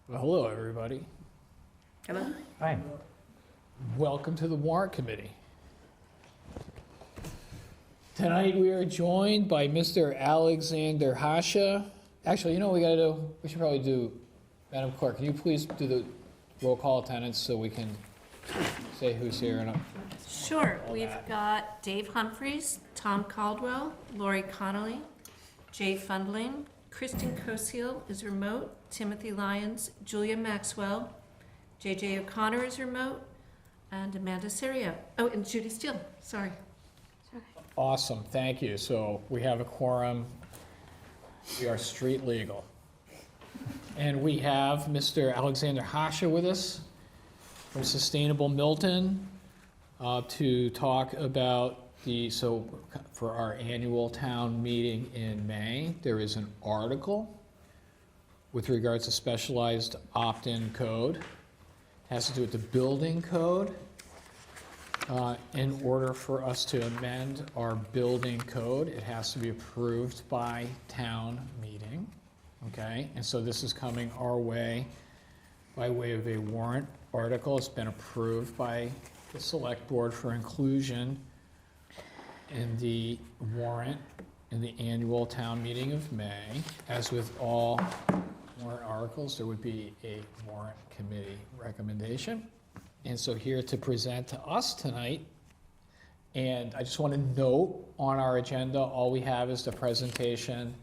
Well, hello, everybody. Hello. Hi. Welcome to the Warrant Committee. Tonight we are joined by Mr. Alexander Hasha. Actually, you know what we gotta do? We should probably do, Madam Clerk, can you please do the roll call attendance so we can say who's here? And Sure. All We've that. got Dave Humphreys, Tom Caldwell, Lori Connolly, Jay Fundling, Kristen Cosile is remote, Timothy Lyons, Julia Maxwell, JJ O'Connor is remote, and Amanda Serio. Oh, and Judy Steele, sorry. Awesome, thank you. So we have a quorum. We are street legal. And we have Mr. Alexander Hasha with us from Sustainable Milton to talk about for our annual town meeting in May, there is an article with regards to specialized opt-in code. It has to do with the building code. In order for us to amend our building code, it has to be approved by town meeting, okay? And so this is coming our way by way of a warrant article. It's been approved by the select board for inclusion in the warrant in the annual town meeting of May. As with all warrant articles, there would be a warrant committee recommendation. And so here to present to us tonight, and I just want to note on our agenda, all we have is the presentation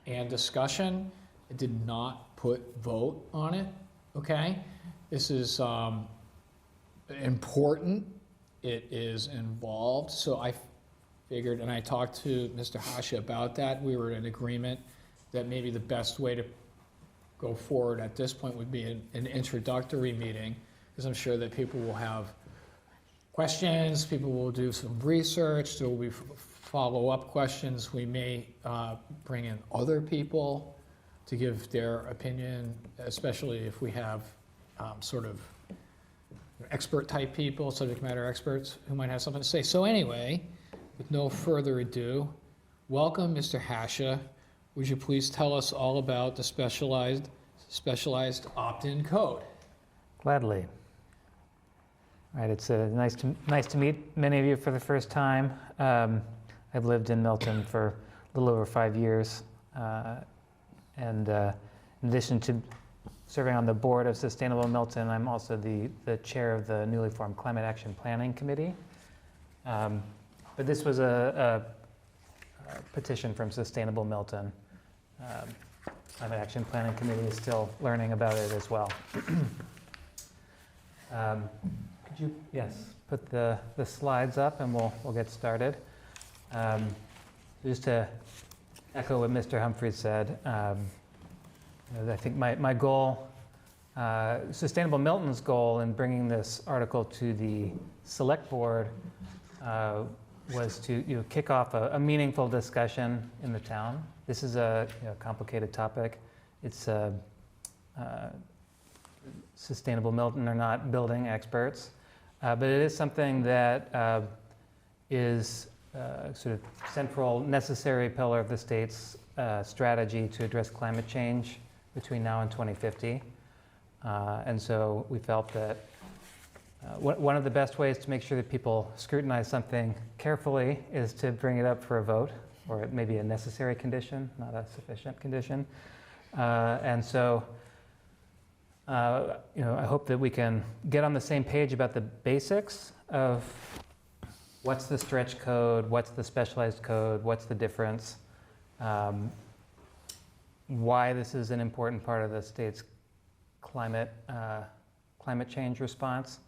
and discussion. It did not put vote on it, okay? This is important. It is involved. So I figured, and I talked to Mr. Hasha about that. We were in agreement that maybe the best way to go forward at this point would be an introductory meeting, because I'm sure that people will have questions, people will do some research, there will be follow-up questions. We may bring in other people to give their opinion, especially if we have sort of expert-type people, subject matter experts, who might have something to say. So anyway, with no further ado, welcome, Mr. Hasha. Would you please tell us all about the specialized opt-in code? Gladly. All right, it's nice to meet many of you for the first time. I've lived in Milton for a little over 5 years, and in addition to serving on the board of Sustainable Milton, I'm also the chair of the newly formed Climate Action Planning Committee. But this was a petition from Sustainable Milton. Climate Action Planning Committee is still learning about it as well. Could you, yes, put the slides up and we'll get started. Just to echo what Mr. Humphreys said, I think my goal, Sustainable Milton's goal in bringing this article to the select board was to kick off a meaningful discussion in the town. This is a complicated topic. It's Sustainable Milton are not building experts, but it is something that is sort of central, necessary pillar of the state's strategy to address climate change between now and 2050. And so we felt that one of the best ways to make sure that people scrutinize something carefully is to bring it up for a vote, or it may be a necessary condition, not a sufficient condition. And so, I hope that we can get on the same page about the basics of what's the stretch code, what's the specialized code, what's the difference, why this is an important part of the state's climate change response.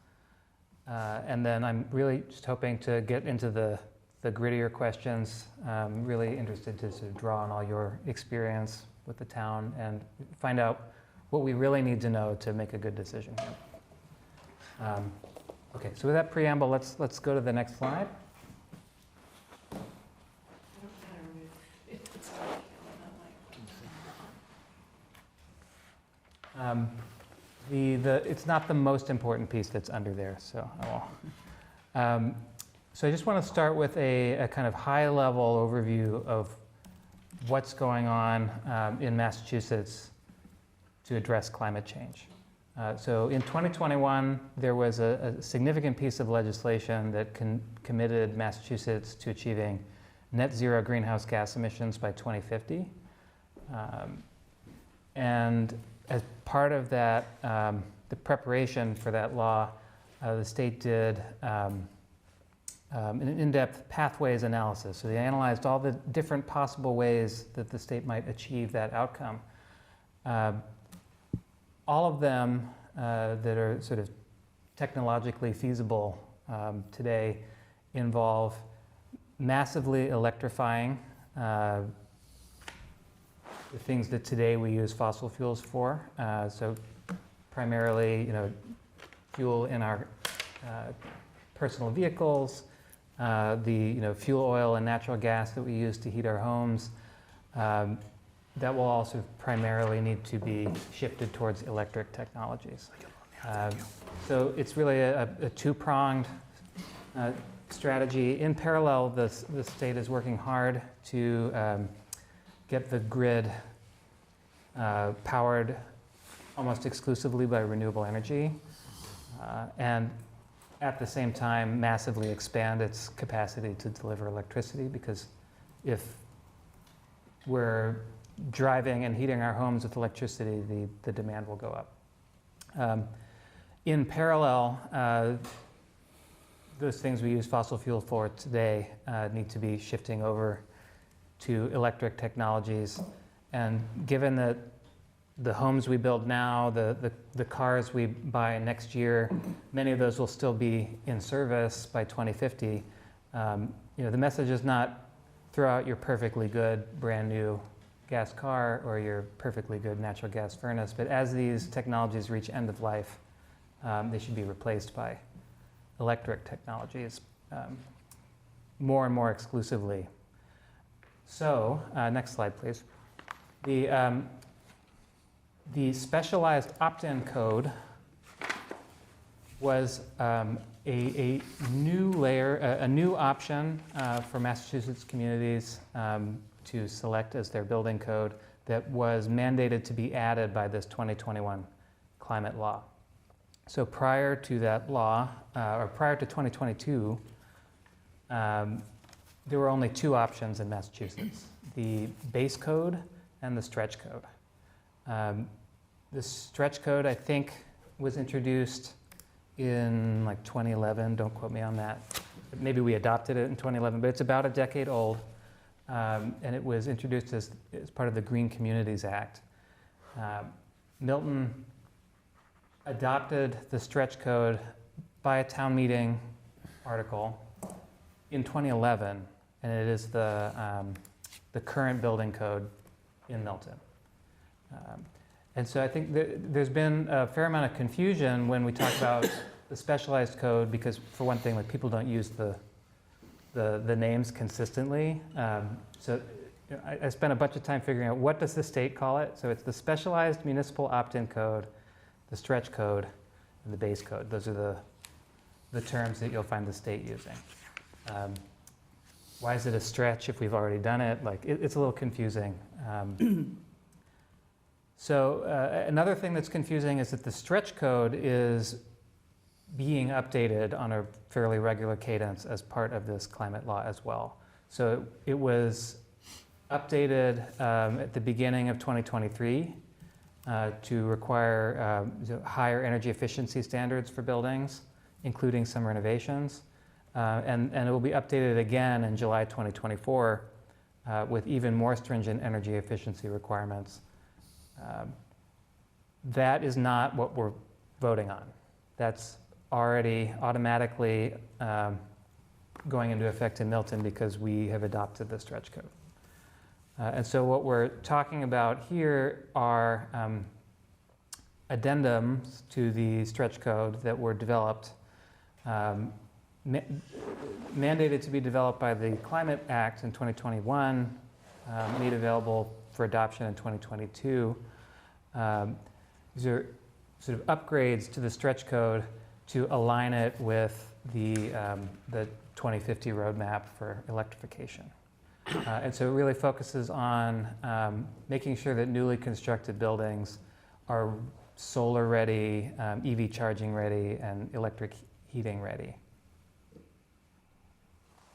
And then I'm really just hoping to get into the grittier questions. I'm really interested to sort of draw on all your experience with the town and find out what we really need to know to make a good decision here. Okay, so with that preamble, let's go to the next slide. It's not the most important piece that's under there, so I will. So I just want to start with a kind of high-level overview of what's going on in Massachusetts to address climate change. So in 2021, there was a significant piece of legislation that committed Massachusetts to achieving net zero greenhouse gas emissions by 2050. And as part of that, the preparation for that law, the state did an in-depth pathways analysis. So they analyzed all the different possible ways that the state might achieve that outcome. All of them that are sort of technologically feasible today involve massively electrifying the things that today we use fossil fuels for. So primarily, fuel in our personal vehicles, the fuel oil and natural gas that we use to heat our homes. That will also primarily need to be shifted towards electric technologies. So it's really a two-pronged strategy. In parallel, the state is working hard to get the grid powered almost exclusively by renewable energy, and at the same time massively expand its capacity to deliver electricity, because if we're driving and heating our homes with electricity, the demand will go up. In parallel, those things we use fossil fuel for today need to be shifting over to electric technologies. And given that the homes we build now, the cars we buy next year, many of those will still be in service by 2050. The message is not throw out your perfectly good brand new gas car or your perfectly good natural gas furnace, but as these technologies reach end of life, they should be replaced by electric technologies more and more exclusively. So, next slide, please. The specialized opt-in code was a new layer, a new option for Massachusetts communities to select as their building code that was mandated to be added by this 2021 climate law. So prior to that law, or prior to 2022, there were only two options in Massachusetts, the base code and the stretch code. The stretch code, I think, was introduced in like 2011, don't quote me on that. Maybe we adopted it in 2011, but it's about a decade old. And it was introduced as part of the Green Communities Act. Milton adopted the stretch code by a town meeting article in 2011, and it is the current building code in Milton. And so I think there's been a fair amount of confusion when we talk about the specialized code, because for one thing, like, people don't use the names consistently. So I spent a bunch of time figuring out what does the state call it. So it's the specialized municipal opt-in code, the stretch code, and the base code. Those are the terms that you'll find the state using. Why is it a stretch if we've already done it? Like, it's a little confusing. So another thing that's confusing is that the stretch code is being updated on a fairly regular cadence as part of this climate law as well. So it was updated at the beginning of 2023 to require higher energy efficiency standards for buildings, including some renovations. And it will be updated again in July 2024 with even more stringent energy efficiency requirements. That is not what we're voting on. That's already automatically going into effect in Milton because we have adopted the stretch code. And so what we're talking about here are addendums to the stretch code that were developed, mandated to be developed by the Climate Act in 2021, made available for adoption in 2022. These are sort of upgrades to the stretch code to align it with the 2050 roadmap for electrification. And so it really focuses on making sure that newly constructed buildings are solar ready, EV charging ready, and electric heating ready.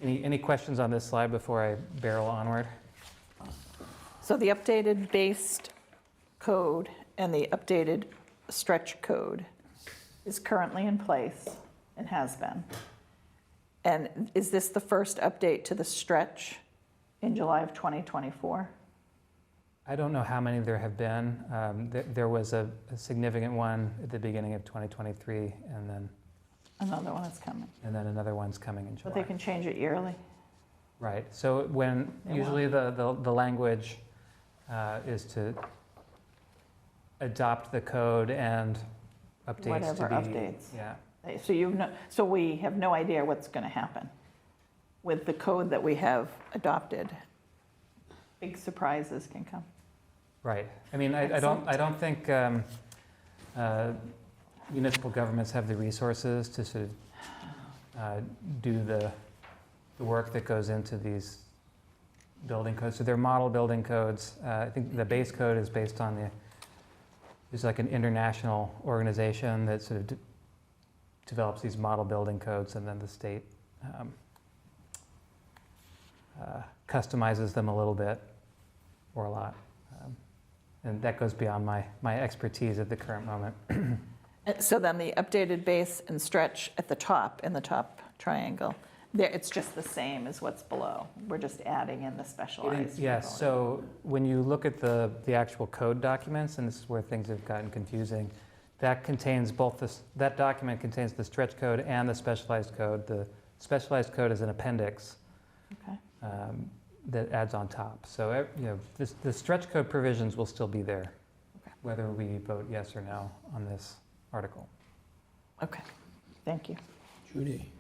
Any questions on this slide before I barrel onward? So the updated based code and the updated stretch code is currently in place and has been. And is this the first update to the stretch in July of 2024? I don't know how many there have been. There was a significant one at the beginning of 2023, and then Another one is coming. another one's coming in But they July. can change it yearly. Right, so when, They usually the language is to adopt the code and updates to be. Whatever updates. Yeah, So we have no idea what's going to happen with the code that we have adopted. Big surprises can come. right. I mean, I don't think municipal governments have the resources to sort of do the work that goes into these building codes. So they're model building codes. I think the base code is based on there's like an international organization that sort of develops these model building codes, and then the state customizes them a little bit or a lot. And that goes beyond my expertise at the current moment. So then the updated base and stretch at the top, in the top triangle, there, it's just the same as what's below. We're just adding in the specialized. Yes, so when you look at the actual code documents, and this is where things have gotten confusing, that contains that document contains the stretch code and the specialized code. The specialized code is an appendix Okay. that adds on top. So, the stretch code provisions will still be there, Okay. whether we vote yes or no on this article. Okay, thank you. Judy?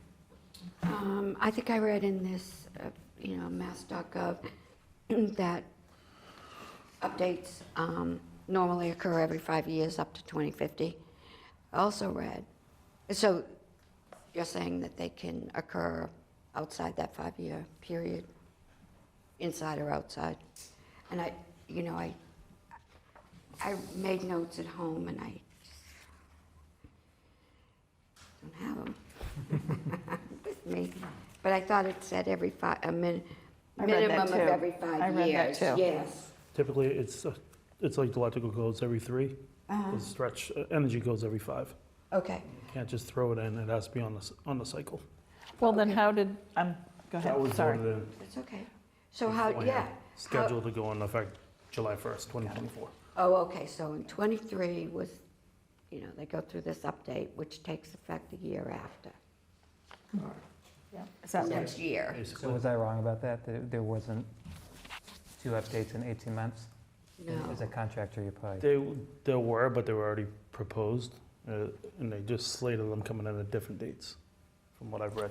I think I read in this, mass.gov, that updates normally occur every 5 years up to 2050. I also read, so you're saying that they can occur outside that 5-year period, inside or outside? And I made notes at home and I don't have them with me. But I thought it said I read that minimum of too. every I 5 read that years. too. Yes. Typically, it's like the electrical codes every 3. The stretch energy goes every 5. Okay. You can't just throw it in, it has to be on the cycle. Well, then Okay. how did, go That was ahead, sorry. voted in That's okay. So how, beforehand, yeah. scheduled to go into effect July 1st, 2024. Oh, okay, so in '23 was, they go through this update, which takes effect a year after, Yeah. Is that right? next year. So Basically, was I wrong about that? That there wasn't 2 updates in 18 months? No. As a contractor, you probably. there were, but they were already proposed, and they just slated them coming in at different dates, from what I've read.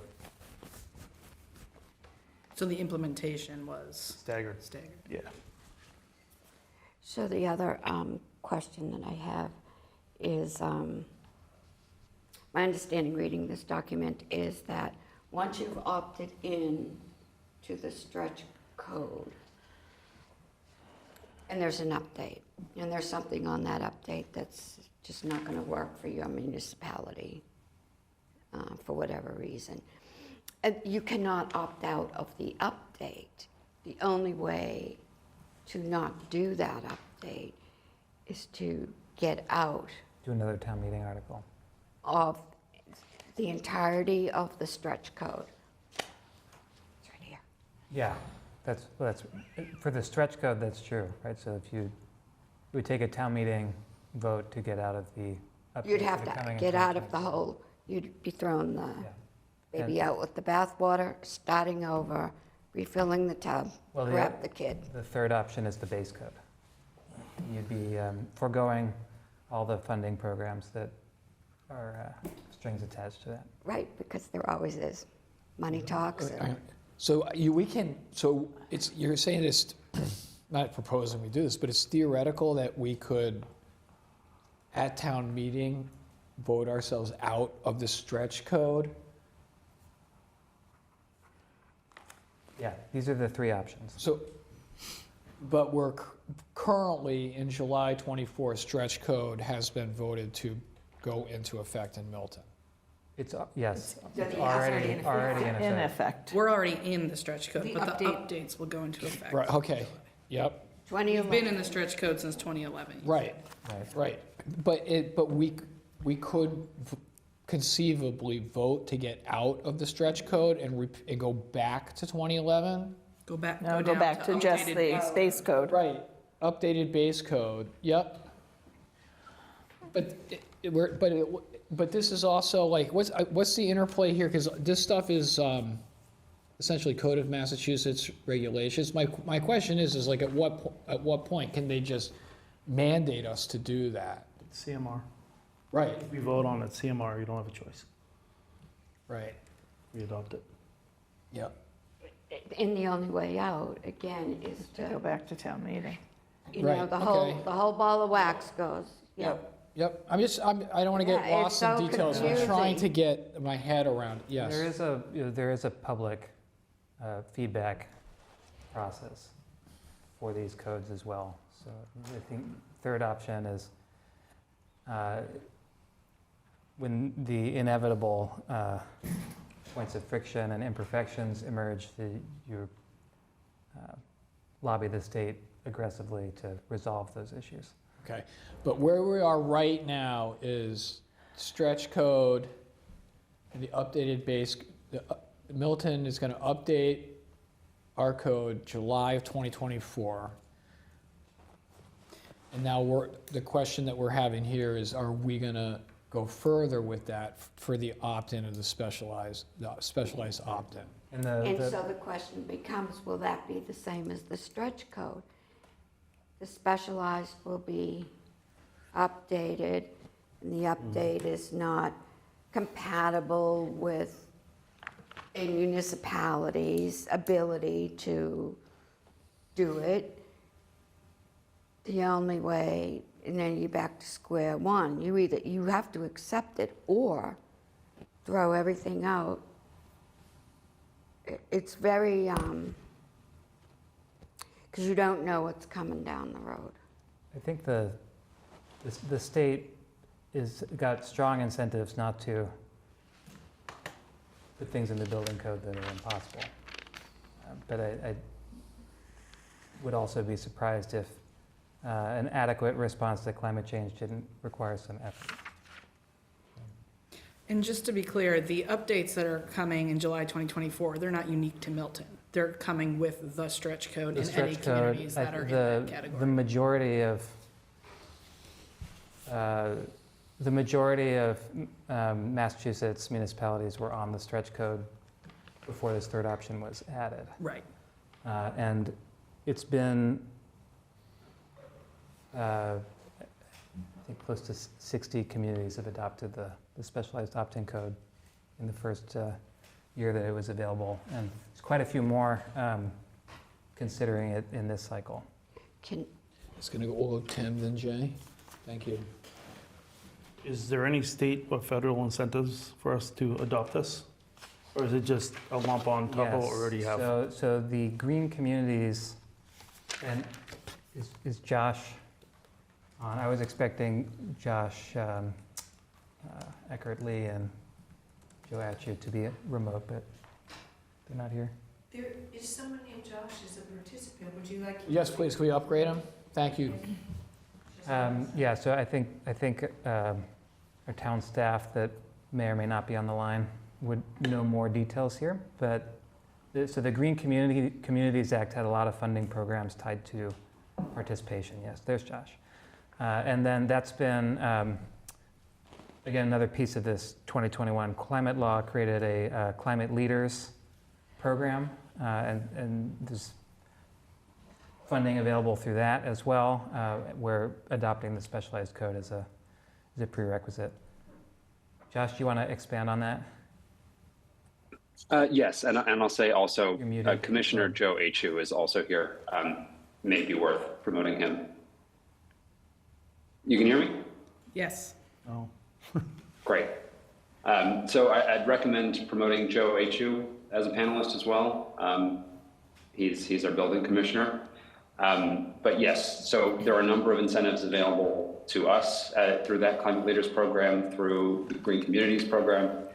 So the implementation was Staggered. staggered. Yeah. So the other question that I have is, my understanding reading this document is that once you've opted in to the stretch code, and there's an update, and there's something on that update that's just not going to work for your municipality for whatever reason, you cannot opt out of the update. The only way to not do that update is to get out Do another town meeting article. of the entirety of the stretch code. It's right here. Yeah, that's, for the stretch code, that's true, right? So if you would take a town meeting vote to get out of the updates You'd have that are to coming in get out of the 2026. whole, you'd be throwing the Yeah. baby out with the bathwater, starting over, refilling the tub, Well, grab the kid. The third option is the base code. You'd be foregoing all the funding programs that are strings attached to that. Right, because there always is. Money talks. and- So you're saying this, not proposing we do this, but it's theoretical that we could, at town meeting, vote ourselves out of the stretch code? Yeah, these are the 3 options. So, but we're currently in July 24, stretch code has been voted to go into effect in Milton. It's, yes, So it's the already in In effect. effect. We're already in the stretch code, The but the update- updates will go into effect. Right, okay, yep, We've been 2011. in the stretch code since 2011. right, Right. right. But we could conceivably vote to get out of the stretch code and go back to 2011? Go back, No, go go back down to just updated the base. base code. Right, updated base code, yep. But this is also like, what's the interplay here? Because this stuff is essentially Code of Massachusetts regulations. My question is like, at what point can they just mandate us to do that? CMR. Right, If we vote on it, CMR, you don't have a choice. right, We adopt it. yep. And the only way out, again, is To go to, back to town meeting. you know, Right, the okay. whole ball of wax goes, yeah. Yep, I don't want to get Yeah, it's lost in so details. I'm trying to confusing. get my head around, it. Yes. There is a public feedback process for these codes as well. So I think third option is when the inevitable points of friction and imperfections emerge, you lobby the state aggressively to resolve those issues. Okay, but where we are right now is stretch code and the updated base, Milton is gonna update our code July of 2024. And now the question that we're having here is, are we gonna go further with that for the opt-in of the specialized opt-in? And And so the question becomes, will that be the same as the stretch code? The specialized will be updated, and the update is not compatible with a municipality's ability to do it. The only way, and then you're back to square one. You have to accept it or throw everything out. It's very, because you don't know what's coming down the road. I think the state got strong incentives not to put things in the building code that are impossible. But I would also be surprised if an adequate response to climate change didn't require some effort. And just to be clear, the updates that are coming in July 2024, they're not unique to Milton. They're coming with the stretch code The in any stretch code, communities that are in that the category. majority of Massachusetts municipalities were on the stretch code before this third option was added. Right. And it's been, I think close to 60 communities have adopted the specialized opt-in code in the first year that it was available. And there's quite a few more considering it in this cycle. It's gonna go Tim, then Jay. Thank you. Is there any state or federal incentives for us to adopt this? Or is it just a lump on top of what we already have? So the green communities, and is Josh on? I was expecting Josh Eckert Lee and Joe Atchu to be remote, but they're not here. There is someone named Josh as a participant. Would you like? Yes, please, can we upgrade him? Thank you. Yeah, so I think our town staff that may or may not be on the line would know more details here, but so the Green Communities Act had a lot of funding programs tied to participation. Yes, there's Josh. And then that's been, again, another piece of this 2021 climate law created a climate leaders program, and there's funding available through that as well. We're adopting the specialized code as a prerequisite. Josh, do you want to expand on that? Yes, and I'll say also, You're muted. Commissioner Joe Achu is also here. May be worth promoting him. You can hear me? Yes. Oh. Great. So I'd recommend promoting Joe Achu as a panelist as well. He's our building commissioner. But yes, so there are a number of incentives available to us through that Climate Leaders program, through the Green Communities program.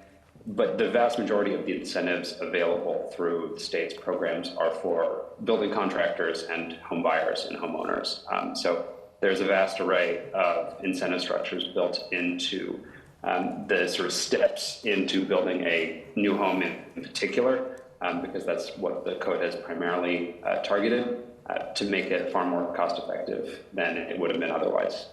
But the vast majority of the incentives available through the state's programs are for building contractors and home buyers and homeowners. So there's a vast array of incentive structures built into the sort of steps into building a new home in particular, because that's what the code has primarily targeted, to make it far more cost effective than it would have been otherwise.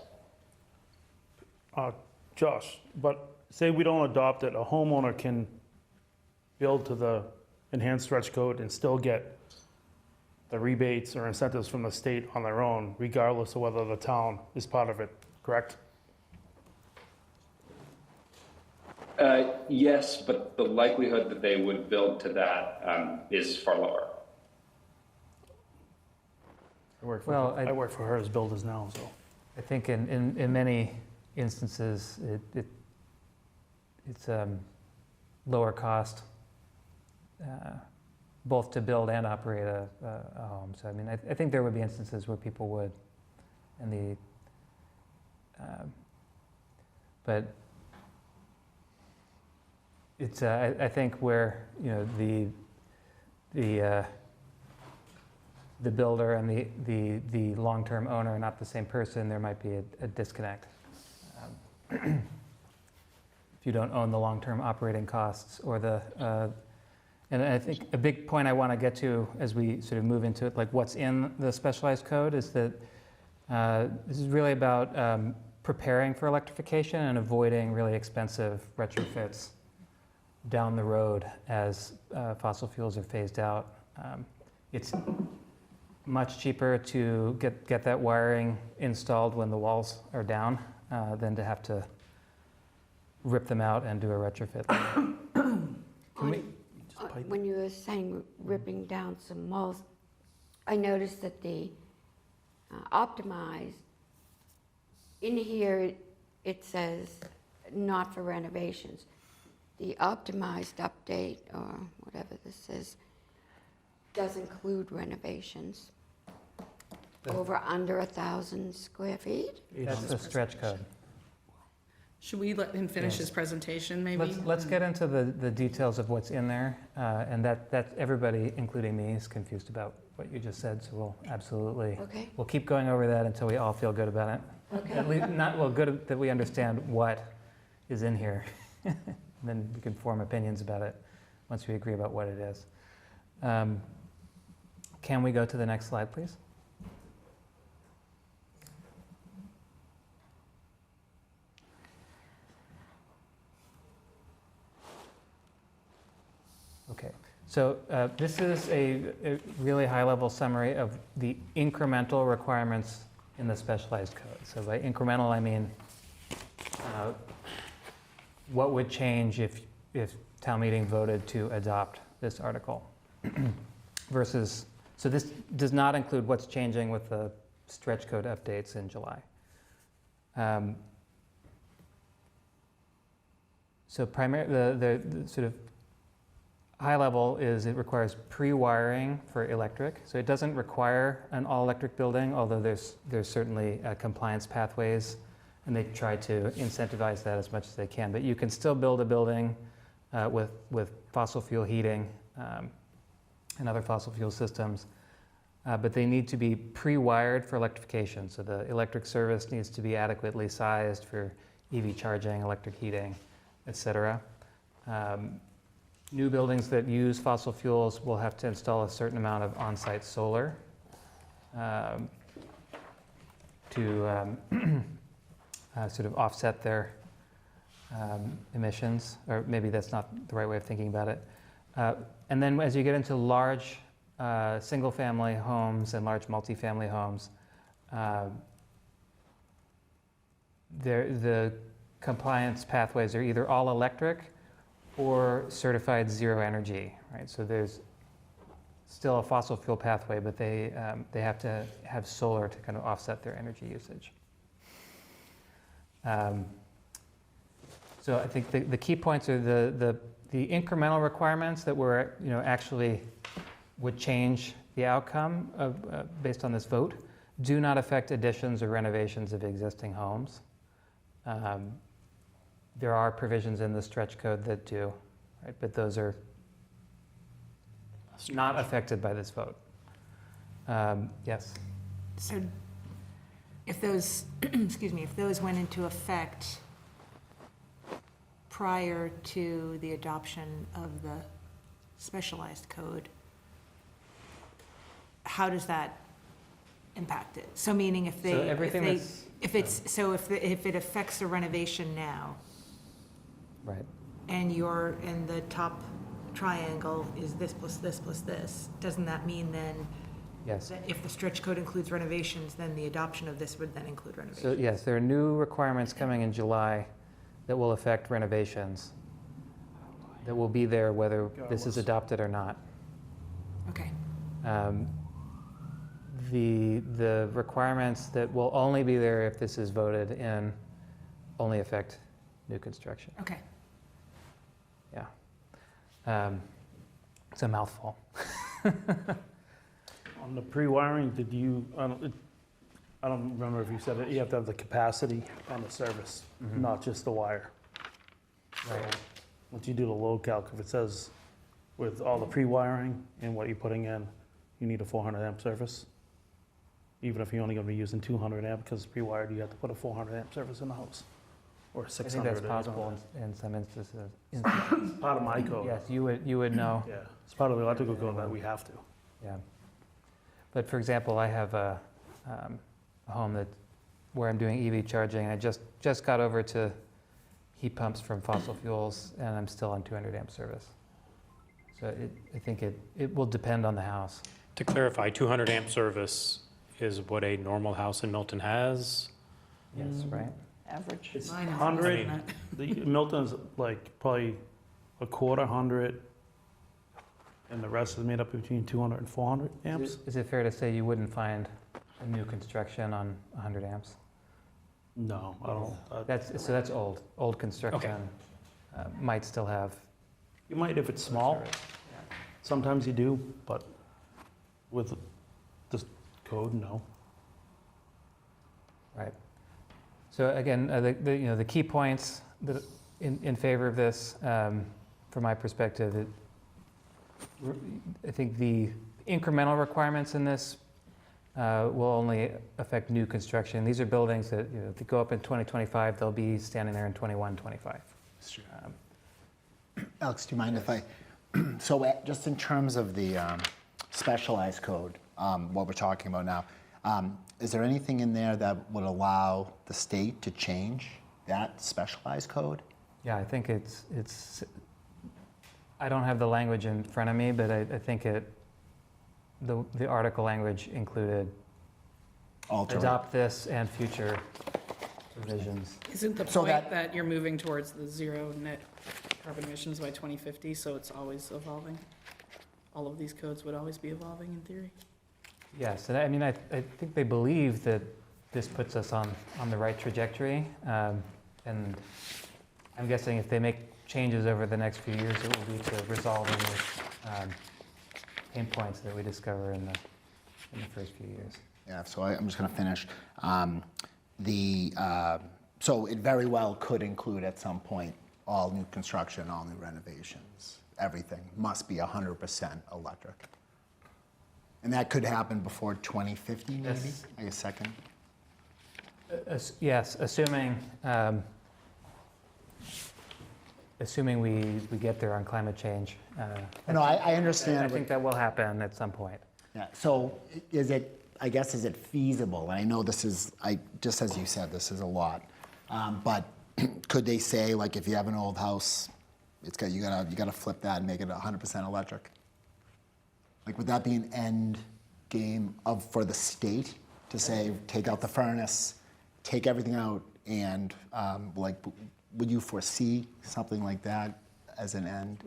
Josh, but say we don't adopt it, a homeowner can build to the enhanced stretch code and still get the rebates or incentives from the state on their own, regardless of whether the town is part of it, correct? Yes, but the likelihood that they would build to that is far lower. I work for her as builders now, so. I think in many instances, it's lower cost, both to build and operate a home. So I mean, I think there would be instances where people would, and but it's I think where, you know, the builder and the long-term owner are not the same person, there might be a disconnect. If you don't own the long-term operating costs or and I think a big point I want to get to as we sort of move into it, like what's in the specialized code, is that this is really about preparing for electrification and avoiding really expensive retrofits down the road as fossil fuels are phased out. It's much cheaper to get that wiring installed when the walls are down than to have to rip them out and do a retrofit. When you were saying ripping down some walls, I noticed that the optimized, in here it says not for renovations. The optimized update, or whatever this is, does include renovations over under 1,000 square feet. That's the stretch code. Should we let him finish Yes. his presentation, maybe? Let's get into the details of what's in there, and that everybody, including me, is confused about what you just said, so we'll absolutely, Okay. we'll keep going over that until we all feel good about it. Okay. At least, good that we understand what is in here. Then we can form opinions about it once we agree about what it is. Can we go to the next slide, please? Okay, so this is a really high-level summary of the incremental requirements in the specialized code. So by incremental, I mean what would change if town meeting voted to adopt this article versus, so this does not include what's changing with the stretch code updates in July. So the sort of high level is it requires pre-wiring for electric. So it doesn't require an all-electric building, although there's certainly compliance pathways, and they try to incentivize that as much as they can. But you can still build a building with fossil fuel heating and other fossil fuel systems, but they need to be pre-wired for electrification. So the electric service needs to be adequately sized for EV charging, electric heating, et cetera. New buildings that use fossil fuels will have to install a certain amount of on-site solar to sort of offset their emissions, or maybe that's not the right way of thinking about it. And then as you get into large single-family homes and large multifamily homes, the compliance pathways are either all electric or certified zero energy, right? So there's still a fossil fuel pathway, but they have to have solar to kind of offset their energy usage. So I think the key points are the incremental requirements that were, actually would change the outcome of, based on this vote do not affect additions or renovations of existing homes. There are provisions in the stretch code that do, right? But those are not affected by this vote. Yes. So if those, excuse me, if those went into effect prior to the adoption of the specialized code, how does that impact it? So meaning if they, So everything that's- if it's, so if it affects the renovation now, Right. and the top triangle is this plus this plus this, doesn't that mean then Yes. that if the stretch code includes renovations, then the adoption of this would then include So renovations? yes, there are new requirements coming in July that will affect renovations, that will be there whether this is adopted or not. Okay, The requirements that will only be there if this is voted in only affect new construction. okay. Yeah. It's a mouthful. On the pre-wiring, did you, I don't remember if you said it, you have to have the capacity on the service, not just the wire. Right. Once you do the load calc, if it says with all the pre-wiring and what you're putting in, you need a 400 amp service. Even if you're only gonna be using 200 amp, because it's pre-wired, you have to put a 400 amp service in the house. Or I 600. think that's possible in some instances. Part of my code. Yes, you would know. Yeah, it's part of the electrical code that we have to. Yeah. But for example, I have a home where I'm doing EV charging. I just got over to heat pumps from fossil fuels, and I'm still on 200 amp service. So I think it will depend on the house. To clarify, 200 amp service is what a normal house in Milton has. Yes, right? Average. It's Mine is 100, less the Milton's like probably a quarter 100, and the rest is made up between 200 and 400 amps. Is it fair to say you wouldn't find a new construction on 100 amps? No, I don't. That's old. Old construction might still have. You might if it's small. service. Sometimes you do, but with this code, no. Right. So again, the key points that in favor of this, from my perspective, I think the incremental requirements in this will only affect new construction. These are buildings that, if they go up in 2025, they'll be standing there in 21, 25. Alex, do you mind if I, so just in terms of the specialized code, what we're talking about now, is there anything in there that would allow the state to change that specialized code? Yeah, I think it's. I don't have the language in front of me, but I think the article language included Alter it? adopt this and future revisions. Isn't the So point that you're moving towards the zero net carbon emissions by 2050, so it's always evolving? All of these codes would always be evolving in theory? Yes, and I mean, I think they believe that this puts us on the right trajectory. And I'm guessing if they make changes over the next few years, it will be to resolve any pain points that we discover in the first few years. Yeah, so I'm just going to finish. So it very well could include at some point all new construction, all new renovations. Everything must be 100% electric. And that could happen before 2050, maybe, Yes. like a second? Yes, assuming we get there on climate change. No, I understand. I think that will happen at some point. Yeah, so is it, I guess, is it feasible? And I know this is, just as you said, this is a lot. But could they say, like, if you have an old house, you gotta flip that and make it 100% electric? Like, would that be an end game for the state to say, take out the furnace, take everything out, and would you foresee something like that as an end?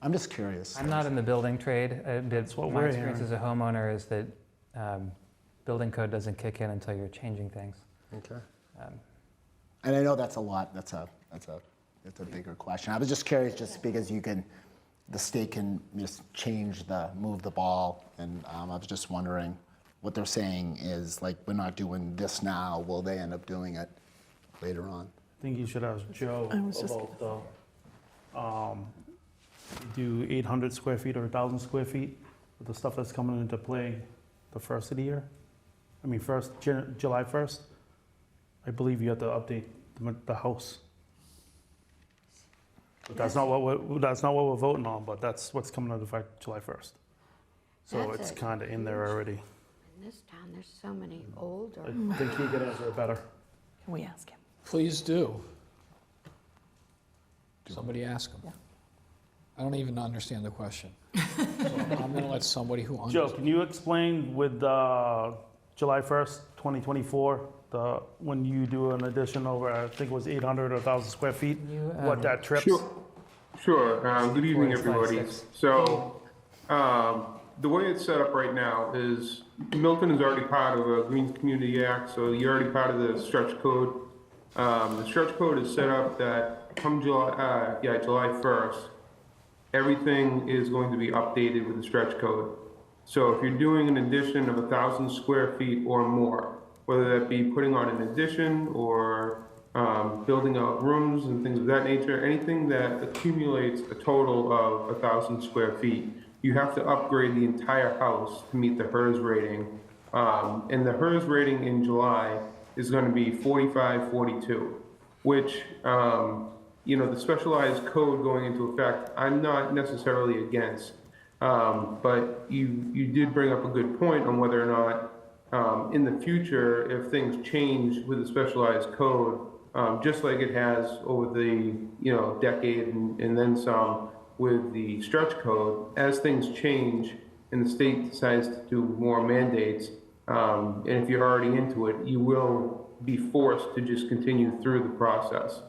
I'm just curious. I'm not in the building trade. That's what My we're experience hearing. as a homeowner is that building code doesn't kick in until you're changing things. Okay. And I know that's a lot. That's a bigger question. I was just curious, just because you can, the state can just move the ball. And I was just wondering, what they're saying is, like, we're not doing this now, will they end up doing it later on? I think you should ask Joe I was just about do 800 square feet or 1,000 square feet with the stuff that's coming into play the first of the year. I mean, July 1st. I believe you have to update the house. But that's not what we're voting on, but that's what's coming into effect July 1st. So That's it's it. kind of in there already. In this town, there's so many older. I think he could answer it better. Can we ask him? Please do. Somebody ask him. Yeah. I don't even understand the question. So I'm going to let somebody who Joe, understands. can you explain with July 1st, 2024, when you do an addition over, I think it was 800 or 1,000 square feet, Can you, what that trips? Sure. Good evening, Four, five, everybody. six. So, the way it's set up right now is Milton is already part of a Green Community Act, so you're already part of the stretch code. The stretch code is set up that come July 1st, everything is going to be updated with the stretch code. So if you're doing an addition of 1,000 square feet or more, whether that be putting on an addition or building out rooms and things of that nature, anything that accumulates a total of 1,000 square feet, you have to upgrade the entire house to meet the HERS rating. And the HERS rating in July is going to be 4542, which, the specialized code going into effect, I'm not necessarily against. But you did bring up a good point on whether or not in the future, if things change with the specialized code, just like it has over the decade and then some with the stretch code, as things change and the state decides to do more mandates, and if you're already into it, you will be forced to just continue through the process.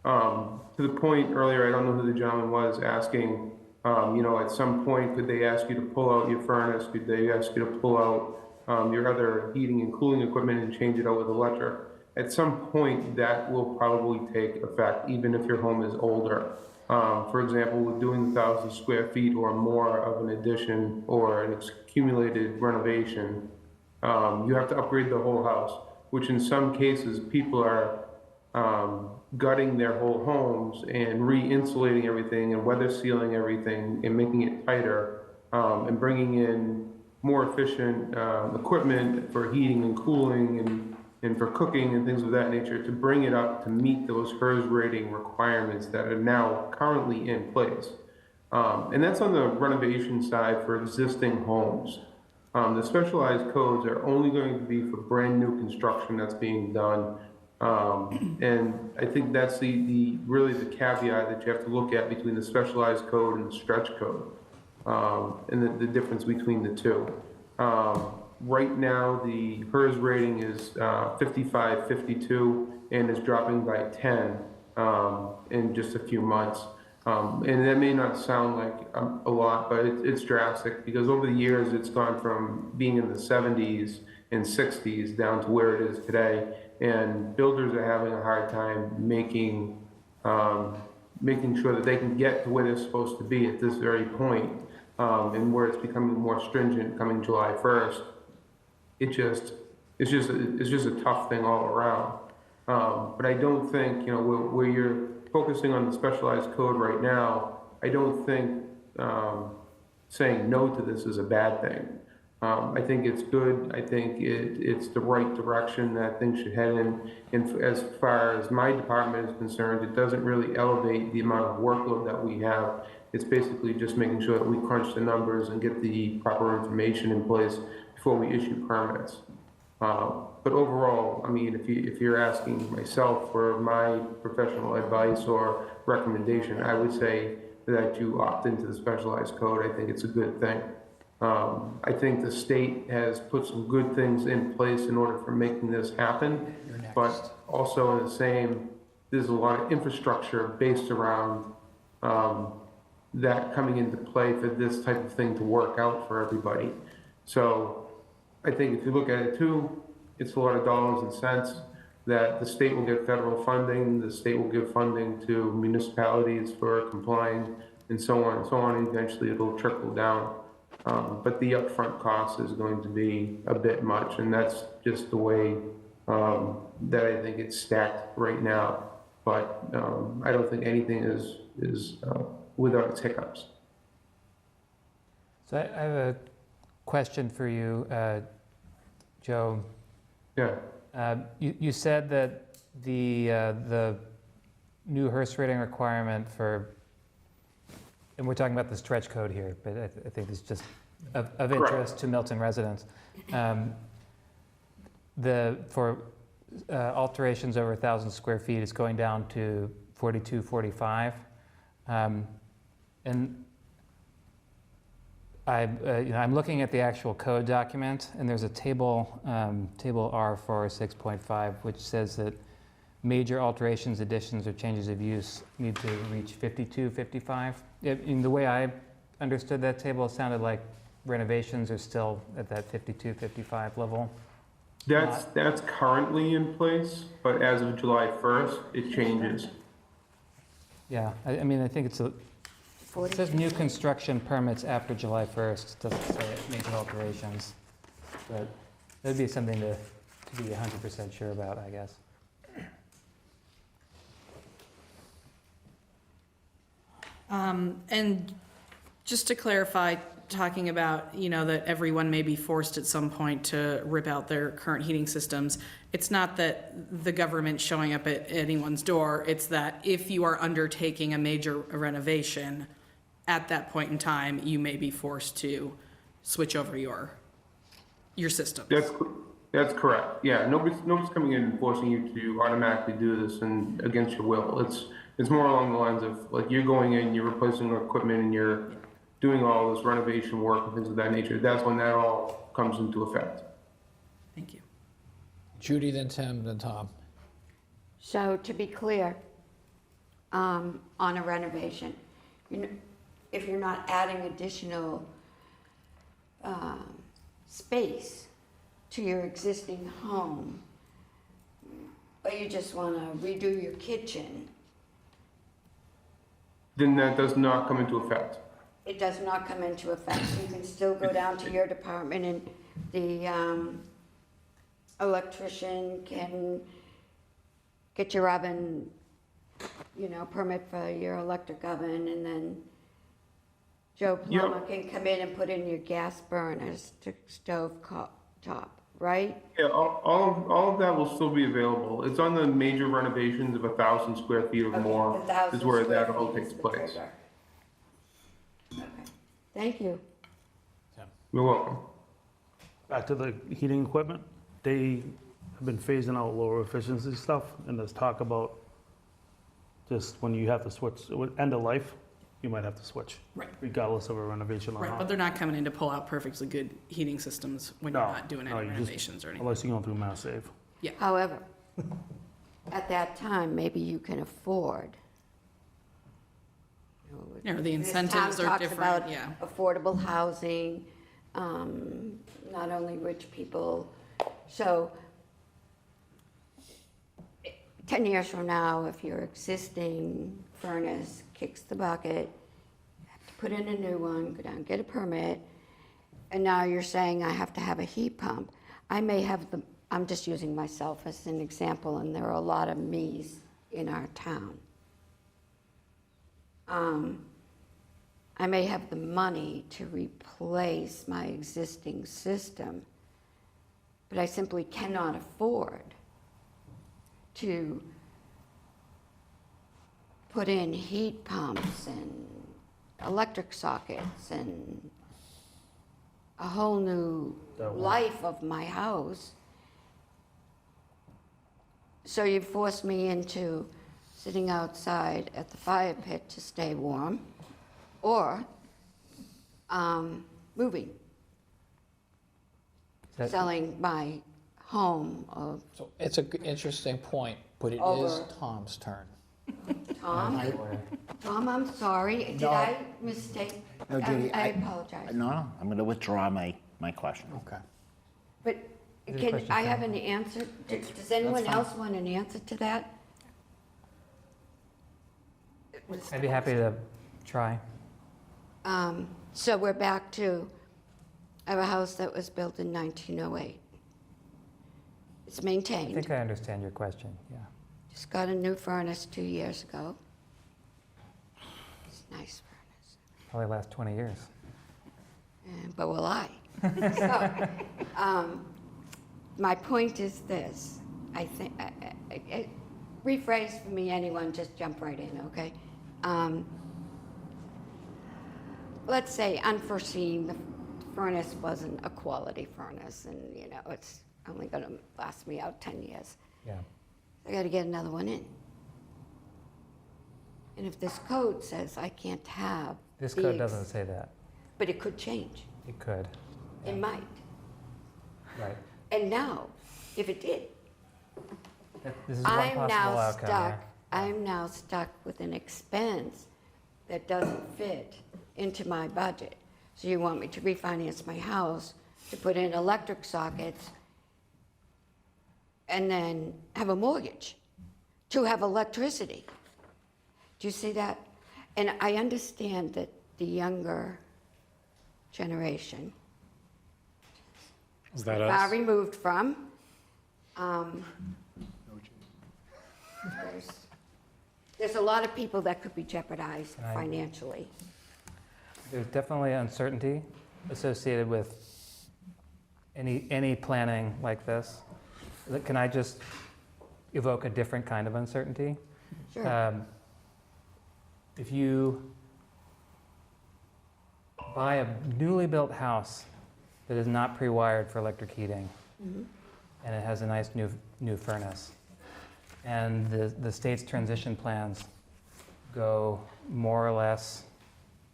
To the point earlier, I don't know who the gentleman was asking, at some point, could they ask you to pull out your furnace? Could they ask you to pull out your other heating and cooling equipment and change it out with electric? At some point, that will probably take effect, even if your home is older. For example, with doing 1,000 square feet or more of an addition or an accumulated renovation, you have to upgrade the whole house, which in some cases, people are gutting their whole homes and re-insulating everything and weather sealing everything and making it tighter and bringing in more efficient equipment for heating and cooling and for cooking and things of that nature to bring it up to meet those HERS rating requirements that are now currently in place. And that's on the renovation side for existing homes. The specialized codes are only going to be for brand new construction that's being done. And I think that's really the caveat that you have to look at between the specialized code and the stretch code, and the difference between the two. Right now, the HERS rating is 5552 and is dropping by 10 in just a few months. And that may not sound like a lot, but it's drastic because over the years it's gone from being in the 70s and 60s down to where it is today. And builders are having a hard time making sure that they can get to where they're supposed to be at this very point, and where it's becoming more stringent coming July 1st. It's just a tough thing all around. But I don't think where you're focusing on the specialized code right now, I don't think saying no to this is a bad thing. I think it's good. I think it's the right direction that things should head in. And as far as my department is concerned, it doesn't really elevate the amount of workload that we have. It's basically just making sure that we crunch the numbers and get the proper information in place before we issue permits. But overall, I mean, if you're asking myself for my professional advice or recommendation, I would say that you opt into the specialized code. I think it's a good thing. I think the state has put some good things in place in order for making this happen, but also in the same, there's a lot of infrastructure based around that coming into play for this type of thing to work out for everybody. So I think if you look at it too, it's a lot of dollars and cents that the state will get federal funding, the state will give funding to municipalities for complying and so on and so on. Eventually, it'll trickle down. But the upfront cost is going to be a bit much, and that's just the way that I think it's stacked right now. But I don't think anything is without its hiccups. So I have a question for you, Joe. Yeah. You said that the new hearse rating requirement for, and we're talking about the stretch code here, but I think it's just of interest to Milton residents. For alterations over 1,000 square feet, it's going down to 4245. And I'm looking at the actual code document, and there's a table, table R for 6.5, which says that major alterations, additions, or changes of use need to reach 5255. In the way I understood that table, it sounded like renovations are still at that 5255 level. That's currently in place, but as of July 1st, it changes. Yeah, I mean, I think it says new construction permits after July 1st. It doesn't say major alterations, but that'd be something to be 100% sure about, I guess. And just to clarify, talking about, that everyone may be forced at some point to rip out their current heating systems, it's not that the government's showing up at anyone's door, it's that if you are undertaking a major renovation, at that point in time, you may be forced to switch over your system. That's correct. Yeah, nobody's coming in and forcing you to automatically do this and against your will. It's more along the lines of, like, you're going in, you're replacing equipment, and you're doing all this renovation work and things of that nature. That's when that all comes into effect. Thank you. Judy, then Tim, then Tom. So to be clear, on a renovation, if you're not adding additional space to your existing home, but you just want to redo your kitchen, Then that does not come into effect. it does not come into effect. You can still go down to your department and the electrician can get your oven, permit for your electric oven, and then Joe Plumber can come in and put in your gas burners to stove top, right? Yeah, all of that will still be available. It's on the major renovations of 1,000 square feet or more The 1,000 is where square that all feet takes is the place. trigger. Okay, thank you. You're welcome. Back to the heating equipment, they have been phasing out lower efficiency stuff, and there's talk about just when you have to switch, end of life, you might have to switch. Right. Regardless of a renovation or Right, but not. they're not coming in to pull out perfectly good heating systems when you're No, not doing no, any you just- renovations or anything. Unless you're going through Mass Save. However, at that time, maybe you can afford. The This incentives town are talks different, about yeah. affordable housing, not only rich people. So 10 years from now, if your existing furnace kicks the bucket, you have to put in a new one, go down, get a permit, and now you're saying I have to have a heat pump. I may have I'm just using myself as an example, and there are a lot of me's in our town. I may have the money to replace my existing system, but I simply cannot afford to put in heat pumps and electric sockets and a whole new life of my house. So you forced me into sitting outside at the fire pit to stay warm, or moving, selling my home of So it's an interesting point, but it is Over. Tom's turn. Tom. Tom, I'm sorry. Did No. I mistake? No, Judy, I apologize. No, I'm going to withdraw my question. Okay. But There's a can question I for have him. an answer? Does anyone fine. else want an answer to that? I'd be happy to try. So we're back to, I have a house that was built in 1908. It's I maintained. think I understand your question, yeah. Just got a new furnace 2 years ago. It's a nice furnace. Probably last 20 years. But will I? So, my point is this. I think, rephrase for me, anyone, just jump right in, okay? Let's say unforeseen, the furnace wasn't a quality furnace, and you know it's only going to last me out 10 years. Yeah. I got to get another one in. And if this code says I can't have This the code doesn't say that. but it could change. It could, It might. right. And now, if it did, This is one I'm possible now outcome, stuck. yeah. I'm now stuck with an expense that doesn't fit into my budget. So you want me to refinance my house, to put in electric sockets, and then have a mortgage to have electricity. Do you see that? And I understand that the younger generation, Is that far us? removed from, there's a lot of people that could be jeopardized Right. financially. There's definitely uncertainty associated with any planning like this. Can I just evoke a different kind of uncertainty? Sure. If you buy a newly built house that is not pre-wired for electric heating, and it has a nice new furnace, and the state's transition plans go more or less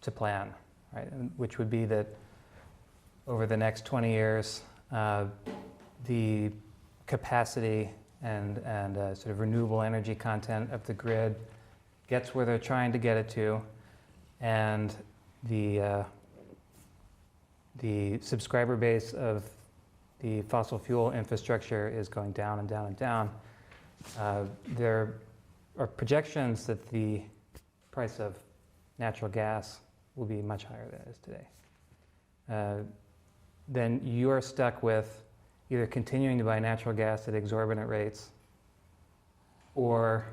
to plan, right? Which would be that over the next 20 years, the capacity and sort of renewable energy content of the grid gets where they're trying to get it to, and the subscriber base of the fossil fuel infrastructure is going down and down and down. There are projections that the price of natural gas will be much higher than it is today. Then you're stuck with either continuing to buy natural gas at exorbitant rates or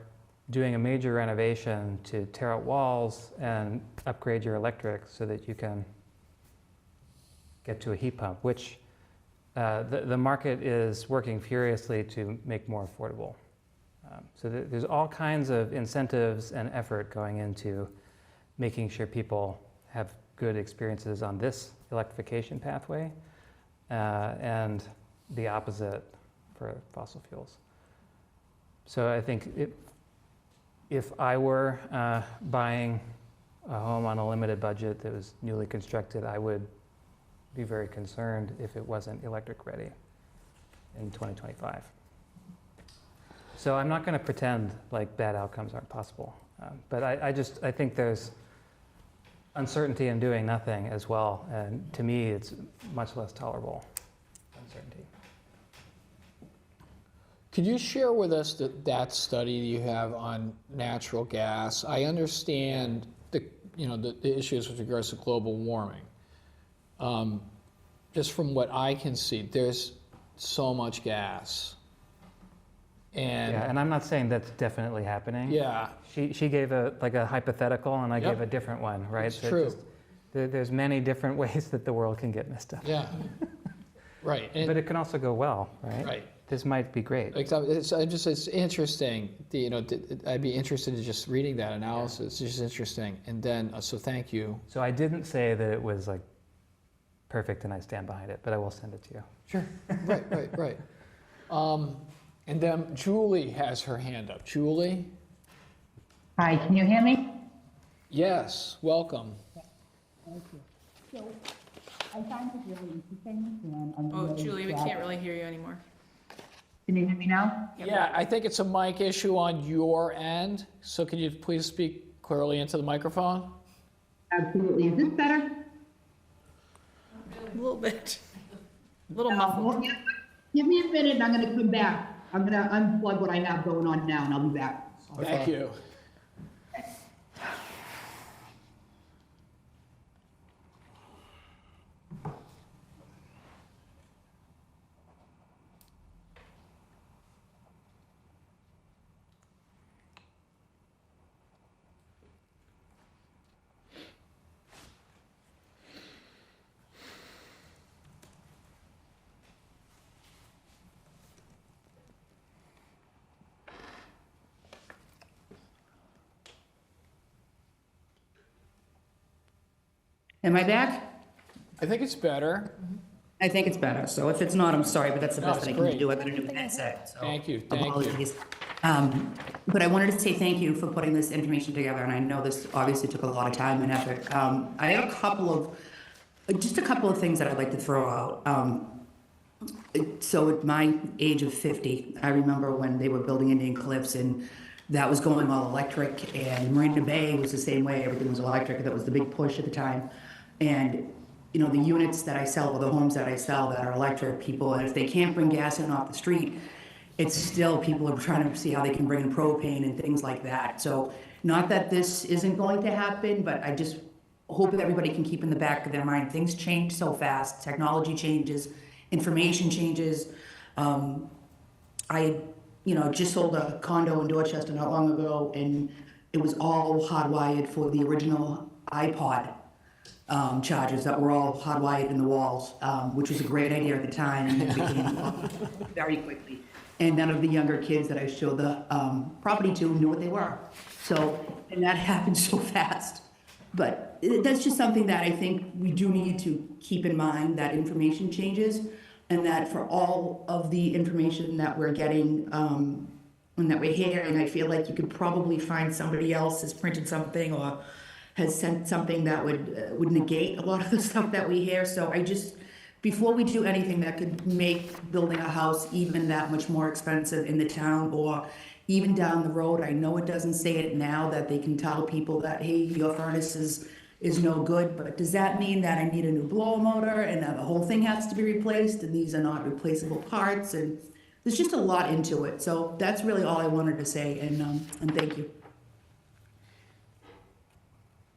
doing a major renovation to tear out walls and upgrade your electric so that you can get to a heat pump, which the market is working furiously to make more affordable. So there's all kinds of incentives and effort going into making sure people have good experiences on this electrification pathway, and the opposite for fossil fuels. So I think if I were buying a home on a limited budget that was newly constructed, I would be very concerned if it wasn't electric ready in 2025. So I'm not going to pretend like bad outcomes aren't possible, but I think there's uncertainty in doing nothing as well, and to me it's much less tolerable uncertainty. Could you share with us that study you have on natural gas? I understand the issues with regards to global warming. Just from what I can see, there's so much gas. And I'm not saying that's definitely happening. Yeah. She gave a hypothetical, and I Yep. gave a different one, right? It's So true. There's many different ways that the world can get messed up. Yeah. Right. And But it can also go well, right? right. This might be great. It's interesting. I'd be interested in just reading that analysis. It's just interesting. And then, so thank you. So I didn't say that it was like perfect and I stand behind it, but I will send it to you. Sure. Right. And then Julie has her hand up. Julie? Hi, can you hear me? Yes, welcome. Thank you. So, I find it really interesting, and I'm Oh, really Julie, we glad- can't really hear you anymore. Can you hear me now? Yeah, I think it's a mic issue on your end. So can you please speak clearly into the microphone? Absolutely. Is this better? A little bit. A little muffled. Well, give me a minute and I'm gonna come back. I'm gonna unplug what I have going on now and I'll be back. Thank you. Am I back? I think it's better. I think it's better. So if it's not, I'm sorry, but that's the No, best it's that I can great. do. I got a new headset, so. Thank you, thank you. Apologies. But I wanted to say thank you for putting this information together, and I know this obviously took a lot of time and effort. I have just a couple of things that I'd like to throw out. So at my age of 50, I remember when they were building Indian Cliffs, and that was going all electric, and Marina Bay was the same way, everything was electric, that was the big push at the time. And, you know, the units that I sell, or the homes that I sell that are electric, people, and if they can't bring gas in off the street, it's still, people are trying to see how they can bring in propane and things like that. So not that this isn't going to happen, but I just hope that everybody can keep in the back of their mind, things change so fast, technology changes, information changes. I, just sold a condo in Dorchester not long ago, and it was all hardwired for the original iPod chargers that were all hardwired in the walls, which was a great idea at the time, and it became very quickly. And none of the younger kids that I showed the property to knew what they were. So, and that happened so fast. But that's just something that I think we do need to keep in mind, that information changes, and that for all of the information that we're getting and that we're hearing, I feel like you could probably find somebody else has printed something or has sent something that would negate a lot of the stuff that we hear. So I just, before we do anything that could make building a house even that much more expensive in the town, or even down the road, I know it doesn't say it now, that they can tell people that, hey, your furnace is no good, but does that mean that I need a new blower motor and that the whole thing has to be replaced and these are not replaceable parts? And there's just a lot into it. So that's really all I wanted to say, and thank you.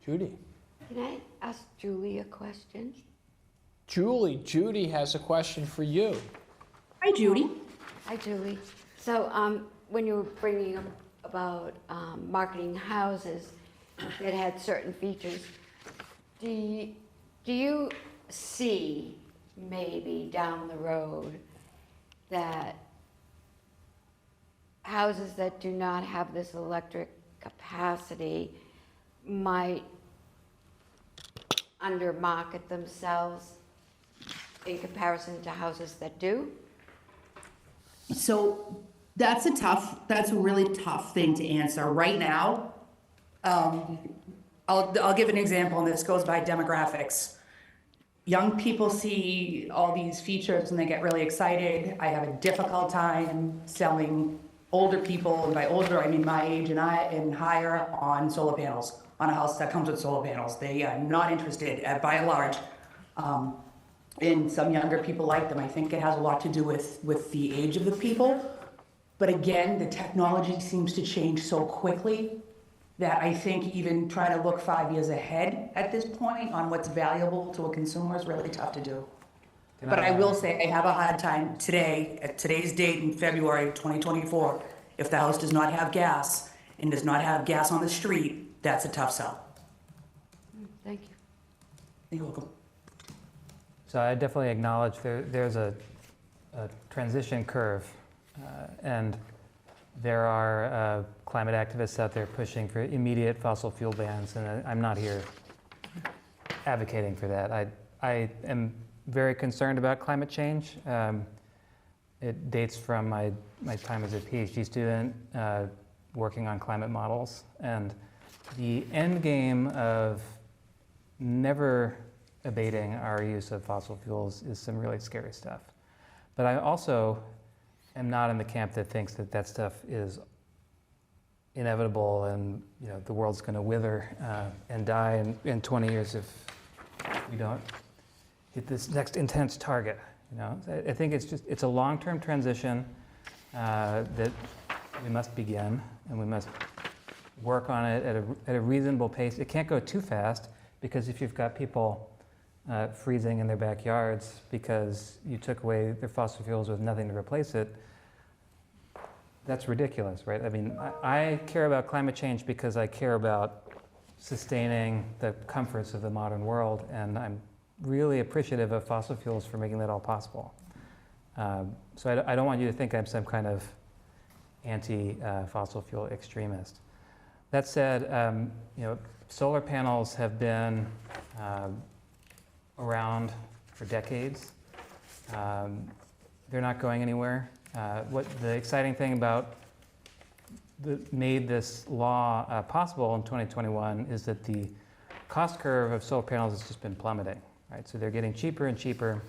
Judy. Can I ask Julie a question? Judy has a question for you. Hi, Judy. Hi, Julie. So when you were bringing up about marketing houses that had certain features, do you see maybe down the road that houses that do not have this electric capacity might undermarket themselves in comparison to houses that do? So that's a really tough thing to answer right now. I'll give an example, and this goes by demographics. Young people see all these features and they get really excited. I have a difficult time selling older people, and by older I mean my age and higher, on solar panels, on a house that comes with solar panels. They are not interested, by and large. And some younger people like them. I think it has a lot to do with the age of the people. But again, the technology seems to change so quickly that I think even trying to look 5 years ahead at this point on what's valuable to a consumer is really tough to do. But I will say, I have a hard time today, at today's date in February 2024, if the house does not have gas and does not have gas on the street, that's a tough sell. Thank you. You're welcome. So I definitely acknowledge there's a transition curve, and there are climate activists out there pushing for immediate fossil fuel bans, and I'm not here advocating for that. I am very concerned about climate change. It dates from my time as a PhD student working on climate models, and the end game of never abating our use of fossil fuels is some really scary stuff. But I also am not in the camp that thinks that that stuff is inevitable and the world's going to wither and die in 20 years if we don't hit this next intense target. I think it's a long-term transition that we must begin, and we must work on it at a reasonable pace. It can't go too fast, because if you've got people freezing in their backyards because you took away their fossil fuels with nothing to replace it, that's ridiculous, right? I mean, I care about climate change because I care about sustaining the comforts of the modern world, and I'm really appreciative of fossil fuels for making that all possible. So I don't want you to think I'm some kind of anti-fossil fuel extremist. That said, solar panels have been around for decades. They're not going anywhere. What the exciting thing about made this law possible in 2021 is that the cost curve of solar panels has just been plummeting, right? So they're getting cheaper and cheaper.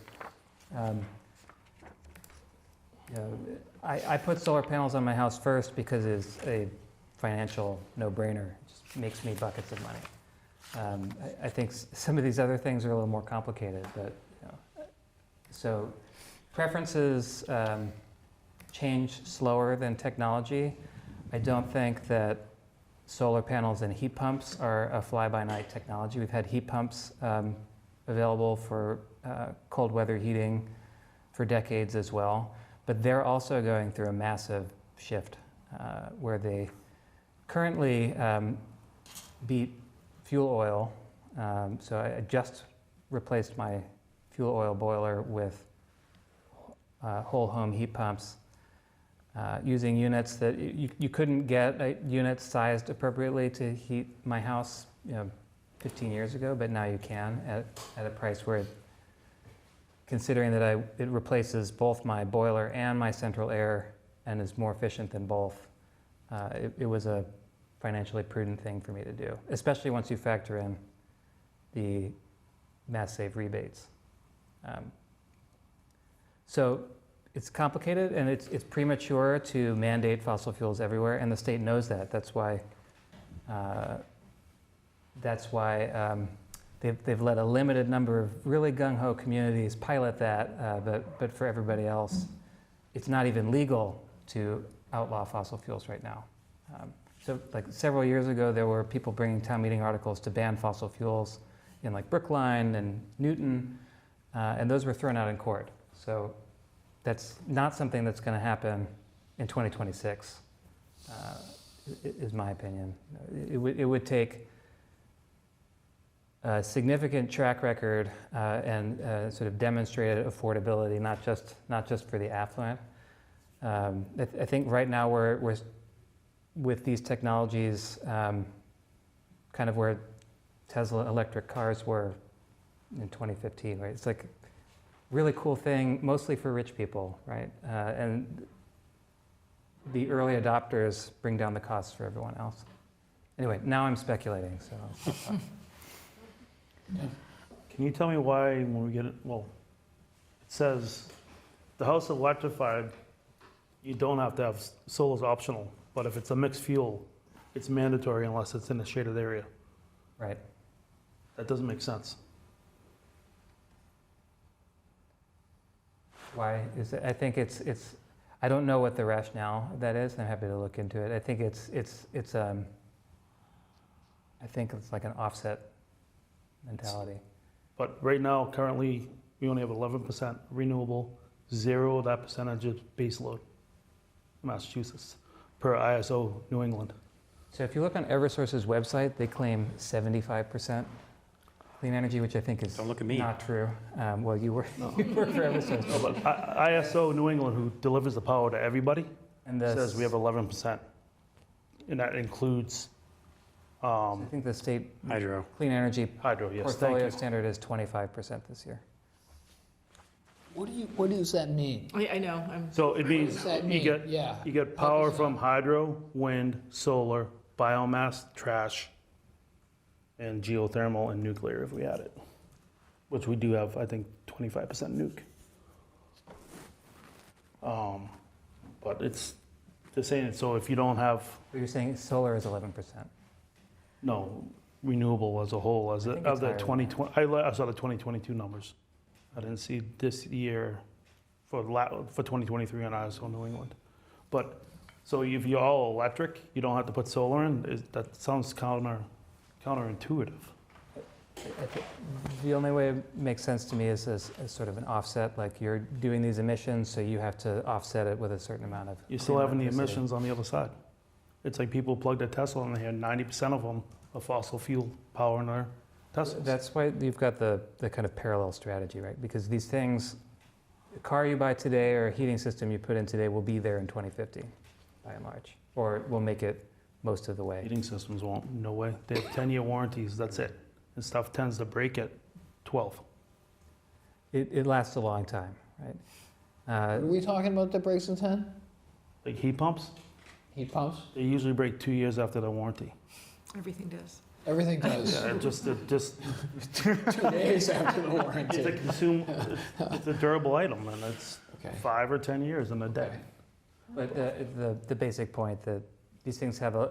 I put solar panels on my house first because it's a financial no-brainer. It just makes me buckets of money. I think some of these other things are a little more complicated, but so preferences change slower than technology. I don't think that solar panels and heat pumps are a fly-by-night technology. We've had heat pumps available for cold weather heating for decades as well, but they're also going through a massive shift where they currently beat fuel oil. So I just replaced my fuel oil boiler with whole home heat pumps using units that you couldn't get units sized appropriately to heat my house 15 years ago, but now you can at a price where, considering that it replaces both my boiler and my central air and is more efficient than both, it was a financially prudent thing for me to do, especially once you factor in the mass save rebates. So it's complicated, and it's premature to mandate fossil fuels everywhere, and the state knows that. That's why they've let a limited number of really gung-ho communities pilot that, but for everybody else, it's not even legal to outlaw fossil fuels right now. So like several years ago, there were people bringing town meeting articles to ban fossil fuels in like Brookline and Newton, and those were thrown out in court. So that's not something that's going to happen in 2026, is my opinion. It would take a significant track record and sort of demonstrated affordability, not just for the affluent. I think right now we're with these technologies, kind of where Tesla electric cars were in 2015, right? It's like really cool thing, mostly for rich people, right? And the early adopters bring down the costs for everyone else. Anyway, now I'm speculating, so. Can you tell me why when we get it, well, it says the house is electrified, you don't have to have, solar's optional, but if it's a mixed fuel, it's mandatory unless it's in a shaded area. Right. That doesn't make sense. Why is it? I think it's. I don't know what the rationale of that is. I'm happy to look into it. I think it's like an offset mentality. But right now, currently, we only have 11% renewable, 0 of that percentage is base load in Massachusetts, per ISO New England. So if you look on Eversource's website, they claim 75% clean energy, which I think is Don't look at me. not true. Well, you work for Eversource. No, but ISO New England, who delivers the power to everybody, And says we have 11%. And that includes I think the state Hydro. clean energy hydro, yes, thank portfolio you. standard is 25% this year. What does that mean? I know, So it means does that you mean? get, Yeah. you get power from hydro, wind, solar, biomass, trash, and geothermal and nuclear if we had it, which we do have, I think, 25% nuke. But it's just saying, so if you don't have, But you're saying solar is 11%. no, renewable as a whole, as I a- think of it's the higher than 2020, I saw the 2022 numbers. I didn't see this year for 2023 on ISO New England. But, so if you're all electric, you don't have to put solar in, that sounds counterintuitive. The only way it makes sense to me is as sort of an offset, like you're doing these emissions, so you have to offset it with a certain amount of. You're still clean having the electricity. emissions on the other side. It's like people plug their Tesla and they have 90% of them are fossil fuel power in their Teslas. That's why you've got the kind of parallel strategy, right? Because these things, a car you buy today or a heating system you put in today will be there in 2050, by and large, or will make it most of the way. Heating systems won't, no way. They have 10-year warranties, that's it. And stuff tends to break at 12. it lasts a long time, right? Are we talking about that breaks in 10? Like heat pumps, Heat pumps? they usually break 2 years after the warranty. Everything does. Everything does. Yeah, it just 2 days after the it's a warranty. it's a durable item, and it's Okay. 5 or 10 years in a day. But the basic point that these things have a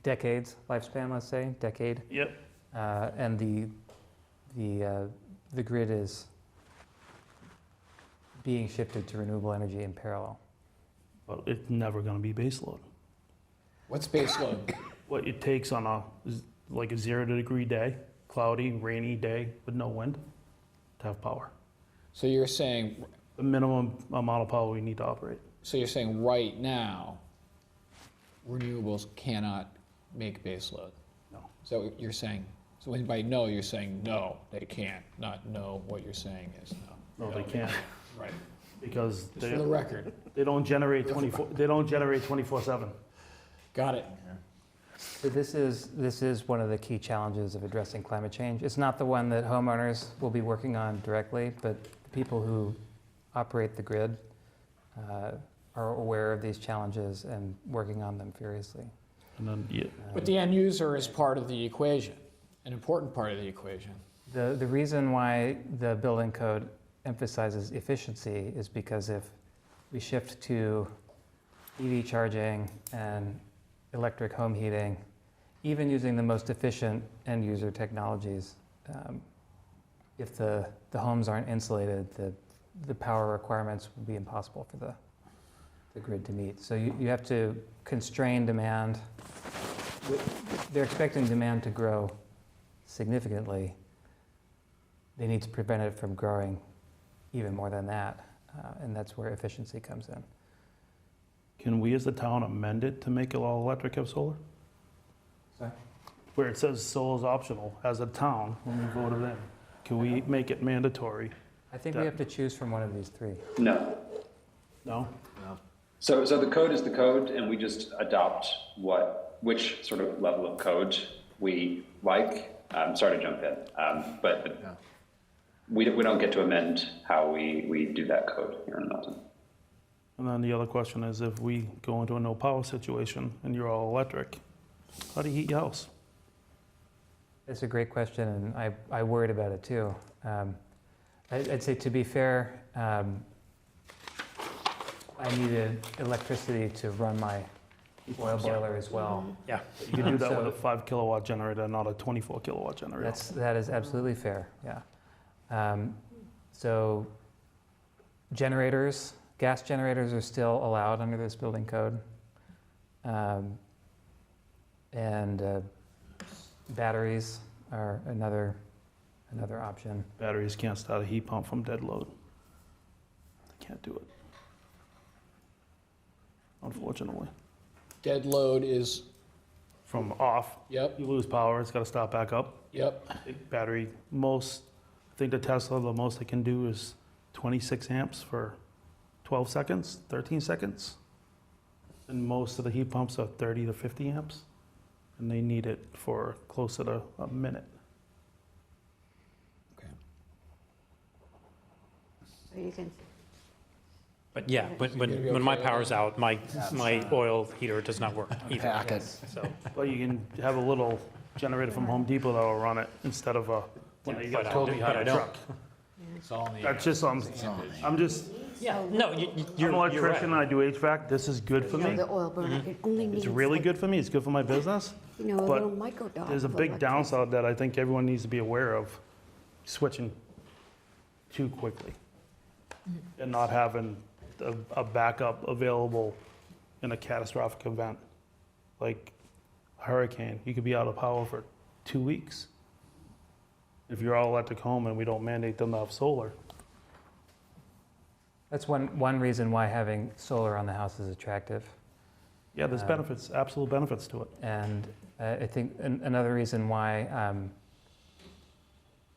decades lifespan, let's say, decade, Yep. and the grid is being shifted to renewable energy in parallel. But it's never gonna be baseload. What's base load? What it takes on like a 0-degree day, cloudy, rainy day with no wind, to have power. So you're saying, The minimum amount of power we need to operate. so you're saying right now, renewables cannot make base load? No. Is that what you're saying? So when by no, you're saying no, they can't, not no, what you're saying is no. No, they can't, Right. because Just for the record. they don't generate 24/7. Got it. So this is one of the key challenges of addressing climate change. It's not the one that homeowners will be working on directly, but the people who operate the grid are aware of these challenges and working on them furiously. And then, yeah, But the end user is part of the equation, an important part of the equation. The reason why the building code emphasizes efficiency is because if we shift to EV charging and electric home heating, even using the most efficient end user technologies, if the homes aren't insulated, the power requirements will be impossible for the grid to meet. So you have to constrain demand. They're expecting demand to grow significantly. They need to prevent it from growing even more than that, and that's where efficiency comes in. can we as the town amend it to make it all electric have solar? Sorry? Where it says solar is optional, as a town, when we voted in, can we make it mandatory? I think we have to choose from one of these three. No. No? So the code is the code, and we just adopt which sort of level of code we like. Sorry to jump in, but we don't get to amend how we do that code here in Milton. And then the other question is, if we go into a no power situation and you're all electric, how do you heat your house? It's a great question, and I worried about it too. I'd say, to be fair, I needed electricity to run my oil boiler as well. Yeah. You can do that So- with a 5 kilowatt generator, not a 24 kilowatt generator. That is absolutely fair, yeah. So generators, gas generators are still allowed under this building code. And batteries are another option. Batteries can't start a heat pump from dead load. They can't do it. Unfortunately. Dead load is, From off, yep, you lose power, it's gotta start back up. yep. Battery, I think the Tesla, the most it can do is 26 amps for 12 seconds, 13 seconds. And most of the heat pumps are 30 to 50 amps, and they need it for closer to a minute. So you can, But yeah, you're gonna be when my okay with power's that? out, my oil heater does not work either. Pack it. So, But you can have a little generator from Home Depot that will run it instead of a, when you got but I told don't- behind but I a don't. truck. It's all in the That's just, I'm just, yeah, no, I'm you're an right. electrician and I do HVAC, this is good for you know, me. the oil burner, it only needs. It's really like, good for me, it's good for my business. You know, a but little micro dot. There's a of big electricity. downside that I think everyone needs to be aware of, switching too quickly and not having a backup available in a catastrophic event, like a hurricane. You could be out of power for 2 weeks. If you're all electric home and we don't mandate them to have solar. That's one reason why having solar on the house is attractive. Yeah, there's benefits, absolute benefits to it. And I think another reason why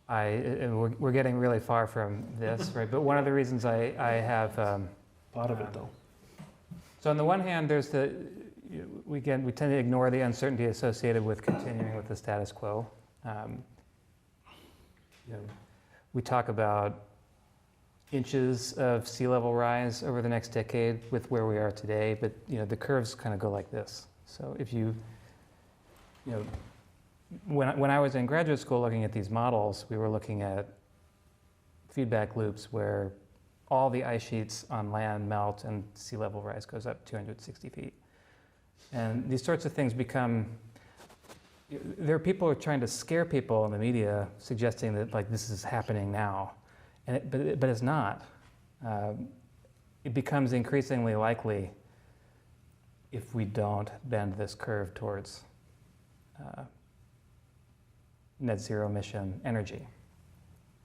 we're getting really far from this, right? But one of the reasons I have, Part of it though. so on the one hand, there's we tend to ignore the uncertainty associated with continuing with the status quo. You know, we talk about inches of sea level rise over the next decade with where we are today, but the curves kind of go like this. So if you know, when I was in graduate school looking at these models, we were looking at feedback loops where all the ice sheets on land melt and sea level rise goes up 260 feet. And these sorts of things become, there are people who are trying to scare people in the media, suggesting that like this is happening now, but it's not. It becomes increasingly likely if we don't bend this curve towards net zero emission energy.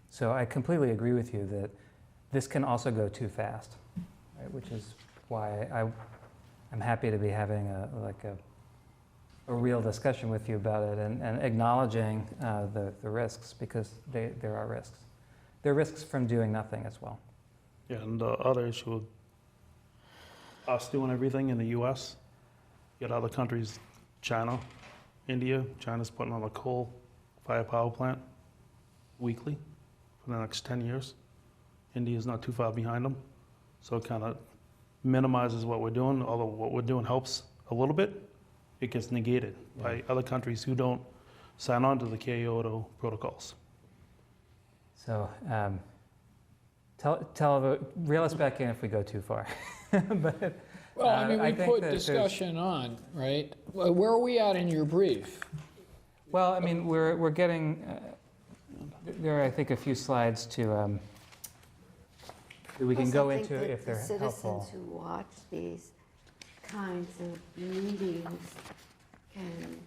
So I completely agree with you that this can also go too fast, right? Which is why I'm happy to be having a real discussion with you about it and acknowledging the risks, because there are risks. There are risks from doing nothing as well. Yeah, and the other issue with us doing everything in the US, yet other countries, China, India, China's putting on a coal-fired power plant weekly for the next 10 years. India's not too far behind them, so it kind of minimizes what we're doing, although what we're doing helps a little bit. It gets negated by other countries who don't sign on to the Kyoto protocols. So reel us back in if we go too far. But, Well, I mean, we I think put that discussion on, right? Where are we at in your brief? Well, I mean, we're getting, there are, I think, a few slides to, that we can go into if they're The helpful. citizens who watch these kinds of meetings can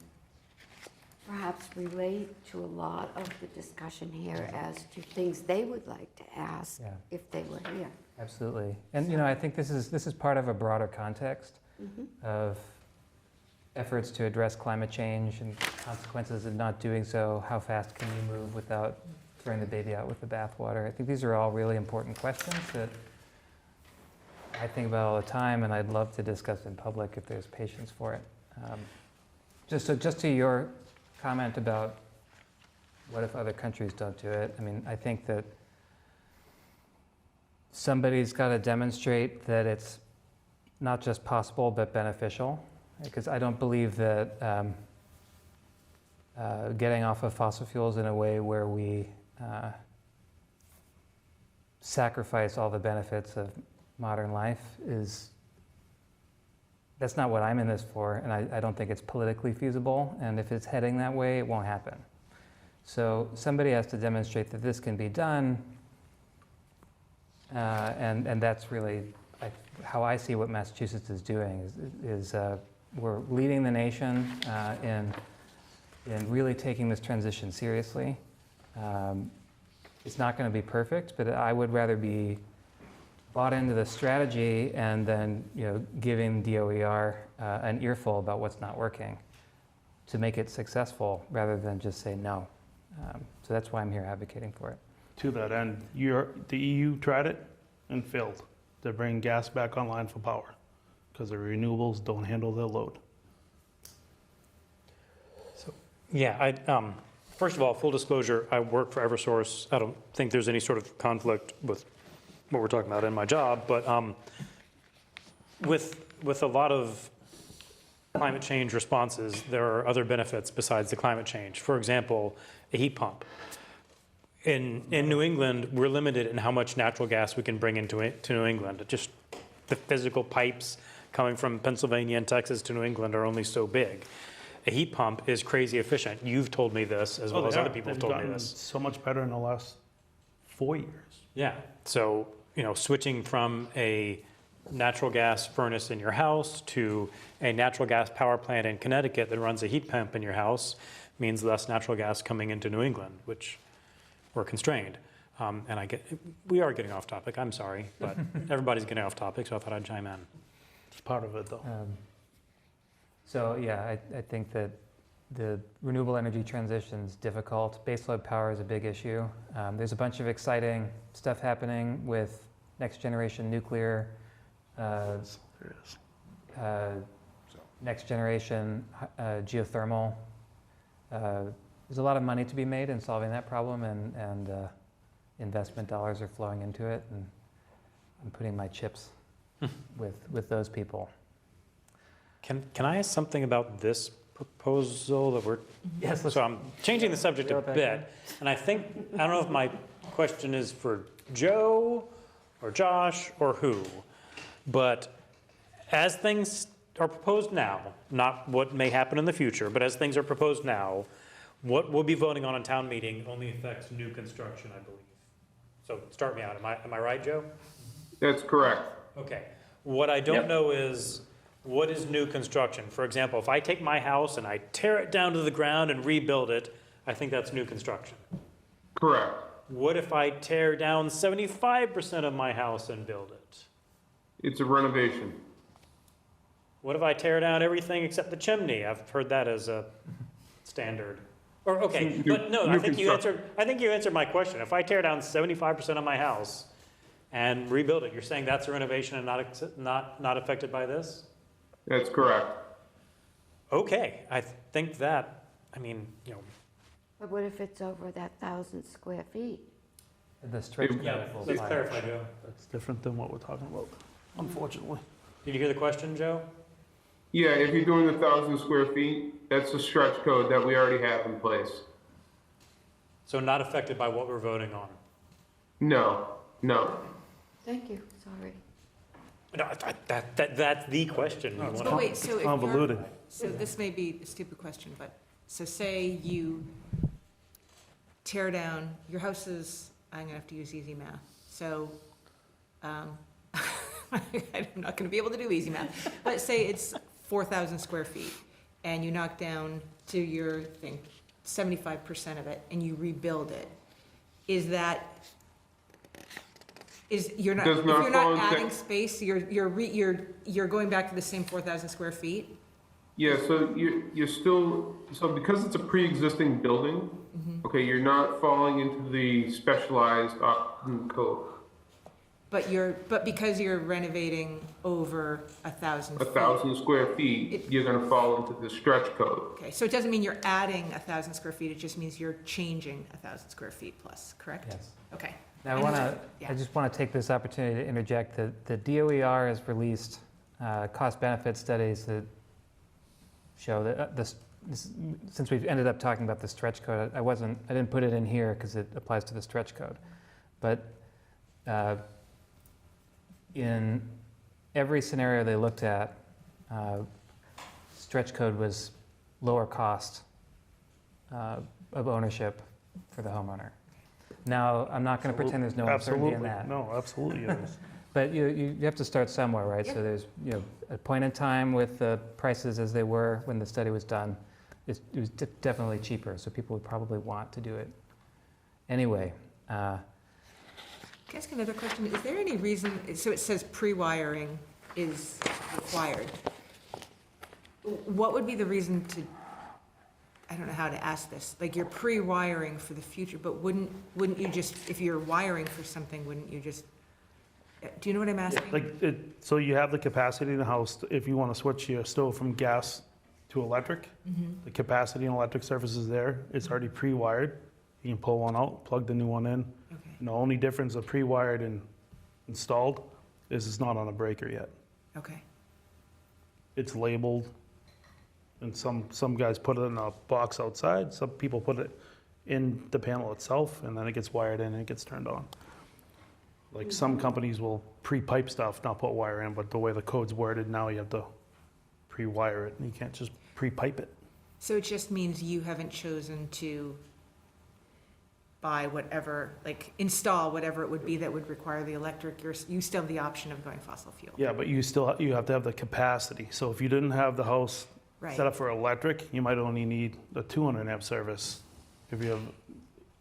perhaps relate to a lot of the discussion here as to things they would like to ask Yeah. if they were here. Absolutely. And, I think this is part of a broader context of efforts to address climate change and consequences of not doing so. How fast can you move without throwing the baby out with the bathwater? I think these are all really important questions that I think about all the time, and I'd love to discuss in public if there's patience for it. Just to your comment about what if other countries don't do it, I mean, I think that somebody's got to demonstrate that it's not just possible but beneficial, because I don't believe that getting off of fossil fuels in a way where we sacrifice all the benefits of modern life that's not what I'm in this for, and I don't think it's politically feasible, and if it's heading that way, it won't happen. So somebody has to demonstrate that this can be done, and that's really how I see what Massachusetts is doing, is we're leading the nation in really taking this transition seriously. It's not going to be perfect, but I would rather be bought into the strategy and then giving DOER an earful about what's not working to make it successful rather than just say no. So that's why I'm here advocating for it. To that end, the EU tried it and failed to bring gas back online for power because the renewables don't handle their load. Yeah, first of all, full disclosure, I work for Eversource. I don't think there's any sort of conflict with what we're talking about in my job, but with a lot of climate change responses, there are other benefits besides the climate change. For example, a heat pump. In New England, we're limited in how much natural gas we can bring into New England. Just the physical pipes coming from Pennsylvania and Texas to New England are only so big. A heat pump is crazy efficient. You've told me this, as well as other people have told me this. So much better in the last 4 years. Yeah, so switching from a natural gas furnace in your house to a natural gas power plant in Connecticut that runs a heat pump in your house means less natural gas coming into New England, which we're constrained. And we are getting off topic, I'm sorry, but everybody's getting off topic, so I thought I'd chime in. It's part of it, though. So yeah, I think that the renewable energy transition is difficult. Baseload power is a big issue. There's a bunch of exciting stuff happening with next generation nuclear, next generation geothermal. There's a lot of money to be made in solving that problem, and investment dollars are flowing into it, and I'm putting my chips with those people. Can I ask something about this proposal that we're, Yes, let's. so I'm changing the subject a Reel it back bit, and I don't know if my question is for Joe or Josh or who, but as things are proposed now, not what may happen in the future, but as things are proposed now, what we'll be voting on in town meeting only affects new construction, I believe. So start me out. Am I right, Joe? That's correct. Okay. What I don't know is, what is new construction? For example, if I take my house and I tear it down to the ground and rebuild it, I think that's new construction. Correct. What if I tear down 75% of my house and build it? It's a renovation. What if I tear down everything except the chimney? I've heard that as a standard. Or, okay, but no, I think you answered my question. If I tear down 75% of my house and rebuild it, you're saying that's a renovation and not affected by this? That's correct. Okay, I think that, But what if it's over that 1,000 square feet? The stretch code yeah, will let's apply. clarify, Joe. That's different than what we're talking about, unfortunately. Did you hear the question, Joe? Yeah, if you're doing 1,000 square feet, that's a stretch code that we already have in place. So not affected by what we're voting on? No, no. Thank you, sorry. No, that's the question. No, it's But wait, so if you're, Convoluted. so this may be a stupid question, but, so say you tear down, your house is, I'm gonna have to use easy math, so, I'm not gonna be able to do easy math, but say it's 4,000 square feet, and you knock down to your thing, 75% of it, and you rebuild it, you're not, Does if not you're fall not into- adding space, you're going back to the same 4,000 square feet? Yeah, so you're still, so because it's a pre-existing building, okay, you're not falling into the specialized code. But because you're renovating over 1,000 feet. 1,000 square feet, you're gonna fall into the stretch code. Okay, so it doesn't mean you're adding 1,000 square feet, it just means you're changing 1,000 square feet plus, correct? Yes. Okay. Now, I just want to take this opportunity to interject that the DOER has released cost-benefit studies that show that since we've ended up talking about the stretch code, I didn't put it in here because it applies to the stretch code. But in every scenario they looked at, stretch code was lower cost of ownership for the homeowner. Now, I'm not going to pretend there's no uncertainty in that. No, absolutely it is. But you have to start somewhere, right? Yeah. So there's a point in time with the prices as they were when the study was done, it was definitely cheaper, so people would probably want to do it. Anyway, Can I ask another question? Is there any reason, so it says pre-wiring is required. What would be the reason to, I don't know how to ask this, like you're pre-wiring for the future, but wouldn't you just, if you're wiring for something, wouldn't you just, do you know what I'm asking? So you have the capacity in the house, if you want to switch your stove from gas to electric, the capacity and electric surface is there, it's already pre-wired. You can pull one out, plug the new one in. Okay. And the only difference of pre-wired and installed is it's not on a breaker yet. Okay. It's labeled, and some guys put it in a box outside, some people put it in the panel itself, and then it gets wired in and it gets turned on. Like some companies will pre-pipe stuff, not put wire in, but the way the code's worded now, you have to pre-wire it, and you can't just pre-pipe it. So it just means you haven't chosen to buy whatever, like install whatever it would be that would require the electric, you still have the option of going fossil fuel. Yeah, but you have to have the capacity. So if you didn't have the house Right. set up for electric, you might only need a 200 amp service. If you have,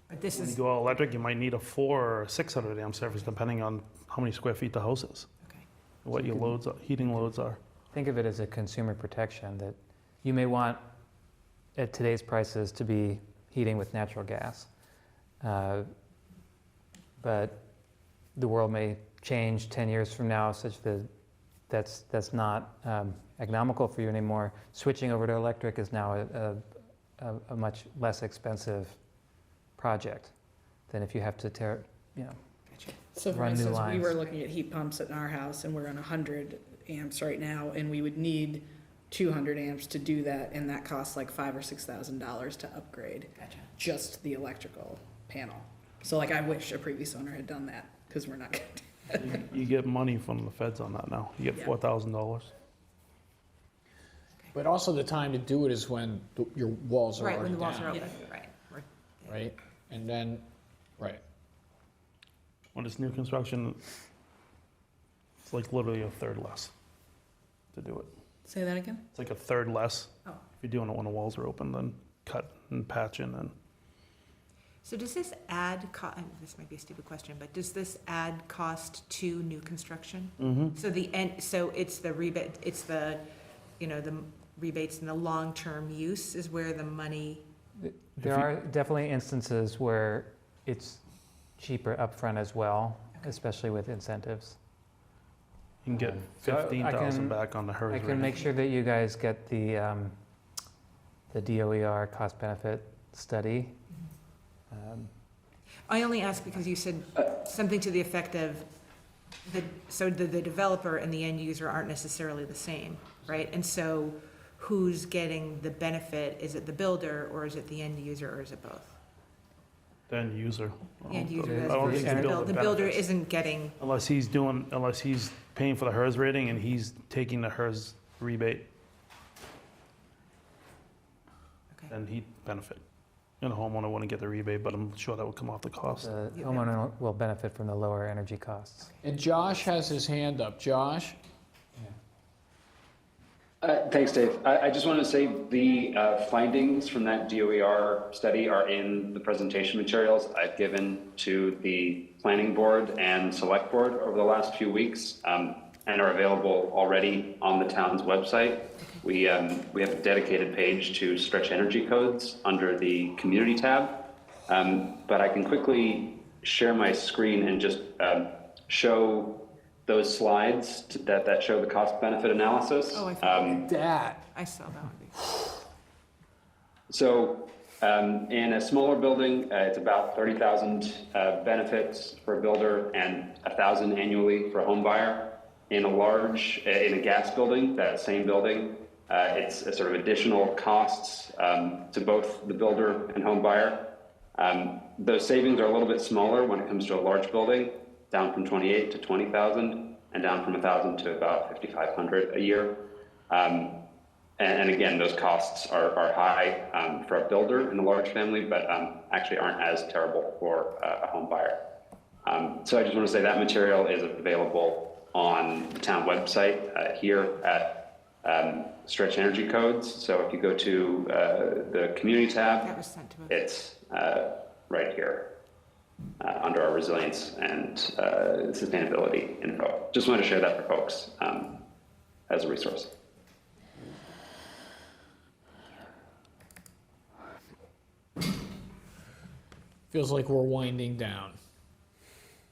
But this when you is, go all electric, you might need a 400 or 600 amp service, depending on how many square feet the house is, okay. what your loads, heating loads are. think of it as a consumer protection that you may want at today's prices to be heating with natural gas. But the world may change 10 years from now such that that's not economical for you anymore. Switching over to electric is now a much less expensive project than if you have to you know, So for Run new instance, we lines. were looking at heat pumps at our house and we're on 100 amps right now, and we would need 200 amps to do that, and that costs like $5,000 or $6,000 to upgrade just the electrical panel. So like, I wish a previous owner had done that, because we're not gonna do that. You get money from the feds on that now. You get Yeah. $4,000. But also the time to do it is when your walls are Right, already when the walls are down, open, right. right? And then, right. When it's new construction, it's like literally a third less to do it. Say that again? It's like a third less. Oh. If you're doing it when the walls are open, then cut and patch in and. So does this add, this might be a stupid question, but does this add cost to new construction? Mm-hmm. So it's the rebate, it's the, the rebates and the long-term use is where the money, There are definitely instances where it's cheaper upfront as well, especially with incentives. You can get So I 15,000 can- back on the HERS I can rating. make sure that you guys get the DOER cost benefit study. I only ask because you said something to the effect of, the developer and the end user aren't necessarily the same, right? And so who's getting the benefit? Is it the builder, or is it the end user, or is it both? The end user. The end user I does don't versus think the the builder. The builder isn't getting, Unless he's paying for the HERS rating and he's taking the HERS rebate, okay. then he'd benefit. And the homeowner wouldn't get the rebate, but I'm sure that would come off the cost. The Yeah. homeowner will benefit from the lower energy costs. And Josh has his hand up. Josh? Thanks, Dave. I just wanted to say the findings from that DOER study are in the presentation materials I've given to the planning board and select board over the last few weeks, and are available already on the town's website. We have a dedicated page to stretch energy codes under the community tab, but I can quickly share my screen and just show those slides that show the cost benefit analysis. Oh, I thought That. I saw that one. So in a smaller building, it's about 30,000 benefits for a builder and 1,000 annually for a home buyer. In a gas building, that same building, it's a sort of additional costs to both the builder and home buyer. Those savings are a little bit smaller when it comes to a large building, down from 28 to 20,000, and down from 1,000 to about 5,500 a year. And again, those costs are high for a builder in a large family, but actually aren't as terrible for a home buyer. So I just want to say that material is available on the town website here at Stretch Energy Codes. So if you go to the community That tab, was sent to us. it's right here under our resilience and sustainability info. Just wanted to share that for folks as a resource. Feels like we're winding down.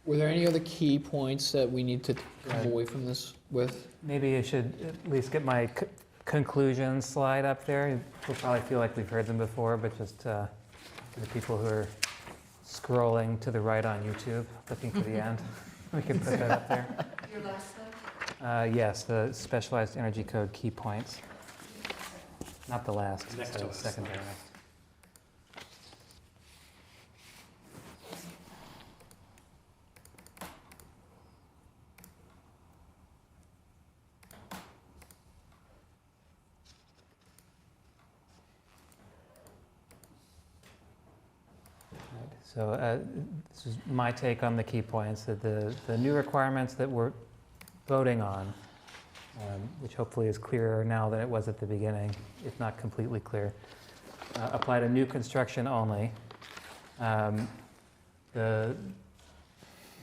Were there any other key points that we need to come away from this with? Maybe I should at least get my conclusion slide up there. We'll probably feel like we've heard them before, but just for the people who are scrolling to the right on YouTube, looking for the end, we can put that up there. Your last slide? Yes, the specialized energy code key points. Not the last, Next so to us. second to last. So this is my take on the key points, that the new requirements that we're voting on, which hopefully is clearer now than it was at the beginning, if not completely clear, apply to new construction only. The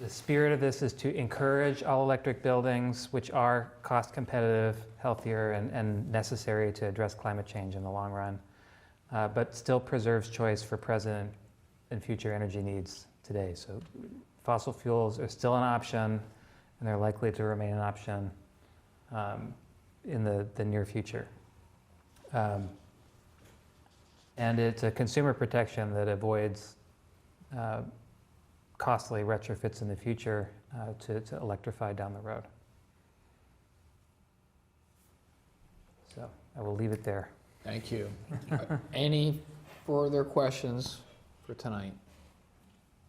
spirit of this is to encourage all-electric buildings, which are cost competitive, healthier, and necessary to address climate change in the long run, but still preserves choice for present and future energy needs today. So fossil fuels are still an option, and they're likely to remain an option in the near future. And it's a consumer protection that avoids costly retrofits in the future to electrify down the road. So I will leave it there. Thank you. Any further questions for tonight?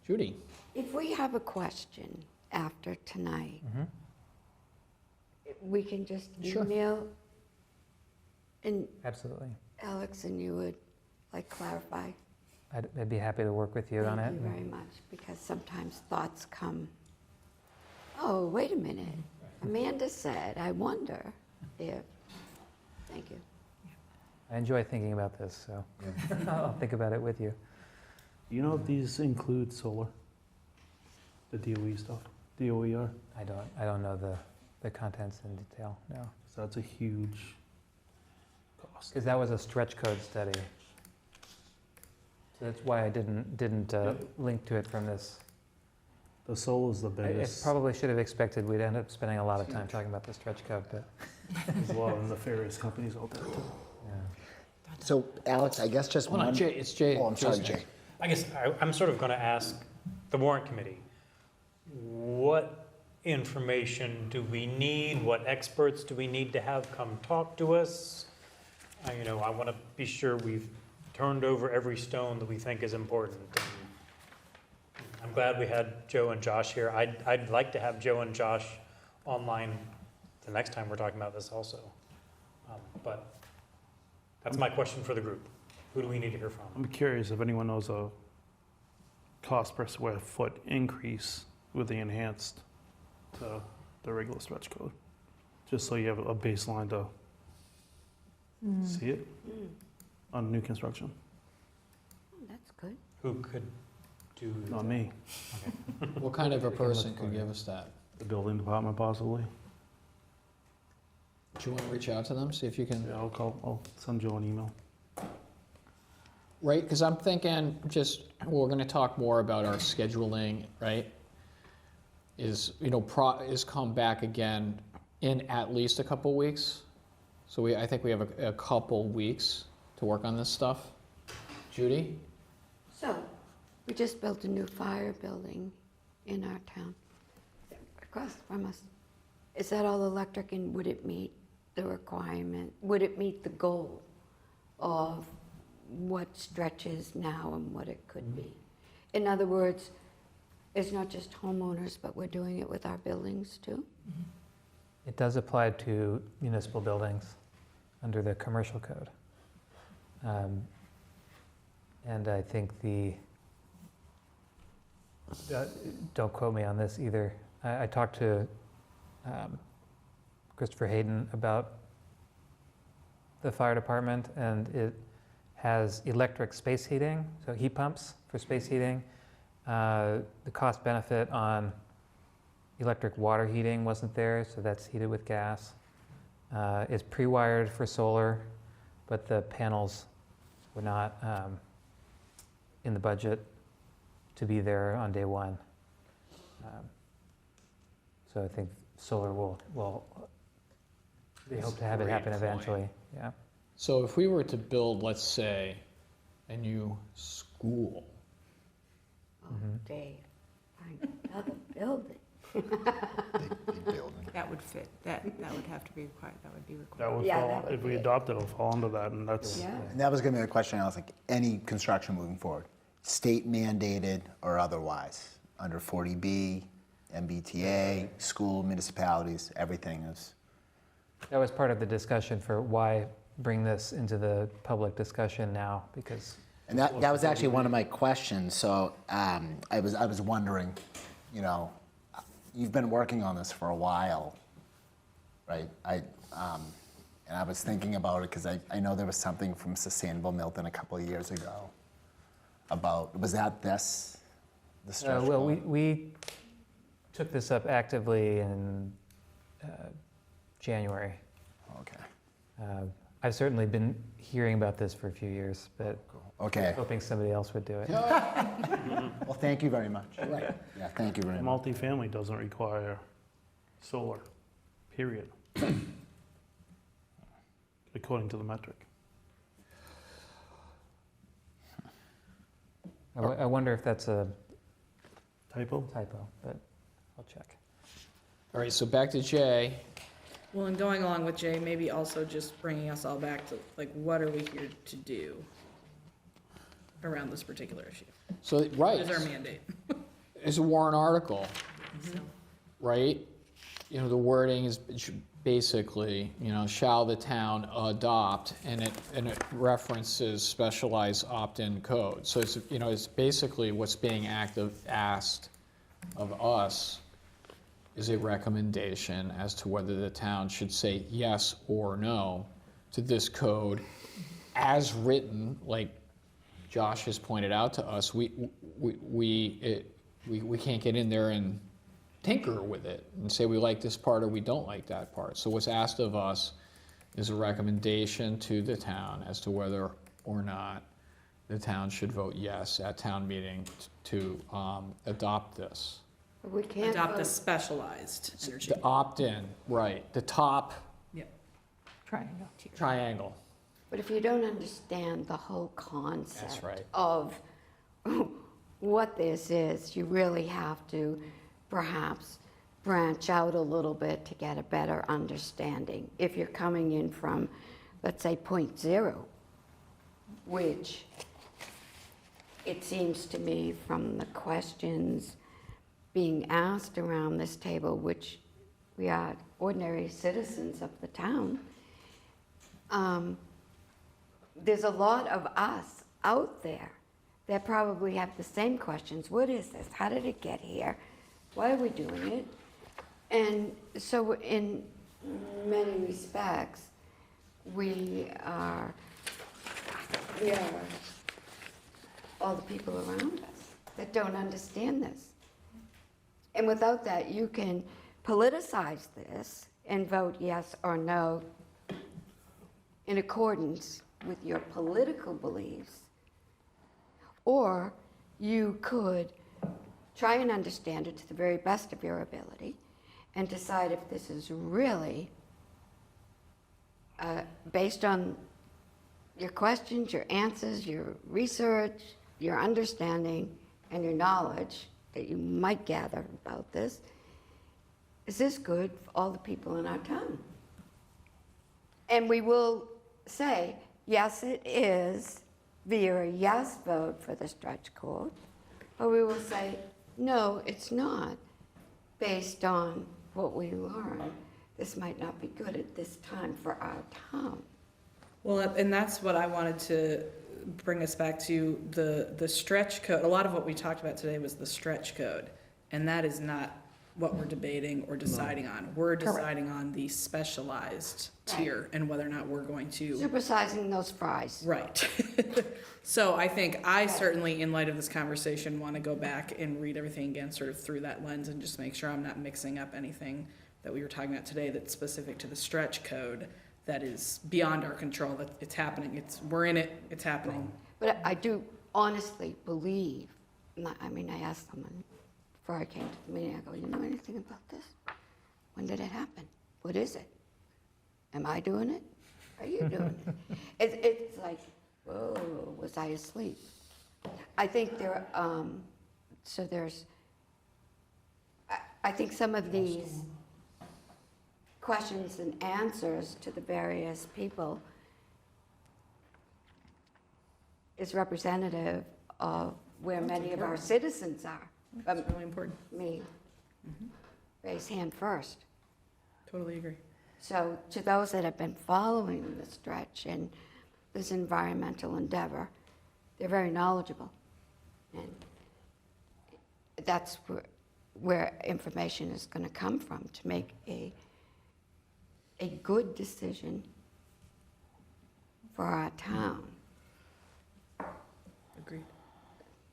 Judy? If we have a question after tonight, we can just Sure. email, and Absolutely. Alex and you would like clarify. I'd be happy to work with you on it. Thank you very much, because sometimes thoughts come, oh, wait a minute. Amanda said, I wonder if, thank you. I enjoy thinking about this, so I'll think about it with you. You know if these include solar? The DOE stuff, DOER? I don't know the contents in detail, no. So that's a huge cost. Because that was a stretch code study. So that's why I didn't link to it from this. The solar's the I biggest. probably should have expected we'd end up spending a lot of time talking about the stretch code, but There's a lot of nefarious companies out there too. yeah. So Alex, I guess just Hold on, one. Jay, it's Jay. Oh, I'm sorry, Jay's Jay. next. I guess I'm sort of going to ask the Warrant Committee, what information do we need? What experts do we need to have come talk to us? I want to be sure we've turned over every stone that we think is important. And I'm glad we had Joe and Josh here. I'd like to have Joe and Josh online the next time we're talking about this also. But that's my question for the group. Who do we need to hear from? I'm curious if anyone knows a cost per square foot increase with the enhanced to the regular stretch code. Just so you have a baseline to see it on new construction. Oh, that's good. Who could do Not me, What kind of a person could give us that? the building department possibly. Do you want to reach out to them, see if you can, Yeah, I'll send Joe an email. right? Because I'm thinking we're going to talk more about our scheduling, right? Is come back again in at least a couple weeks. So I think we have a couple weeks to work on this stuff. Judy? So, we just built a new fire building in our town, across from us. Is that all electric, and would it meet the requirement? Would it meet the goal of what stretches now and what it could be? In other words, it's not just homeowners, but we're doing it with our buildings too? It does apply to municipal buildings under the commercial code. And I think don't quote me on this either. I talked to Christopher Hayden about the fire department, and it has electric space heating, so heat pumps for space heating. The cost benefit on electric water heating wasn't there, so that's heated with gas. It's pre-wired for solar, but the panels were not in the budget to be there on day one. So I think solar will they hope to have it happen eventually, yeah. So if we were to build, let's say, a new school, Oh, Dave, find another building. Big building. That would fit, that would have to be required, that would be That required. would Yeah, fall, that would if we be it. adopt it, it'll fall under that, and that's, Yeah. And that was gonna be a question, I was like, any construction moving forward, state mandated or otherwise, under 40B, MBTA, school, municipalities, everything is. That was part of the discussion for why bring this into the public discussion now, because And that was actually one of my questions, so I was wondering, you've been working on this for a while, right? And I was thinking about it because I know there was something from Sustainable Milton a couple of years ago about, was that the stretch well, goal? we took this up actively in January. Okay, I've certainly been hearing about this for a few years, but okay. hoping somebody else would do it. Well, thank you very much. right? Yeah, thank you very much. multifamily doesn't require solar, period. According to the metric. I wonder if that's Typo? but I'll check. All right, so back to Jay. Well, and going along with Jay, maybe also just bringing us all back to, like, what are we here to do around this particular issue? So, right. What is our mandate? It's a warrant article, right? You know, the wording is basically, you know, shall the town adopt, and it references specialized opt-in code. So it's, you know, it's basically what's being asked of us is a recommendation as to whether the town should say yes or no to this code as written, like Josh has pointed out to us. We can't get in there and tinker with it and say we like this part or we don't like that part. So what's asked of us is a recommendation to the town as to whether or not the town should vote yes at town meeting to adopt this. We can't Adopt a vote. specialized energy. The opt-in, right, the top triangle. But if you don't understand the whole concept That's right. of what this is, you really have to perhaps branch out a little bit to get a better understanding. If you're coming in from, let's say, point zero, which it seems to me from the questions being asked around this table, which we are ordinary citizens of the town, there's a lot of us out there that probably have the same questions. What is this? How did it get here? Why are we doing it? And so in many respects, we are all the people around us that don't understand this. And without that, you can politicize this and vote yes or no in accordance with your political beliefs. Or you could try and understand it to the very best of your ability and decide if this is really based on your questions, your answers, your research, your understanding, and your knowledge that you might gather about this. Is this good for all the people in our town? And we will say, yes, it is, via a yes vote for the stretch code, or we will say, no, it's not, based on what we learned. This might not be good at this time for our town. Well, and that's what I wanted to bring us back to, the stretch code. A lot of what we talked about today was the stretch code, and that is not what we're debating or deciding on. We're deciding on the specialized tier and whether or not we're going to. Supersizing those fries. Right. So I think I certainly, in light of this conversation, want to go back and read everything again sort of through that lens and just make sure I'm not mixing up anything that we were talking about today that's specific to the stretch code that is beyond our control, that it's happening. We're in it, it's happening. But I do honestly believe, I mean, I asked someone before I came to the meeting, I go, you know anything about this? When did it happen? What is it? Am I doing it? Are you doing it? It's like, whoa, was I asleep? I think I think some of these questions and answers to the various people is representative of where many of our citizens are. That's really important. Me, raise hand first. Totally agree. So to those that have been following the stretch and this environmental endeavor, they're very knowledgeable. And that's where information is going to come from to make a good decision for our town. Agreed.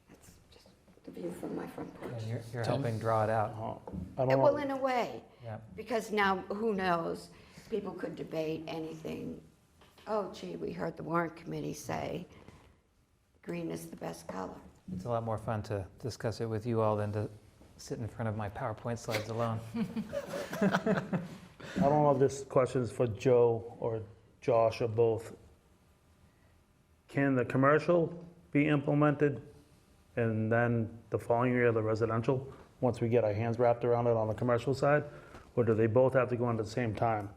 That's just the view from my front porch. And you're helping draw it out. I don't Well, know. in a way, Yeah. because now, who knows, people could debate anything. Oh, gee, we heard the Warrant Committee say green is the best color. It's a lot more fun to discuss it with you all than to sit in front of my PowerPoint slides alone. I don't know if this question is for Joe or Josh or both. Can the commercial be implemented and then the following year, the residential, once we get our hands wrapped around it on the commercial side? Or do they both have to go in at the same time?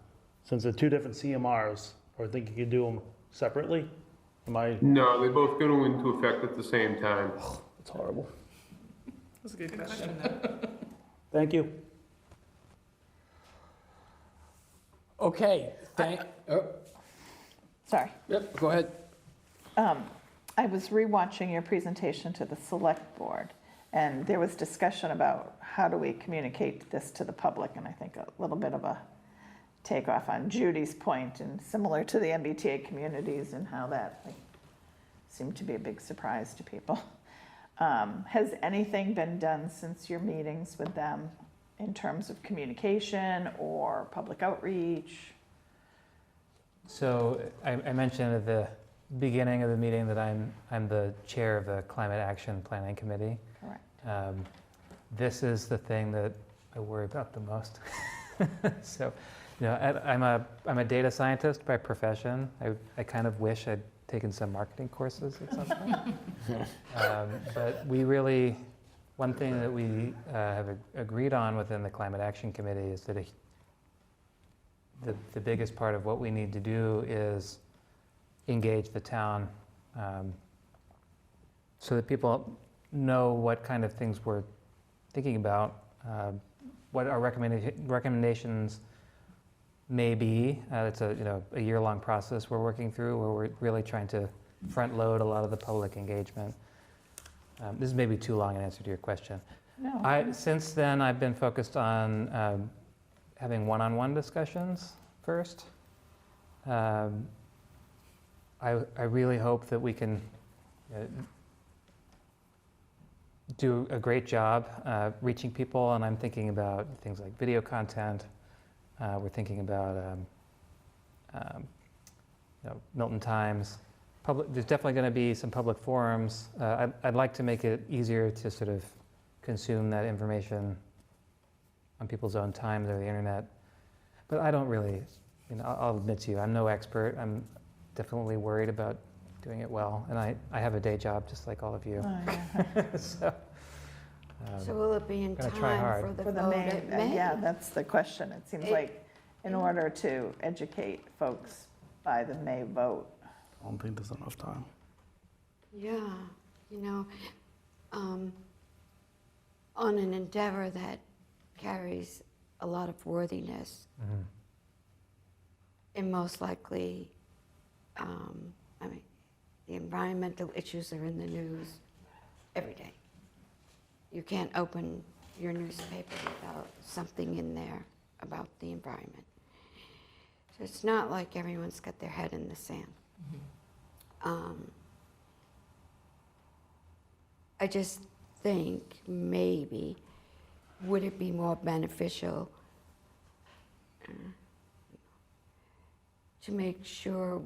Since they're two different CMRs, or I think you could do them separately? Am I, No, they both go into effect at the same time. it's horrible. That's a good question. Thank you. Okay, Sorry. yep, go ahead. I was rewatching your presentation to the select board, and there was discussion about how do we communicate this to the public, and I think a little bit of a takeoff on Judy's point, and similar to the MBTA communities and how that seemed to be a big surprise to people. Has anything been done since your meetings with them in terms of communication or public outreach? So I mentioned at the beginning of the meeting that I'm the chair of the Climate Action Planning Committee. Correct. This is the thing that I worry about the most. So, I'm a data scientist by profession. I kind of wish I'd taken some marketing courses at some point. But we really, one thing that we have agreed on within the Climate Action Committee is that the biggest part of what we need to do is engage the town so that people know what kind of things we're thinking about, what our recommendations may be. It's a year-long process we're working through where we're really trying to front load a lot of the public engagement. This is maybe too long an answer to your question. No. Since then, I've been focused on having one-on-one discussions first. I really hope that we can do a great job reaching people, and I'm thinking about things like video content. We're thinking about Milton Times. There's definitely going to be some public forums. I'd like to make it easier to sort of consume that information on people's own time or the internet. But I don't really, I'll admit to you, I'm no expert. I'm definitely worried about doing it well. And I have a day job just like all of you. Oh, yeah. So will it be in Gonna try time hard. for the For the vote May, at May? yeah, that's the question. It seems like in order to educate folks by the May vote. I don't think there's enough time. Yeah, on an endeavor that carries a lot of worthiness, and most likely, the environmental issues are in the news every day. You can't open your newspaper without something in there about the environment. So it's not like everyone's got their head in the sand. I just think maybe, would it be more beneficial to make sure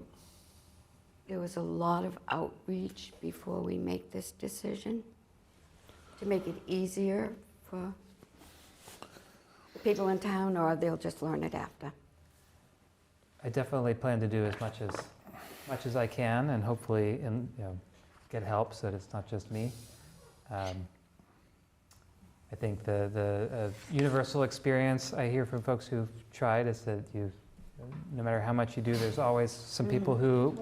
there was a lot of outreach before we make this decision? To make it easier for the people in town, or they'll just learn it after? I definitely plan to do as much as I can, and hopefully, get help so that it's not just me. I think the universal experience I hear from folks who've tried is that no matter how much you do, there's always some people who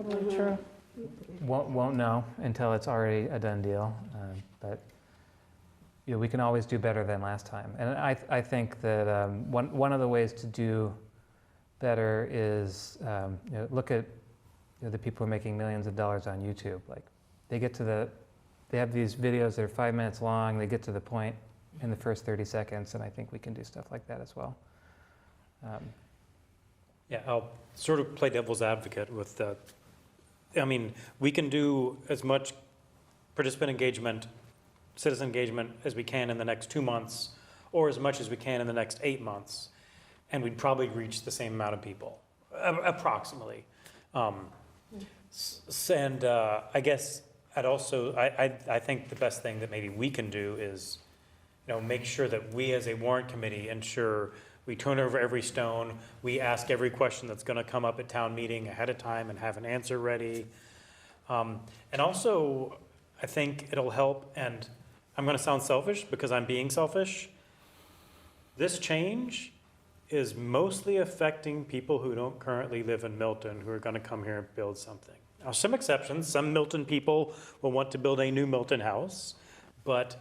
won't know until it's already a done deal. But we can always do better than last time. And I think that one of the ways to do better is look at the people who are making millions of dollars on YouTube. Like they have these videos that are 5 minutes long. They get to the point in the first 30 seconds, and I think we can do stuff like that as well. Yeah, I'll sort of play devil's advocate with that. We can do as much participant engagement, citizen engagement as we can in the next 2 months, or as much as we can in the next 8 months, and we'd probably reach the same amount of people, approximately. And I guess I think the best thing that maybe we can do is, make sure that we as a warrant committee ensure we turn over every stone, we ask every question that's going to come up at town meeting ahead of time and have an answer ready. And also, I think it'll help, and I'm going to sound selfish because I'm being selfish. This change is mostly affecting people who don't currently live in Milton, who are going to come here and build something. Now, some exceptions, some Milton people will want to build a new Milton house, but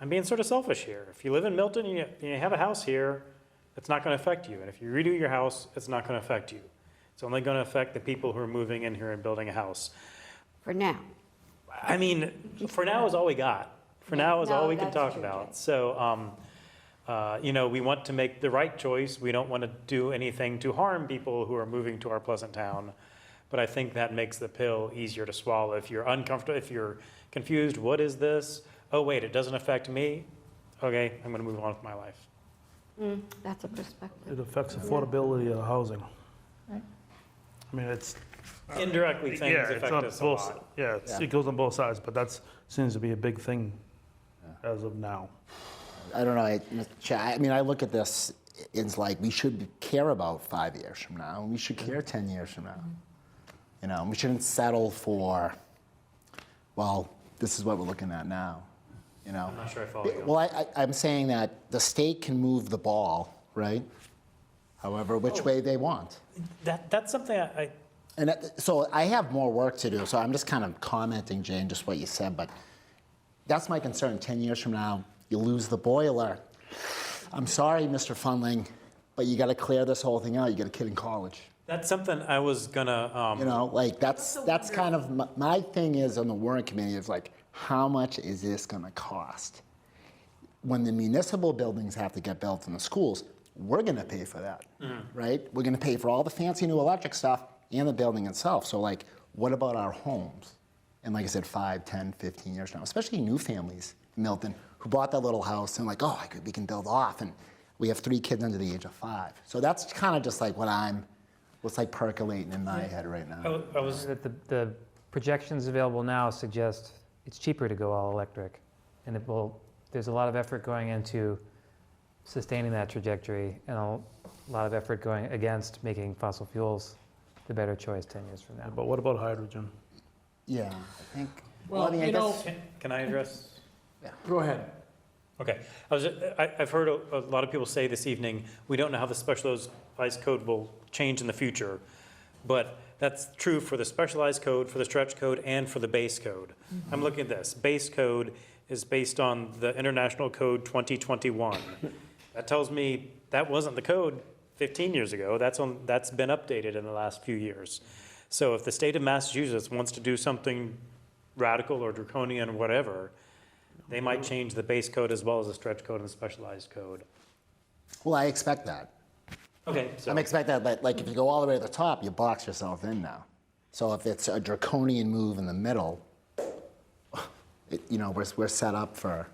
I'm being sort of selfish here. If you live in Milton and you have a house here, it's not going to affect you. And if you redo your house, it's not going to affect you. It's only going to affect the people who are moving in here and building a house. For now. I mean, for now is all we got. For now is all we can that's talk true, about. Jay. So, we want to make the right choice. We don't want to do anything to harm people who are moving to our pleasant town. But I think that makes the pill easier to swallow. If you're uncomfortable, if you're confused, what is this? Oh, wait, it doesn't affect me? Okay, I'm going to move on with my life. That's a perspective. It affects affordability of housing. Right. I mean, it's. Indirectly, things Yeah, it's affect on us a both, lot. yeah, it goes on both sides, but that's, seems to be a big thing as of now. I don't know, I mean, I look at this, it's like, we should care about 5 years from now, and we should care 10 years from now. You know, we shouldn't settle for, well, this is what we're looking at now, you know? I'm not sure I follow you. Well, I'm saying that the state can move the ball, right? However, which way they want. That's something I And so I have more work to do, so I'm just kind of commenting, Jane, just what you said, but that's my concern. 10 years from now, you lose the boiler. I'm sorry, Mr. Fundling, but you got to clear this whole thing out. You got a kid in college. that's something I was gonna, You know, like that's kind of my thing is on the Warrant Committee is like, how much is this going to cost? When the municipal buildings have to get built in the schools, we're going to pay for that, right? We're going to pay for all the fancy new electric stuff and the building itself. So like, what about our homes? And like I said, 5, 10, 15 years from now, especially new families in Milton who bought that little house and like, oh, we can build off. And we have 3 kids under the age of 5. So that's kind of just like what's like percolating in my head right now. I was, That the projections available now suggest it's cheaper to go all electric. And there's a lot of effort going into sustaining that trajectory and a lot of effort going against making fossil fuels the better choice 10 years from now. But what about hydrogen? Yeah, I think. Well, I mean, I you know, guess- can I address? Go ahead. Okay, I've heard a lot of people say this evening, we don't know how the specialized code will change in the future, but that's true for the specialized code, for the stretch code, and for the base code. I'm looking at this. Base code is based on the International Code 2021. That tells me that wasn't the code 15 years ago. That's been updated in the last few years. So if the state of Massachusetts wants to do something radical or draconian or whatever, they might change the base code as well as the stretch code and the specialized code. Well, I expect that. Okay, so. I expect that, but like if you go all the way to the top, you box yourself in now. So if it's a draconian move in the middle, we're set up for.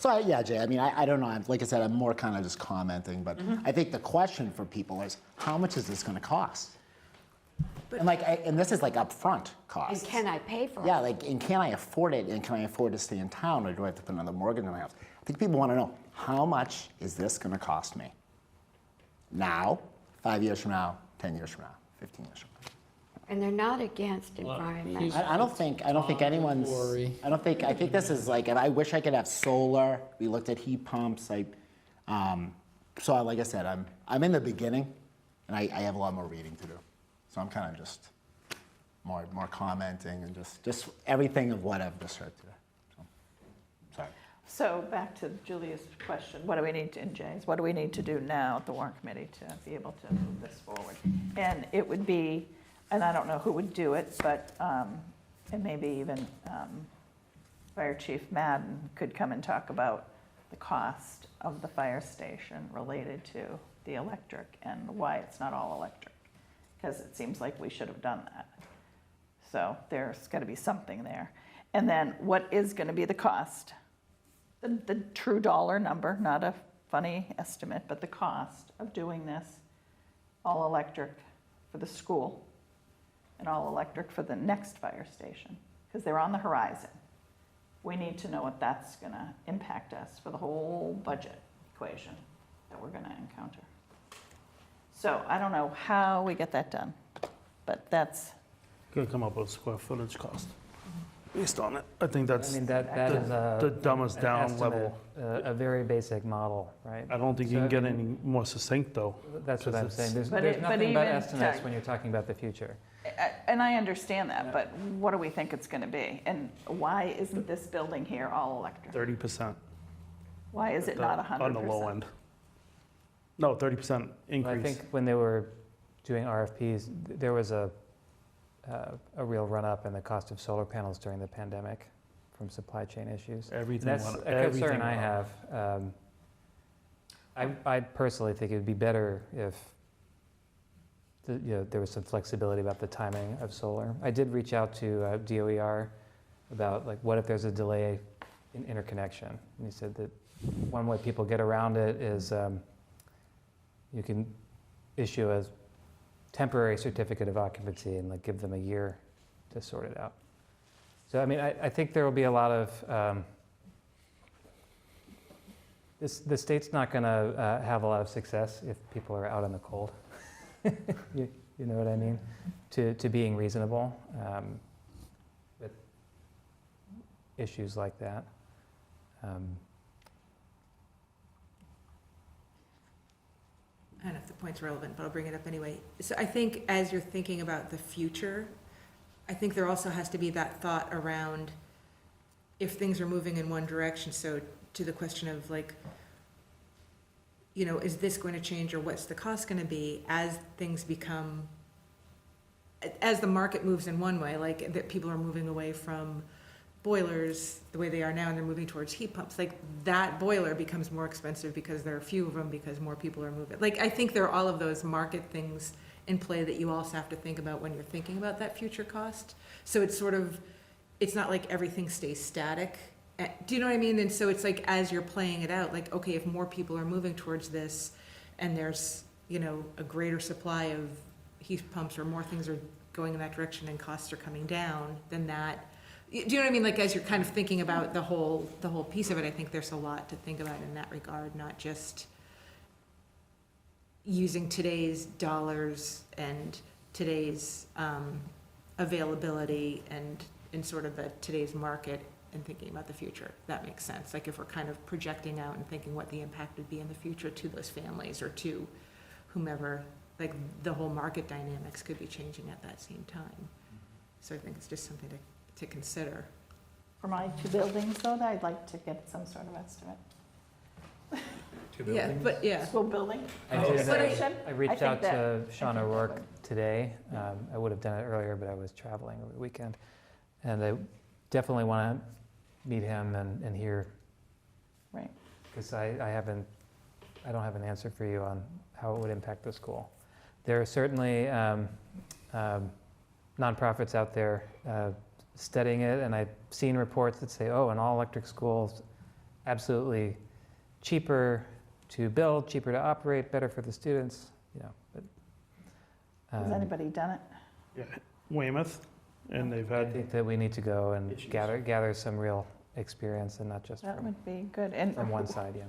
Yeah, Jay. I mean, I don't know. Like I said, I'm more kind of just commenting, but I think the question for people is, how much is this going to cost? And this is like upfront costs. And can I pay for it? Yeah, and can I afford it? And can I afford to stay in town, or do I have to put another mortgage on my house? I think people want to know, how much is this going to cost me? Now, 5 years from now, 10 years from now, 15 years from now. And they're not against environmental. I don't think anyone's. I think this is like, and I wish I could have solar. We looked at heat pumps. So like I said, I'm in the beginning, and I have a lot more reading to do. So I'm kind of just more commenting and just everything of what I've just heard today. So, sorry. So back to Julia's question, what do we need to, and Jay's, what do we need to do now at the Warrant Committee to be able to move this forward? And it would be, and I don't know who would do it, but, and maybe even Fire Chief Madden could come and talk about the cost of the fire station related to the electric and why it's not all electric. Because it seems like we should have done that. So there's got to be something there. And then what is going to be the cost? The true dollar number, not a funny estimate, but the cost of doing this all electric for the school and all electric for the next fire station, because they're on the horizon. We need to know what that's going to impact us for the whole budget equation that we're going to encounter. So I don't know how we get that done, but that's. Gonna come up with a square footage cost. based on it. I think that's I mean, that is the dumbest an down estimate, level. a very basic model, right? I don't think you So, can I get mean, any more succinct, though. That's what I'm saying. There's But there's it- but nothing but even estimates to- when you're talking about the future. And I understand that, but what do we think it's going to be? And why isn't this building here all electric? 30%. Why is it not 100%? On the low end. No, 30% But increase. I think when they were doing RFPs, there was a real run-up in the cost of solar panels during the pandemic from supply chain issues. And Everything that's went- a concern everything I went have. I personally think it would be better if there was some flexibility about the timing of solar. I did reach out to DOER about like what if there's a delay in interconnection. And he said that one way people get around it is you can issue a temporary certificate of occupancy and like give them a year to sort it out. So I mean, I think there will be a lot of the state's not going to have a lot of success if people are out in the cold. you know what I mean? To being reasonable with issues like that. I don't know if the point's relevant, but I'll bring it up anyway. So I think as you're thinking about the future, I think there also has to be that thought around if things are moving in one direction. So to the question of like, is this going to change or what's the cost going to be as things become, as the market moves in one way, like that people are moving away from boilers the way they are now and they're moving towards heat pumps, like that boiler becomes more expensive because there are few of them because more people are moving. Like I think there are all of those market things in play that you also have to think about when you're thinking about that future cost. So it's sort of, it's not like everything stays static. Do you know what I mean? And so it's like as you're playing it out, like, okay, if more people are moving towards this and there's, a greater supply of heat pumps or more things are going in that direction and costs are coming down, then that, do you know what I mean? Like as you're kind of thinking about the whole piece of it, I think there's a lot to think about in that regard, not just using today's dollars and today's availability and in sort of the today's market and thinking about the future. That makes sense. Like if we're kind of projecting out and thinking what the impact would be in the future to those families or to whomever, like the whole market dynamics could be changing at that same time. So I think it's just something to consider. For my two buildings, though, I'd like to get some sort of estimate. Yeah, but yeah. School building. I did, Installation. I reached think out that- to I Sean think that O'Rourke would- today. I would have done it earlier, but I was traveling over the weekend. And I definitely want to meet him and hear. Right. Because I don't have an answer for you on how it would impact the school. There are certainly nonprofits out there studying it, and I've seen reports that say, oh, an all-electric school is absolutely cheaper to build, cheaper to operate, better for the students, but. Has anybody done it? Yeah, Weymouth, and they've I had think that we need to go and issues. gather some real experience and not just That from would be good. And one side, yeah.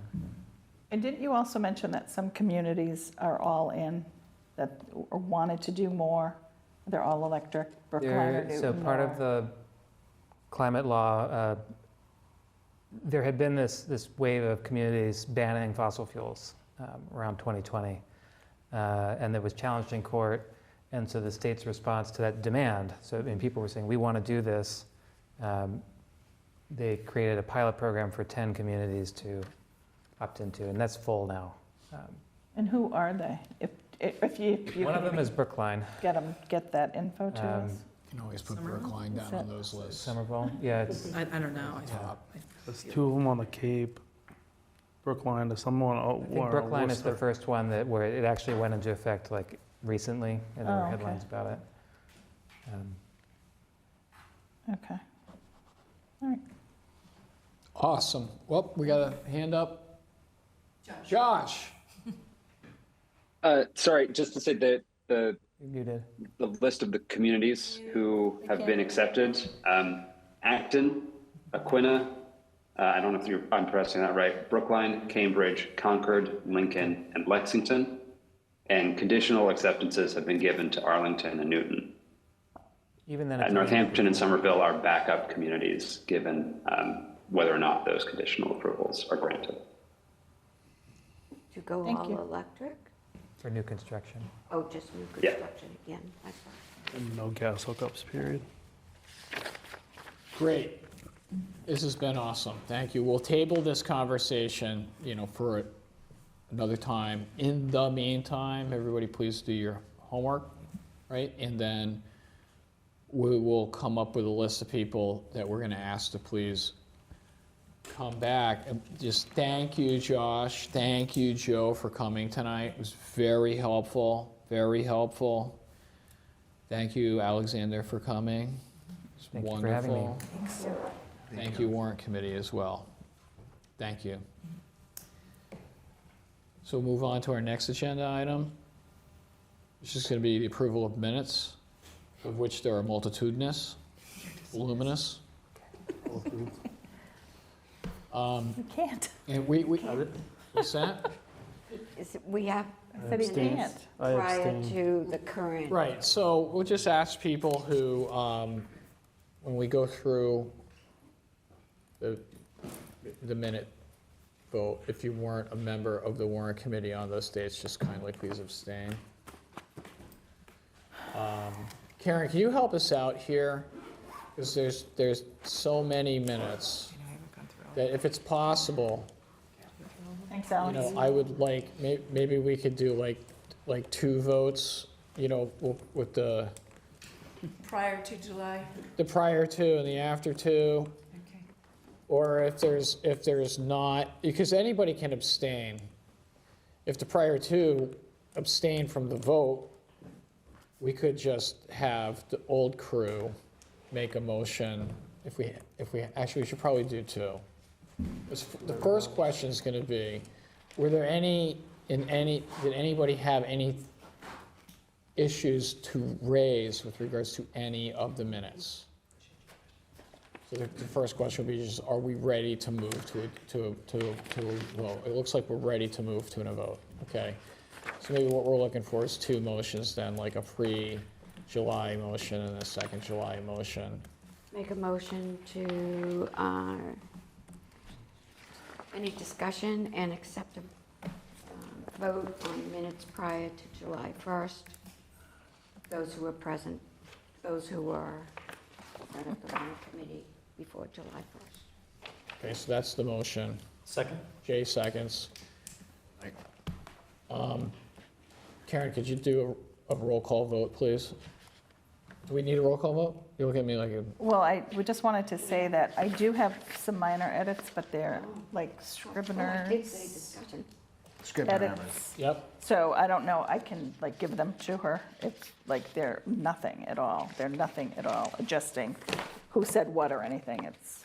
And didn't you also mention that some communities are all in, that wanted to do more? They're all electric, Brookline or Newton? So part of or- the climate law, there had been this wave of communities banning fossil fuels around 2020, and it was challenged in court. And so the state's response to that demand, so I mean, people were saying, we want to do this. They created a pilot program for 10 communities to opt into, and that's full now. And who are they? If you One of can them is Brookline. get that info to us? You can always put Summerville? Brookline Is down that- on those lists. Somerville, yeah, it's, I don't know. there's two of them on the Cape. Brookline, there's someone I think Brookline is the Worcester. first one where it actually went into effect like recently, and there Oh, were okay. headlines about it. Okay. All right. Awesome. Well, we got a hand up. Josh. Sorry, just to say that the You did. list of the communities who have been accepted, Acton, Aquina, I don't know if I'm pronouncing that right, Brookline, Cambridge, Concord, Lincoln, and Lexington. And conditional acceptances have been given to Arlington and Newton. Even then, if Northampton and Somerville are backup communities, given whether or not those conditional approvals are granted. To go Thank all you. electric? for new construction. Oh, just new Yeah. construction again, I thought. And no gas hookups, period. Great. This has been awesome. Thank you. We'll table this conversation, for another time. In the meantime, everybody please do your homework, right? And then we will come up with a list of people that we're going to ask to please come back. And just thank you, Josh. Thank you, Joe, for coming tonight. It was very helpful, very helpful. Thank you, Alexander, for coming. It's Thank you for wonderful. having me. Thank you, Warrant Committee, as well. Thank you. So we'll move on to our next agenda item, which is going to be the approval of minutes, of which there are multitudinous, voluminous. You can't. And what's that? We have Said he abstain. can't. I prior abstain. to the current. Right, so we'll just ask people who, when we go through the minute vote, if you weren't a member of the Warrant Committee on those dates, just kindly please abstain. Karen, can you help us out here? Because there's so many minutes that if it's possible, Thanks, Alex. I would like, maybe we could do like 2 votes, with the Prior to July. prior to and the after to. Okay. Or if there's not, because anybody can abstain. If the prior to abstain from the vote, we could just have the old crew make a motion. Actually, we should probably do 2. The first question is going to be, did anybody have any issues to raise with regards to any of the minutes? So the first question would be just, are we ready to move to a vote? It looks like we're ready to move to a vote, okay? So maybe what we're looking for is 2 motions then, like a pre-July motion and a second July motion. Make a motion to, any discussion and accept a vote on minutes prior to July 1st. Those who were present, those who were part of the Warrant Committee before July 1st. Okay, so that's the motion. Second? Jay seconds. Karen, could you do a roll call vote, please? Do we need a roll call vote? You look at me like Well, we just wanted to say that I do have some minor edits, but they're like Oh, I Scrivener did say discussion. Scrivener errors. edits. Yep. So I don't know, I can like give them to her. It's like they're nothing at all. They're nothing at all, adjusting who said what or anything. It's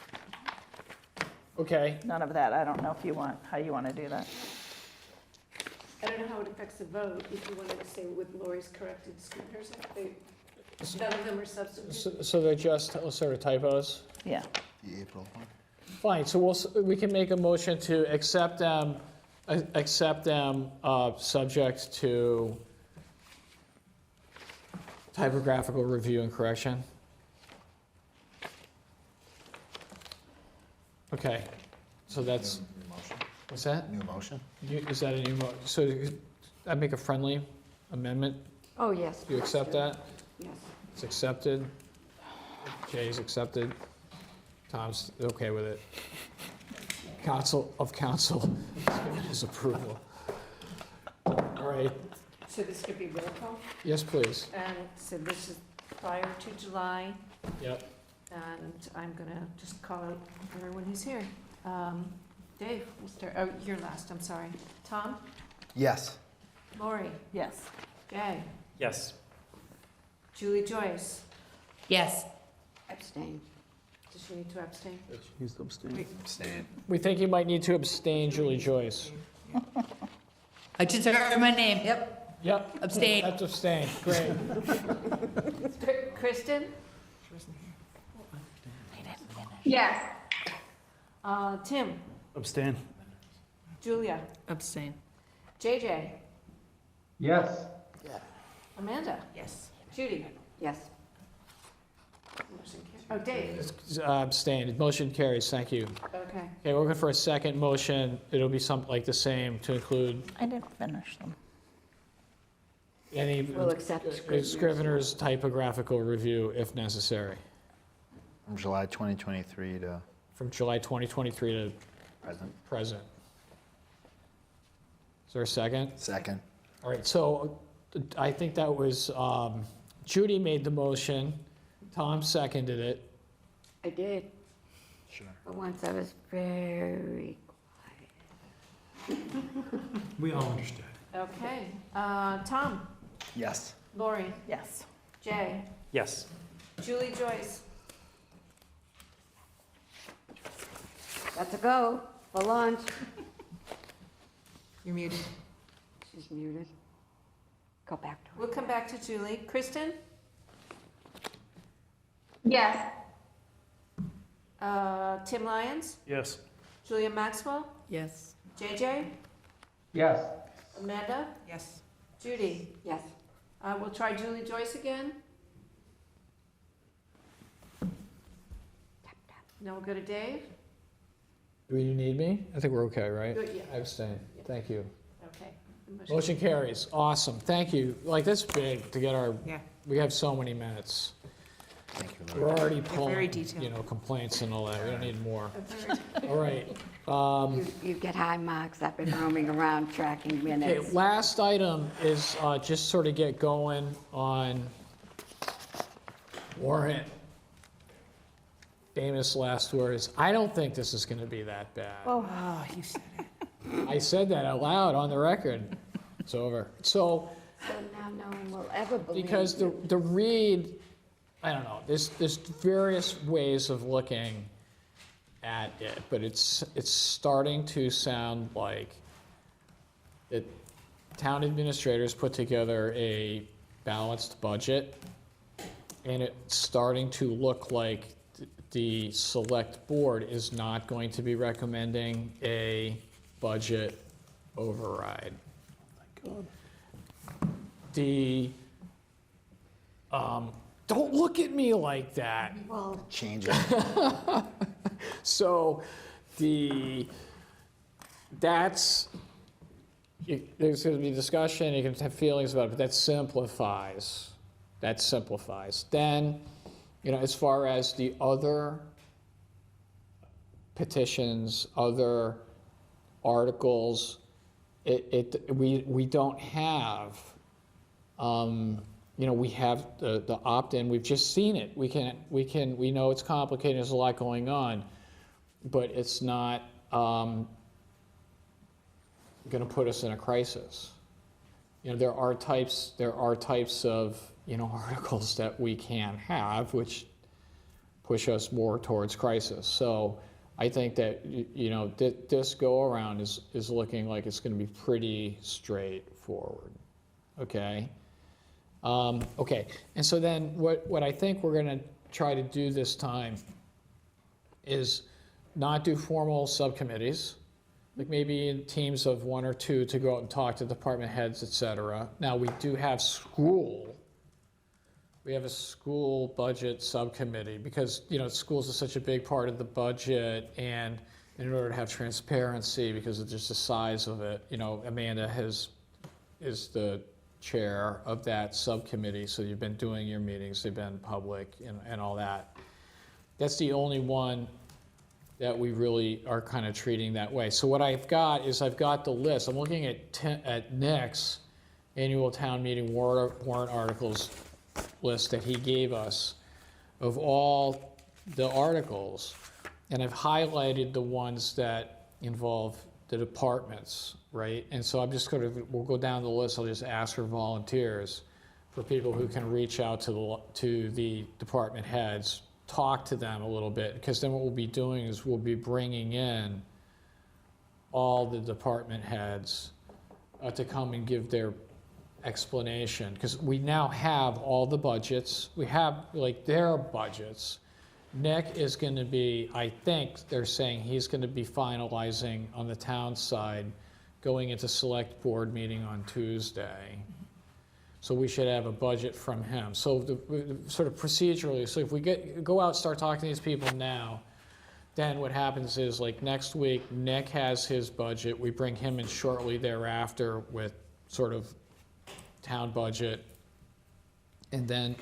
Okay, none of that. I don't know how you want to do that. I don't know how it affects the vote, if you wanted to say with Lori's corrected scriveners, none of them are substantive. so they're just sort of typos? Yeah. The April one. Fine, so we can make a motion to accept them, subject to typographical review and correction. Okay, so that's, New motion. what's that? New motion. Is that a new so I make a friendly amendment? Oh, yes. Do you accept that? Yes. It's accepted. Jay's accepted. Tom's okay with it. Council is giving his approval. All right, So this could be roll call, yes, please. and so this is prior to July, Yep. and I'm gonna just call out everyone who's here. Dave, we'll start, oh, you're last, I'm sorry. Tom? Yes. Lori? Yes. Jay? Yes. Julie Joyce? Yes. Abstain. Does she need to abstain? He's abstaining. Abstain. We think you might need to abstain, Julie Joyce. I just heard my name, yep. Yep. Abstain. That's abstain, great. Kristen? Yes. Tim? Abstain. Julia? Abstain. JJ? Yes. Amanda? Yes. Judy? Yes. Oh, Dave, Abstained. Motion carries. Thank you. okay. Okay, we're looking for a second motion. It'll be something like the same to include I didn't finish them. any We'll accept Scrivener's. Scrivener's typographical review if necessary, From July 2023 to from July 2023 to present. present. Is there a second? Second. All right, so I think that was, Judy made the motion, Tom seconded it. I did. Sure. For once, I was very quiet. We all understood. Okay, Tom, Yes. Lori, Yes. Jay, Yes. Julie Joyce, Got to go for lunch. You're muted. She's muted. Go back to her. we'll come back to Julie. Kristen, Yes. Tim Lyons, Yes. Julia Maxwell, Yes. JJ, Yes. Amanda, Yes. Judy. Yes. We'll try Julie Joyce again. Now we'll go to Dave. Do you need me? I think we're okay, right? Good, yeah. I abstain. Thank you. Okay. Motion carries. Awesome. Thank you. Like, that's big to get our, Yeah. we have so many minutes. Thank you, We're Lori. already very pulling, detailed. you know, complaints and all that. We don't need more. Okay. All right. You get high marks. I've been roaming around tracking Okay, minutes. last item is just sort of get going on warrant. Famous last words. I don't think this is going to be that bad. Oh, you said it. I said that out loud on the record. It's over. So, So now no one will ever believe. because the read, I don't know, there's various ways of looking at it, but it's starting to sound like the town administrators put together a balanced budget, and it's starting to look like the select board is not going to be recommending a budget override. Don't look at me like that. Well, Change it. So there's going to be discussion, you can have feelings about it, but that simplifies. Then, you know, as far as the other petitions, other articles, we don't have, you know, we have the opt-in, we've just seen it. We know it's complicated, there's a lot going on, but it's not going to put us in a crisis. You know, there are types of, you know, articles that we can have, which push us more towards crisis. So I think that, you know, this go-around is looking like it's going to be pretty straightforward, okay? Okay, and so then what I think we're going to try to do this time is not do formal subcommittees, like maybe in teams of 1 or 2 to go out and talk to department heads, et cetera. Now, we do have we have a school budget subcommittee because, you know, schools are such a big part of the budget, and in order to have transparency because of just the size of it, you know, Amanda is the chair of that subcommittee, so you've been doing your meetings, they've been public and all that. That's the only one that we really are kind of treating that way. So what I've got is I've got the list. I'm looking at Nick's annual town meeting warrant articles list that he gave us of all the articles, and I've highlighted the ones that involve the departments, right? And so I'm just going to, we'll go down the list, I'll just ask for volunteers, for people who can reach out to the department heads, talk to them a little bit, because then what we'll be doing is we'll be bringing in all the department heads to come and give their explanation, because we now have all the budgets, we have like their budgets. Nick is going to be, I think they're saying he's going to be finalizing on the town side going into select board meeting on Tuesday. So we should have a budget from him. So sort of procedurally, so if we go out, start talking to these people now, then what happens is, like, next week, Nick has his budget. We bring him in shortly thereafter with sort of town budget. And then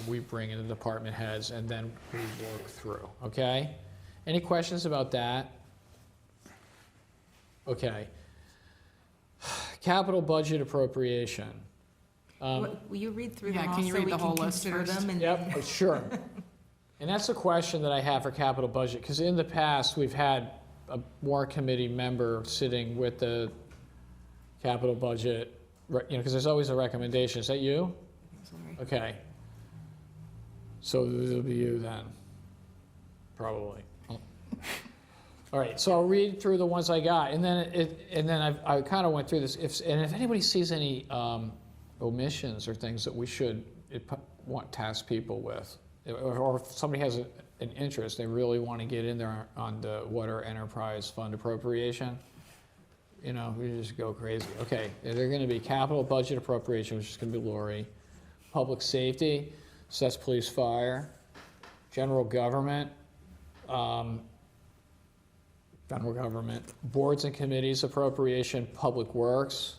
we bring in the department heads, and then we work through, okay? Any questions about that? Okay. Capital budget appropriation. Will you read through them Yeah, all can you so read we the can whole list consider first? them? And Yep, sure. And that's a question that I have for capital budget, because in the past, we've had a warrant committee member sitting with the capital budget, because there's always a recommendation. Is that you? Sorry. Okay. So it'll be you then, probably. All right, so I'll read through the ones I got, and then I kind of went through this. If anybody sees any omissions or things that we should task people with, or if somebody has an interest, they really want to get in there on the water enterprise fund appropriation, we just go crazy. Okay, they're going to be capital budget appropriation, which is going to be Lori, public safety, so that's police, fire, general government, boards and committees appropriation, public works,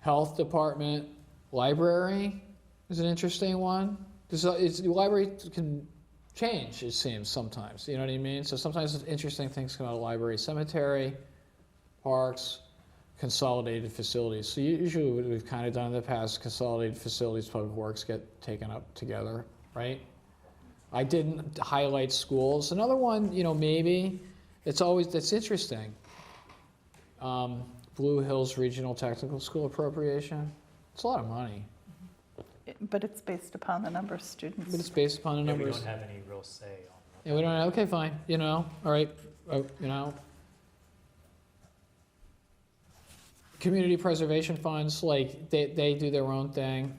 health department, library is an interesting one. The library can change, it seems, sometimes, you know what I mean? So sometimes interesting things come out of library, cemetery, parks, consolidated facilities. So usually what we've kind of done in the past, consolidated facilities, public works get taken up together, right? I didn't highlight schools. Another one, maybe, that's interesting. Blue Hills Regional Technical School appropriation. It's a lot of money. But it's based upon the number of students. But it's based upon the Yeah, we numbers. don't have any real say on that. Yeah, we don't, okay, fine, all right, Community preservation funds, like, they do their own thing,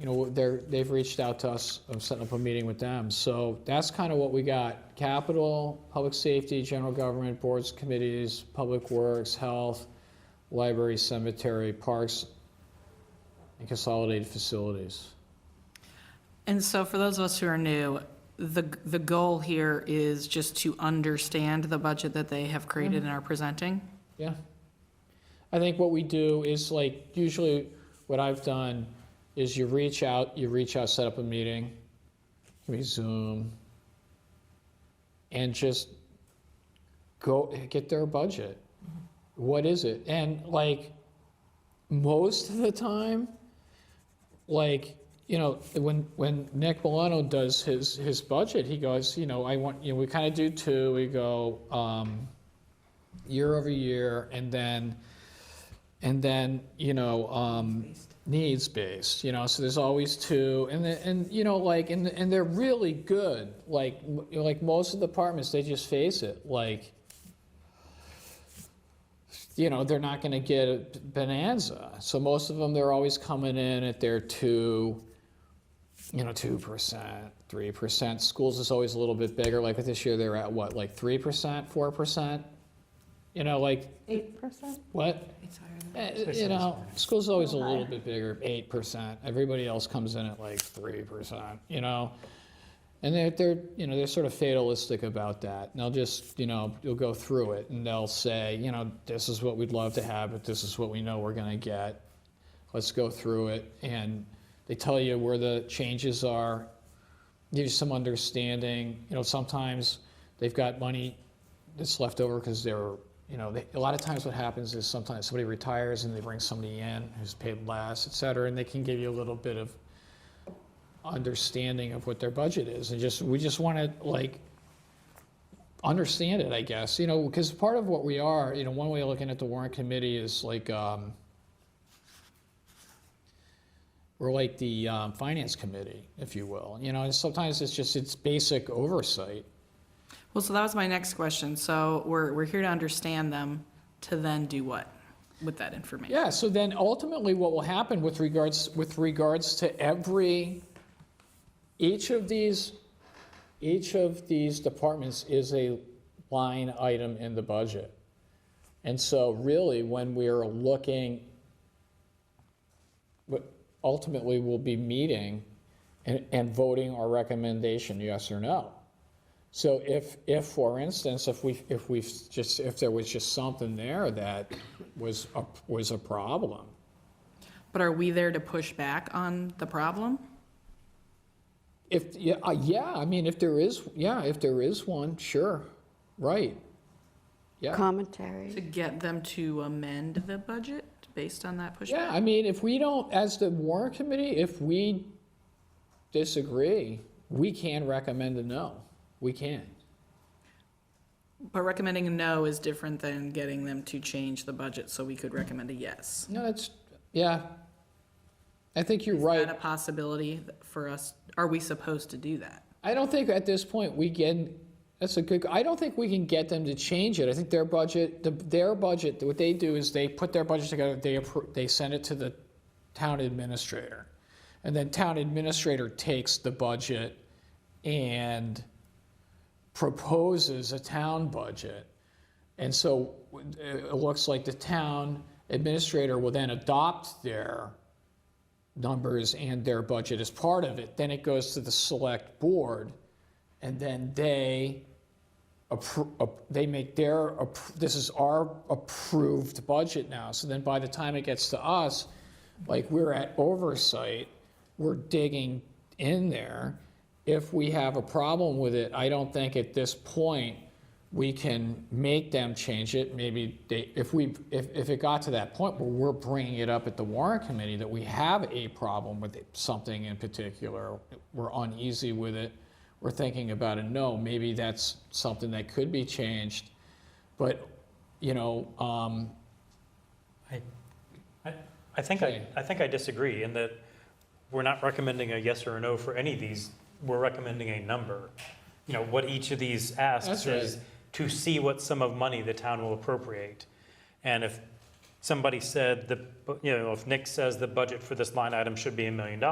they've reached out to us, I'm setting up a meeting with them. So that's kind of what we got. Capital, public safety, general government, boards, committees, public works, health, library, cemetery, parks, and consolidated facilities. And so for those of us who are new, the goal here is just to understand the budget that they have created and are presenting? Yeah. I think what we do is, like, usually what I've done is you reach out, set up a meeting, maybe Zoom, and just go get their budget. What is it? And, like, most of the time, like, when Nick Milano does his budget, he goes, we kind of do two. We go year over year, and then needs based. So there's always two, and they're really good. Like most of the departments, they just face it. Like, they're not going to get a bonanza. So most of them, they're always coming in at their 2%, 3%. Schools is always a little bit bigger. Like this year, they're at what, like 3%, 4%? 8%? What? School's always a little bit bigger, 8%. Everybody else comes in at like 3%, And they're sort of fatalistic about that. And they'll just, you'll go through it and they'll say, this is what we'd love to have, but this is what we know we're going to get. Let's go through it. And they tell you where the changes are, give you some understanding. Sometimes they've got money that's left over because they're, a lot of times what happens is sometimes somebody retires and they bring somebody in who's paid less, et cetera, and they can give you a little bit of understanding of what their budget is, and we just want to understand it, I guess, because part of what we are, one way of looking at the warrant committee is like we're like the finance committee, if you will, and sometimes it's basic oversight. Well, so that was my next question. So we're here to understand them, to then do what with that information? Yeah, so then ultimately what will happen with regards to each of these departments is a line item in the budget. And so really when we're looking, ultimately we'll be meeting and voting our recommendation, yes or no. So if for instance, if there was just something there that was a problem, But are we there to push back on the problem? I mean, if there is one, sure, right, yeah. Commentary. To get them to amend the budget based on that pushback? Yeah, I mean, if we don't, as the Warrant Committee, if we disagree, we can recommend a no. We can. But recommending a no is different than getting them to change the budget, so we could recommend a yes. No, yeah. I think you're Is right. that a possibility for us? Are we supposed to do that? I don't think at this point I don't think we can get them to change it. I think their budget, what they do is they put their budget together, they send it to the town administrator. And then town administrator takes the budget and proposes a town budget. And so it looks like the town administrator will then adopt their numbers and their budget as part of it. Then it goes to the select board, and then they make this is our approved budget now. So then by the time it gets to us, like we're at oversight, we're digging in there. If we have a problem with it, I don't think at this point we can make them change it. Maybe if it got to that point where we're bringing it up at the Warrant Committee that we have a problem with something in particular, we're uneasy with it, we're thinking about it, no, maybe that's something that could be changed. But, I think I disagree in that we're not recommending a yes or a no for any of these. We're recommending a number. What each of these asks That's is right. to see what sum of money the town will appropriate. And if somebody said, if Nick says the budget for this line item should be $1 million,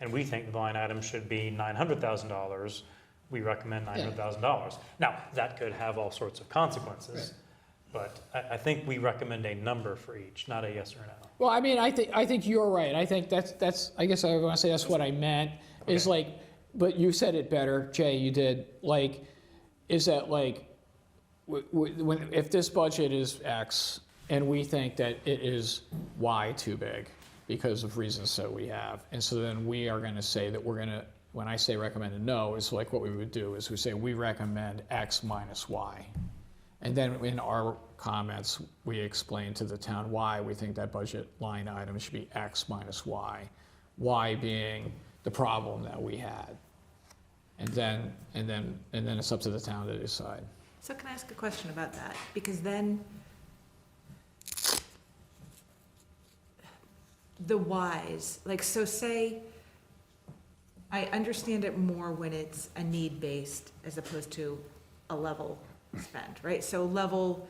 and we think the line item should be $900,000, we recommend $900,000. Now, that could have all sorts of consequences, but I think we recommend a number for each, not a yes or no. Well, I mean, I think you're right. I think that's I guess I want to say that's what I meant. Is like, but you said it better, Jay. You did. Like, is that like, if this budget is X and we think that it is Y too big because of reasons that we have, and so then we are going to say that when I say recommend a no, is like what we would do is we say we recommend X minus Y. And then in our comments, we explain to the town why we think that budget line item should be X minus Y. Y being the problem that we had. And then it's up to the town to decide. So can I ask a question about that? Because then the whys, like, so say, I understand it more when it's a need-based as opposed to a level spend, right? So level,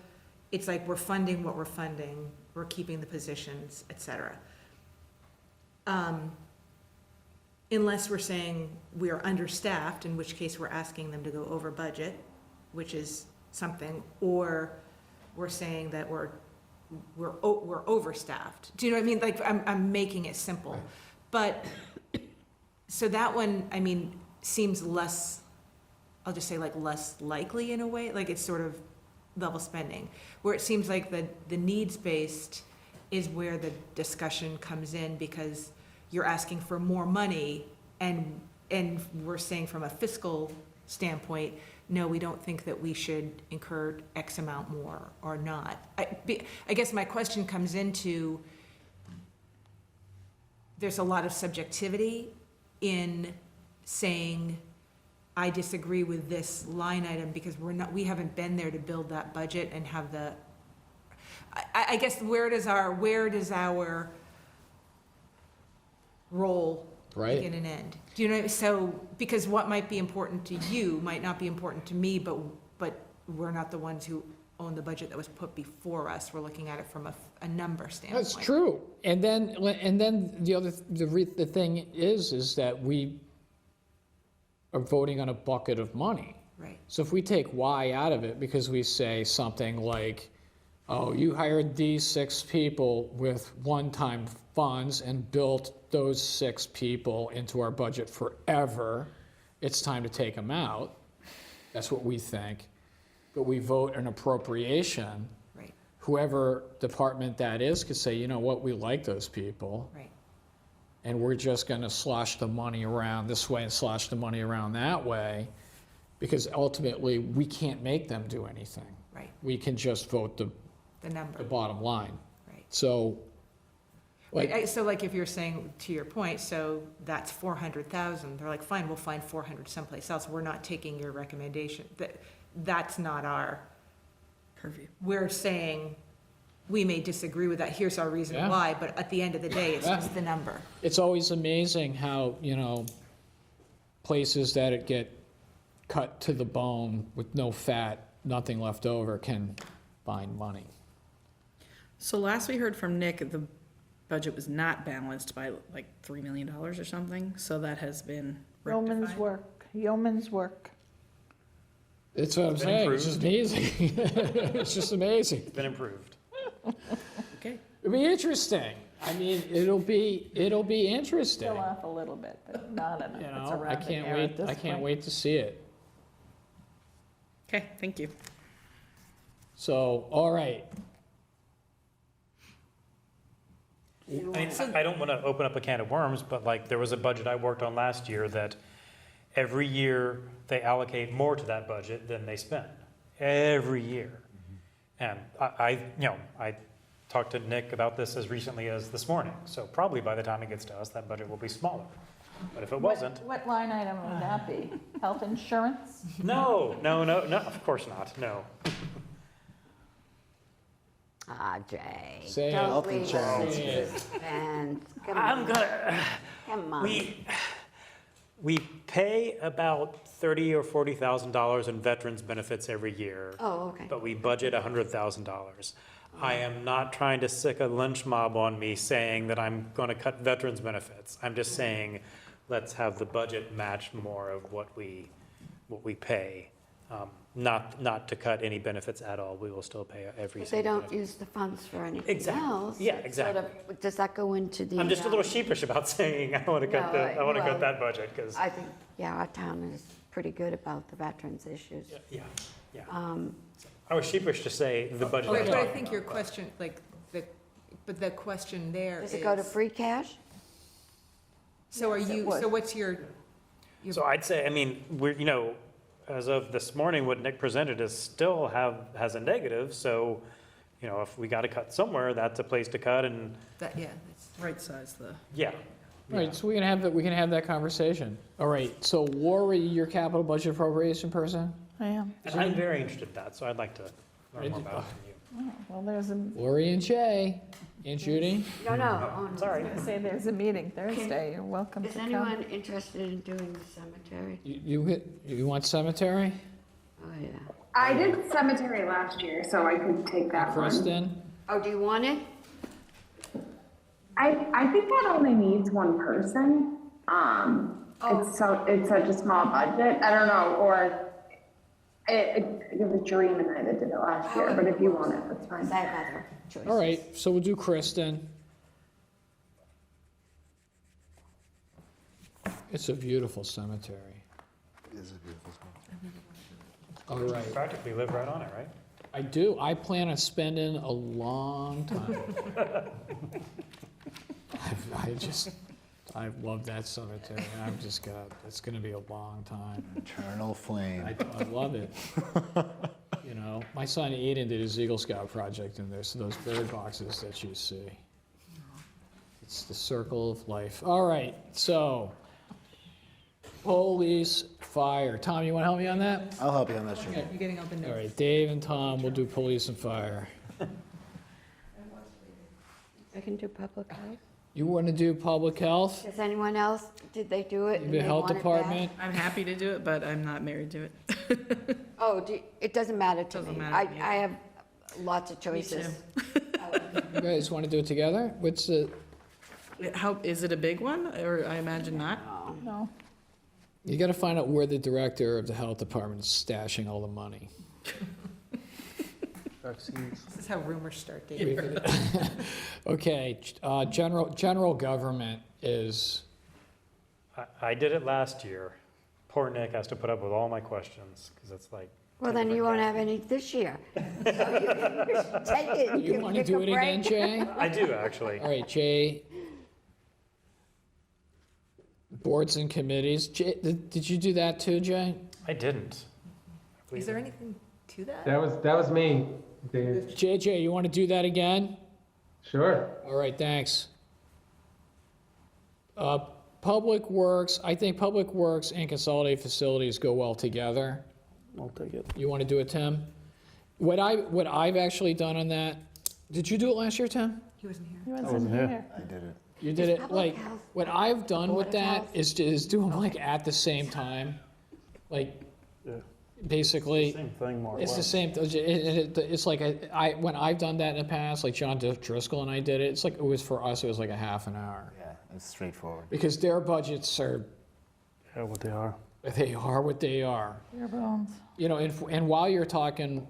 it's like we're funding what we're funding, we're keeping the positions, et cetera. Unless we're saying we are understaffed, in which case we're asking them to go over budget, which is something, or we're saying that we're overstaffed. Do you know what I mean? Like, I'm making it simple. But, so that one, I mean, seems less, I'll just say like less likely in a way, like it's sort of level spending, where it seems like the needs-based is where the discussion comes in, because you're asking for more money, and we're saying from a fiscal standpoint, no, we don't think that we should incur X amount more or not. I guess my question comes into, there's a lot of subjectivity in saying, I disagree with this line item because we haven't been there to build that budget and have the, I guess, where does our role begin and end? Do you know, so, because what might be important to you might not be important to me, but we're not the ones who own the budget that was put before us. We're looking at it from a number standpoint. That's true. And then the thing is that we are voting on a bucket of money. Right. So if we take Y out of it because we say something like, oh, you hired these 6 people with one-time funds and built those 6 people into our budget forever. It's time to take them out. That's what we think. But we vote an appropriation. Right, Whoever department that is could say, you know what, we like those people. right. And we're just going to slosh the money around this way and slosh the money around that way, because ultimately we can't make them do anything. Right. We can just vote the number, bottom line. right. So, like, So like if you're saying, to your point, so that's 400,000, they're like, fine, we'll find 400 someplace else, we're not taking your recommendation. That's not our Purview. We're saying, we may disagree with that, here's our reason Yeah. why, but at the end of the day, it's Yeah. just the number. it's always amazing how, places that it get cut to the bone with no fat, nothing left over, can find money. So last we heard from Nick, the budget was not balanced by like $3 million or something, so that has been Yeoman's rectified. work, yeoman's work. It's what I'm Been saying, it's just amazing. It's just amazing. It's been improved. Okay. It'll be interesting. I mean, it'll be interesting. Still off a little bit, but not enough. You It's know, a I rounding can't error at wait, this I can't point. wait to see it. Okay, thank you. So, all right. I mean, I don't want to open up a can of worms, but like, there was a budget I worked on last year that every year they allocate more to that budget than they spend, every year. And I talked to Nick about this as recently as this morning, so probably by the time it gets to us, that budget will be smaller. But if it wasn't, What line item would that be? Health insurance? no, of course not, no. Ah, Jay. Say it. Don't Health leave insurance. us in suspense. Come I'm on, gonna, come on. we pay about $30,000 or $40,000 in veterans benefits every year. Oh, okay. But we budget $100,000. I am not trying to sick a lynch mob on me saying that I'm going to cut veterans benefits. I'm just saying, let's have the budget match more of what we pay. Not to cut any benefits at all. We will still pay every But they single don't benefit. use the funds for anything Exactly. else. Yeah, It's sort exactly. of- Does that go into the? I'm just a little sheepish about saying I want to cut No, I want to well, cut that budget because I think, yeah, our town is pretty good about the veterans issues. yeah. Um, I was sheepish to say the budget. But I'm I talking think about, your but- question, but the question there is. Does it go to free cash? So are Yes, it you, would. so what's your, So I'd say, I mean, as of this morning, what Nick presented has a negative, so, if we got to cut somewhere, that's a place to cut, and, that, yeah, that's. Right size the. yeah. All right, so we can have that conversation. All right, so Lori, your capital budget appropriation person? I am. And I'm very interested in that, so I'd like to learn more about it from you. Well, there's a, Lori and Jay, and Judy? No. Sorry. I say there's a meeting Thursday. You're welcome to Is come. anyone interested in doing the cemetery? You want cemetery? Oh, yeah. I did cemetery last year, so I could take that one. Kristen? Oh, do you want it? I think that only needs one person. It's such a small budget. I don't know, or it was Dream and I that did it last year, but if you want it, that's fine. Because I have other choices. All right, so we'll do Kristen. It's a beautiful cemetery. It is a beautiful spot. All right, Practically live right on it, right? I do. I plan on spending a long time. I love that cemetery. It's gonna be a long time. Eternal flame. I love it. My son Eden did his Eagle Scout project in there, so those bird boxes that you see. It's the circle of life. All right, so police, fire. Tom, you want to help me on that? I'll help you on that, sure. You're getting all the All notes. right, Dave and Tom will do police and fire. I can do public health. You want to do public health? Does anyone else, did they do it? and The they health want it back? department? I'm happy to do it, but I'm not married to it. Oh, it doesn't matter to Doesn't me. matter I to me. I have lots of choices. You guys want to do it together? What's the, Is it a big one, or I imagine not? No. you got to find out where the director of the health department is stashing all the money. Vaccines. This is how rumors start, David. Okay, general government is, I did it last year. Poor Nick has to put up with all my questions, because it's like. Well, then you won't have any this year. So you should take it. you want to do it again, Jay? I do, actually. All right, Jay. Boards and committees. Jay, did you do that too, Jay? I didn't. Is there anything to that? That was me, Dave. JJ, you want to do that again? Sure. All right, thanks. Public Works, I think Public Works and consolidated facilities go well together. I'll take it. You want to do it, Tim? What I've actually done on that, did you do it last year, Tim? He wasn't here. He I wasn't wasn't here. here. I did it. You did it, Public like, health. what I've done Board with of that Health. is do them like at the same time. Like, Yeah. basically, Same thing, more or it's the less. same, it's like, when I've done that in the past, like John Driscoll and I did it, it's like, it was for us, it was like a half an hour. Yeah, it's straightforward. Because their budgets are, Yeah, what they are. they are what they are. Bare bones. You know, and while you're talking,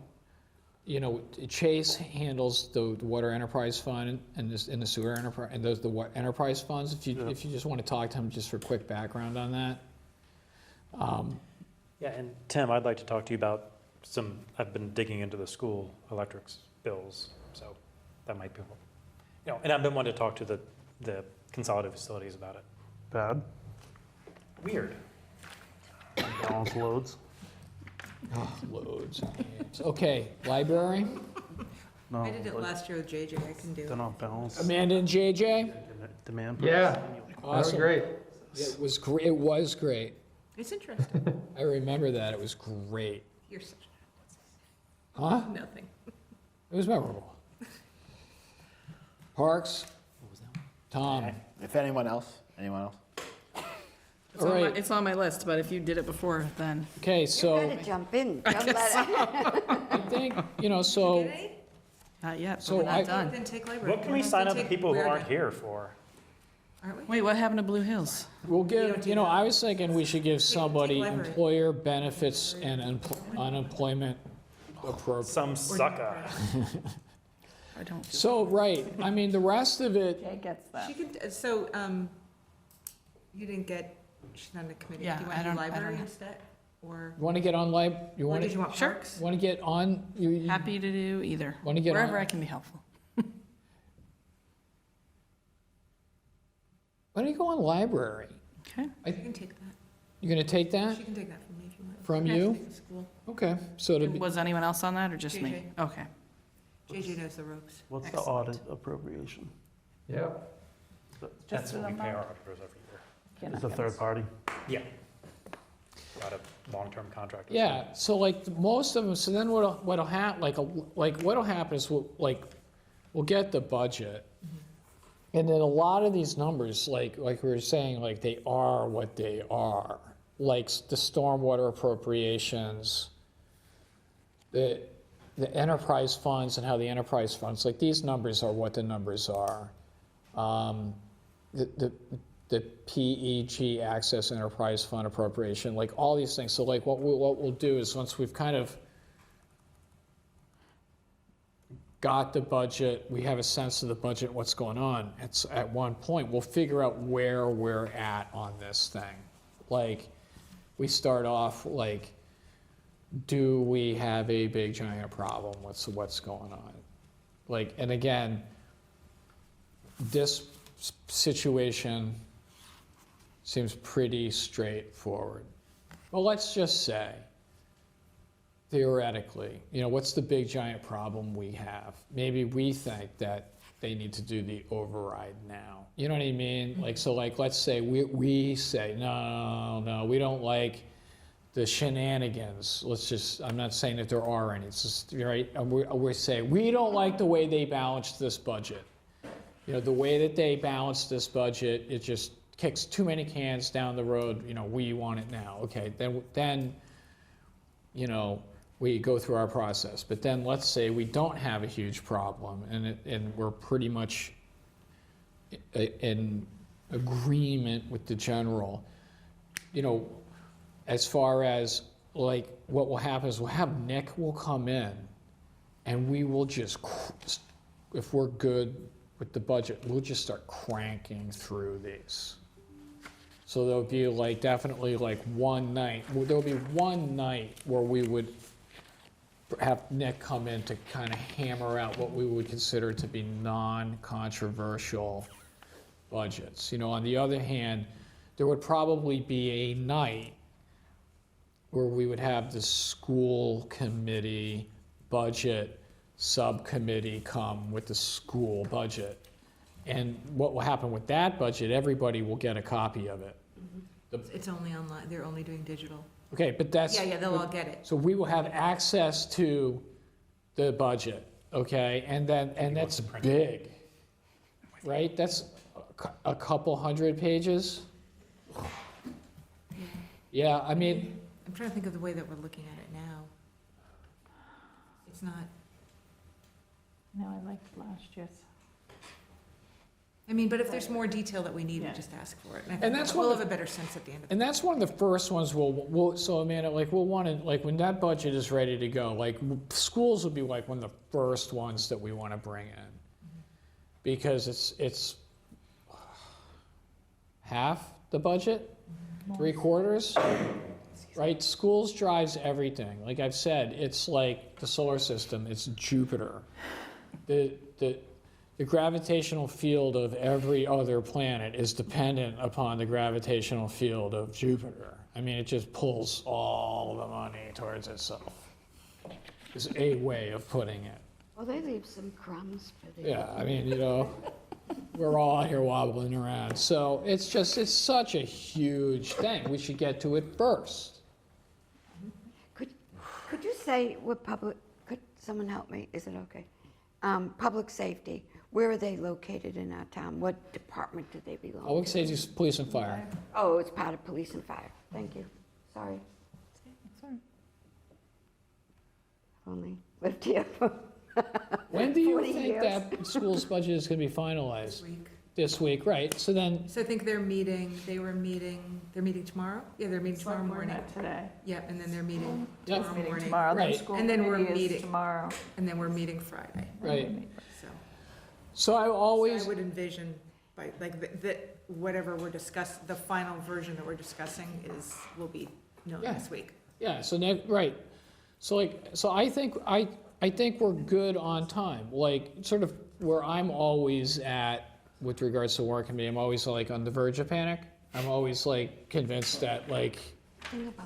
you know, Chase handles the water enterprise fund and the sewer enterprise, and the enterprise funds, if you just want to talk to him just for quick background on that. Yeah, and Tim, I'd like to talk to you about I've been digging into the school electrics bills, so that might be, you know, and I've been wanting to talk to the consolidated facilities about it. Bad. Weird. Balance loads. Oh, loads. Okay, library, No, I did it but last year with JJ, I can do they're it. not balanced. Amanda and JJ, Demand. Yeah, that was awesome. great. It was great, it was great. It's interesting. I remember that, it was great. You're such Huh? nothing. It was memorable. Parks, Tom, If anyone else? It's All on my- right. It's on my list, but if you did it before, then. okay, You so better jump in. Don't let I think, you know, so, Not yet, So but we're I- not done. Then take library. What can we Then sign up take people who where aren't then? here for? Aren't we? Wait, what happened to Blue Hills? we'll don't give, do you know, that. I was thinking we should give somebody library. employer benefits and unemployment appropriate. Some sucker. I don't. So, right, I mean, the rest of it, Jay gets that. She could, so, you didn't get, she's not in the committee. Yeah, Do you I want to don't- do I don't library have- instead? Or, you want to get on you or want did you to, want Sure. parks? want to get on, you Happy to do either. want to get Wherever on, I can be helpful. why don't you go on library? Okay. You can take that. You're going to take that She can take that from me if you want. from Has to you? take the school. Okay, so to be, Was anyone else on that or just me? JJ. Okay. JJ knows the ropes. What's the Excellent. audit appropriation? Yeah. That's for what we the pay our month. auditors every year. Cannot It's a get third us. party. Yeah. A lot of long-term contractors. yeah, so like most of them, so then what'll happen, like what'll happen is we'll get the budget. And then a lot of these numbers, like we were saying, like they are what they are. Like the stormwater appropriations, the enterprise funds and how the enterprise funds, like these numbers are what the numbers are. The PEG Access Enterprise Fund appropriation, like all these things. So like what we'll do is once we've kind of got the budget, we have a sense of the budget, what's going on. It's at one point, we'll figure out where we're at on this thing. Like, we start off like, do we have a big giant problem? What's going on? Like, and again, this situation seems pretty straightforward. Well, let's just say, theoretically, you know, what's the big giant problem we have? Maybe we think that they need to do the override now. You know what I mean? Like, so like, let's say we say, no, we don't like the shenanigans. I'm not saying that there are any, it's just, right? We're saying, we don't like the way they balanced this budget. You know, the way that they balanced this budget, it just kicks too many cans down the road. You know, we want it now. Okay, then, you know, we go through our process. But then let's say we don't have a huge problem and we're pretty much in agreement with the general. You know, as far as like what will happen is Nick will come in and we will just, if we're good with the budget, we'll just start cranking through these. So there'll be like, definitely like one night, there'll be one night where we would have Nick come in to kind of hammer out what we would consider to be non-controversial budgets. You know, on the other hand, there would probably be a night where we would have the school committee budget subcommittee come with the school budget. And what will happen with that budget, everybody will get a copy of it. It's only online, they're only doing digital. Okay, but that's. Yeah, they'll all get it. So we will have access to the budget, okay? And that's big, right? That's a couple hundred pages. Yeah, I mean. I'm trying to think of the way that we're looking at it now. It's not, No, I liked last year's. I mean, but if there's more detail that we need, we just ask for it. And that's we'll what have a better sense at the end of it. And that's one of the first ones so Amanda, like we'll want to, like when that budget is ready to go, like schools will be like one of the first ones that we want to bring in. Because it's half the budget, 3/4, right? Schools drives everything. Like I've said, it's like the solar system, it's Jupiter. The gravitational field of every other planet is dependent upon the gravitational field of Jupiter. I mean, it just pulls all the money towards itself. Is a way of putting it. Well, they leave some crumbs for the. Yeah, I mean, you know, we're all out here wobbling around. So it's such a huge thing. We should get to it first. Could you say what public, could someone help me? Is it okay? Public safety, where are they located in our town? What department do they belong to? Public safety, police and fire. Oh, it's part of police and fire. Thank you. Sorry. Only lived here for When do you 40 think years. that school's budget is going to be finalized? This week, right. So then, So I think they're meeting tomorrow? Yeah, they're meeting tomorrow morning. Today. Yeah, and then they're meeting Yep. tomorrow Meeting morning. tomorrow, then Right. school And then we're committee is meeting. tomorrow. And then we're meeting Friday, right. so. So I So always, I would envision, by, like, that whatever we're discussing, the final version that we're discussing will be known Yeah. this week. yeah, so right. So I think we're good on time. Like, sort of where I'm always at with regards to Warrant Committee, I'm always like on the verge of panic. I'm always like convinced that like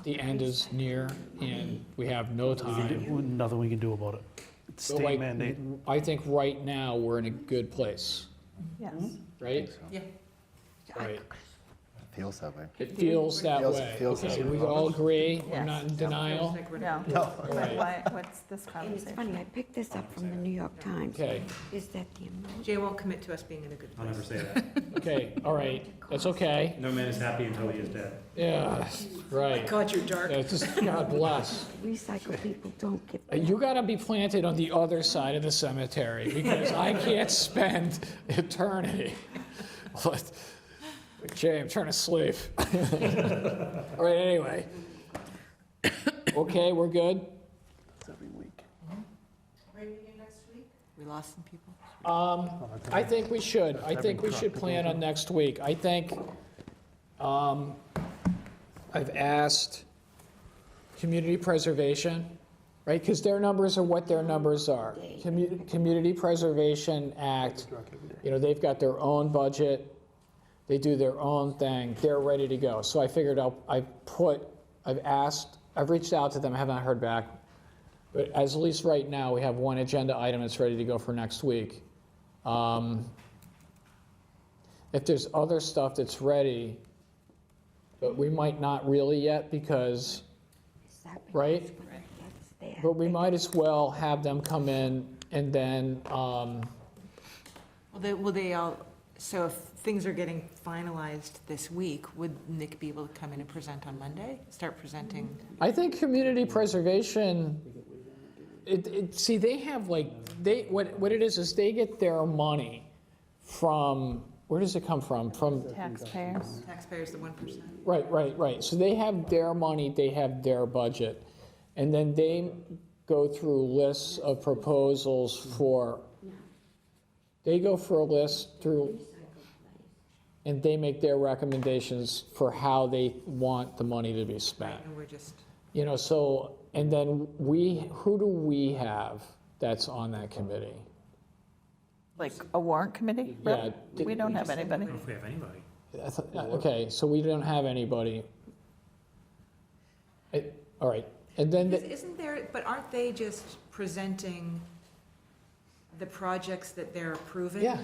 the end is near and we have no time. Nothing we can do about it. It's So state like, mandate. I think right now we're in a good place, Yes. right? Yeah. Right. Feels that way. It feels that way. Feels Okay, that way. we all agree, we're Yes. not in denial? No. Right. What's this And it's conversation? funny, I picked this up from the New York Times. Okay, Is that the amount? Jay won't commit to us being in a good I'll place. never say that. okay, all right, that's okay. No man is happy until he is dead. Yeah, right. God, you're dark. Yeah, just, God bless. Recycle people don't get. You gotta be planted on the other side of the cemetery, because I can't spend eternity. What? Jay, I'm trying to sleep. All right, anyway. Okay, we're good? We lost some people. I think we should. I think we should plan on next week. I think, I've asked community preservation, right? Because their numbers are what their numbers are. Community Preservation Act, you know, they've got their own budget. They do their own thing. They're ready to go. So I figured I've reached out to them. I have not heard back. But as at least right now, we have one agenda item that's ready to go for next week. If there's other stuff that's ready, but we might not really yet because, right? That's there. But we might as well have them come in and then, Will they all, so if things are getting finalized this week, would Nick be able to come in and present on Monday? Start presenting? I think community preservation, see, they have like, what it is they get their money from, where does it come from? From, Taxpayers. Taxpayers, the 1%. right. So they have their money, they have their budget. And then go through lists of proposals for, they go for a list through, and they make their recommendations for how they want the money to be spent. And we're just, You know, so, and then who do we have that's on that committee? Like a warrant committee? Yeah. We don't have anybody. If we have anybody. Okay, so we don't have anybody. All right, and then, isn't there, but aren't they just presenting the projects that they're approving? yeah.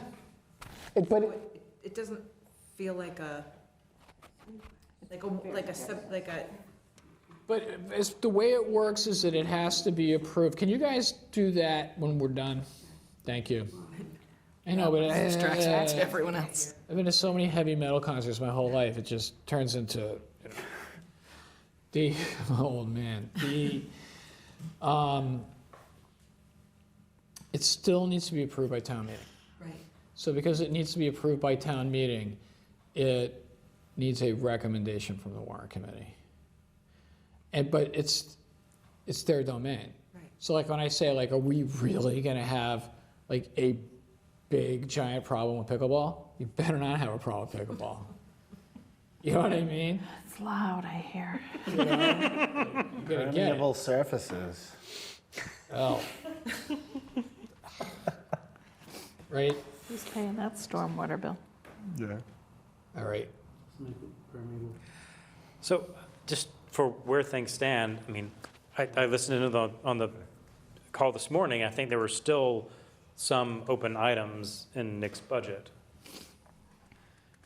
But, It doesn't feel like a, but it's, the way it works is that it has to be approved. Can you guys do that when we're done? Thank you. I know, but distraction to everyone else. I've been to so many heavy metal concerts my whole life, it just turns into, you know, the, oh man, it still needs to be approved by town meeting. Right. So because it needs to be approved by town meeting, it needs a recommendation from the warrant committee. But it's their domain. Right. So like when I say like, are we really gonna have like a big giant problem with pickleball? You better not have a problem with pickleball. You know what I mean? It's loud, I hear. You know, you gotta get it. Permeable surfaces. Oh. Right? Who's paying that stormwater bill? Yeah. All right. So just for where things stand, I mean, I listened to on the call this morning. I think there were still some open items in Nick's budget.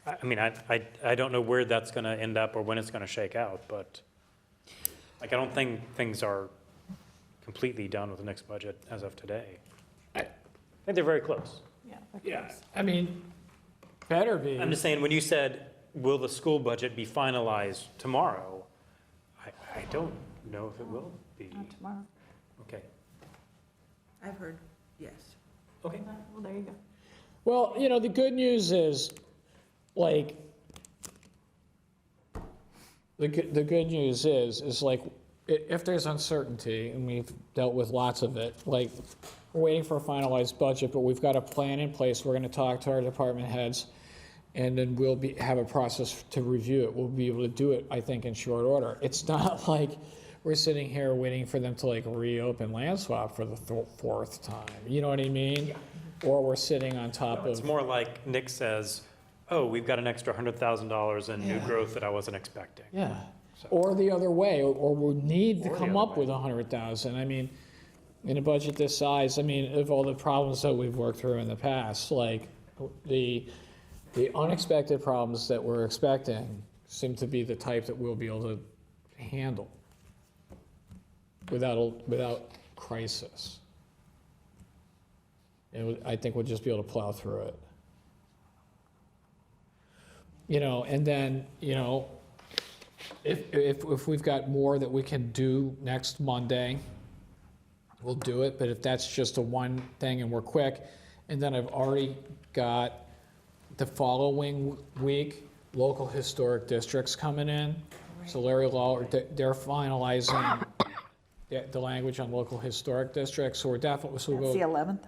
I mean, I don't know where that's going to end up or when it's going to shake out, but like, I don't think things are completely done with Nick's budget as of today. I think they're very close. Yeah. Yeah, I mean, better be. I'm just saying, when you said, will the school budget be finalized tomorrow? I don't know if it will be. Not tomorrow. Okay. I've heard, yes. Okay. Well, there you go. Well, you know, the good news is, like, the good news is like, if there's uncertainty, and we've dealt with lots of it, like, we're waiting for a finalized budget, but we've got a plan in place. We're gonna talk to our department heads, and then we'll have a process to review it. We'll be able to do it, I think, in short order. It's not like we're sitting here waiting for them to like reopen land swap for the fourth time. You know what I mean? Or we're sitting on top of. It's more like Nick says, oh, we've got an extra $100,000 in new growth that I wasn't expecting. Yeah, or the other way, or we need to Or the come other up with 100,000. I mean, in a budget this size, I mean, of all the problems that we've worked through in the past, like the unexpected problems that we're expecting seem to be the type that we'll be able to handle without crisis. And I think we'll just be able to plow through it. You know, and then, you know, if we've got more that we can do next Monday, we'll do it. But if that's just a one thing and we're quick, and then I've already got the following week, local historic districts coming in. So Larry Lawler, they're finalizing the language on local historic districts. So we're definitely, so we'll That's go. the 11th?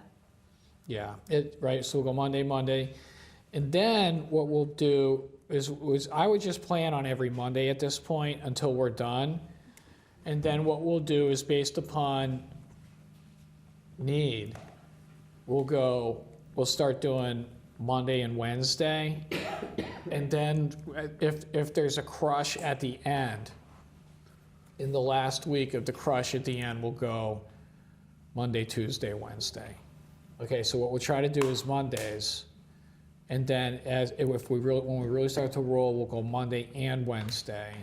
Yeah, right, so we'll go Monday. And then what we'll do is I would just plan on every Monday at this point until we're done. And then what we'll do is based upon need, we'll start doing Monday and Wednesday. And then if there's a crush at the end, in the last week of the crush at the end, we'll go Monday, Tuesday, Wednesday. Okay, so what we'll try to do is Mondays, and then when we really start to roll, we'll go Monday and Wednesday.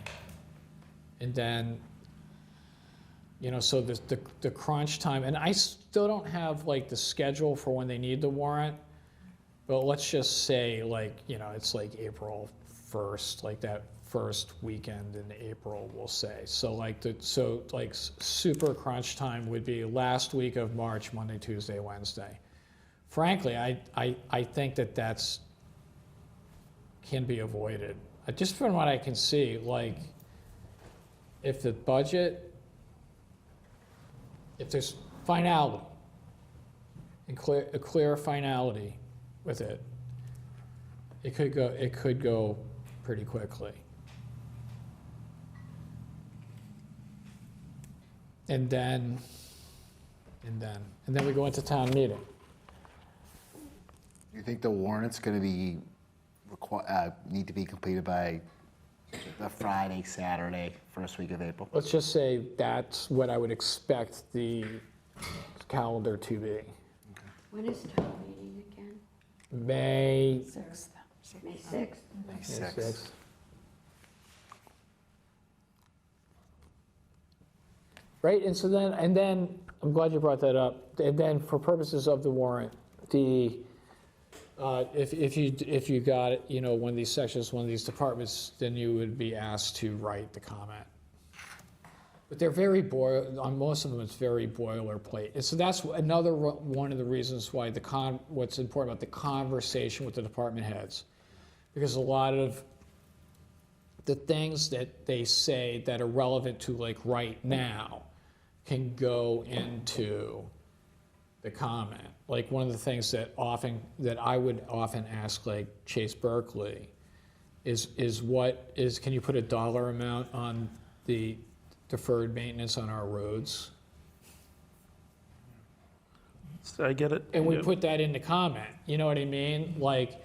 And then, you know, so the crunch time, and I still don't have like the schedule for when they need the warrant, but let's just say like, you know, it's like April 1st, like that first weekend in April, we'll say. So like super crunch time would be last week of March, Monday, Tuesday, Wednesday. Frankly, I think that's can be avoided. Just from what I can see, like if the budget if there's finality, and a clear finality with it, it could go pretty quickly. And then we go into town meeting. Do you think the warrant's gonna be, need to be completed by the Friday, Saturday, first week of April? Let's just say that's what I would expect the calendar to be. When is town meeting again? May 6th. May 6th? May 6th. 6th. Right, and so then, I'm glad you brought that up. And then for purposes of the warrant, if you got it, one of these sections, one of these departments, then you would be asked to write the comment. But they're very on most of them, it's very boilerplate. And so that's another one of the reasons why what's important about the conversation with the department heads. Because a lot of the things that they say that are relevant to like right now can go into the comment. Like one of the things that I would often ask like Chase Berkeley is can you put a dollar amount on the deferred maintenance on our roads? I get it. And we put that in the comment, you know what I mean? Like,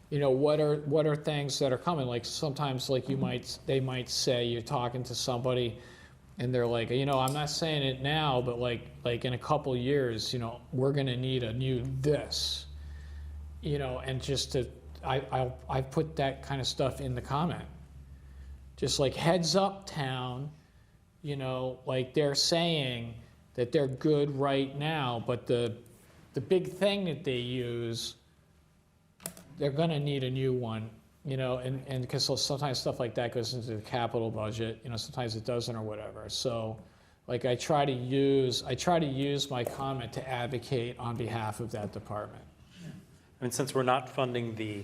what are things that are coming? Like sometimes like they might say, you're talking to somebody and they're like, I'm not saying it now, but like in a couple years, we're gonna need a new this, and just I put that kind of stuff in the comment. Just like heads up town, like they're saying that they're good right now, but the big thing that they use, they're gonna need a new one, and because sometimes stuff like that goes into the capital budget, sometimes it doesn't or whatever. So like I try to use my comment to advocate on behalf of that department. I mean, since we're not funding they're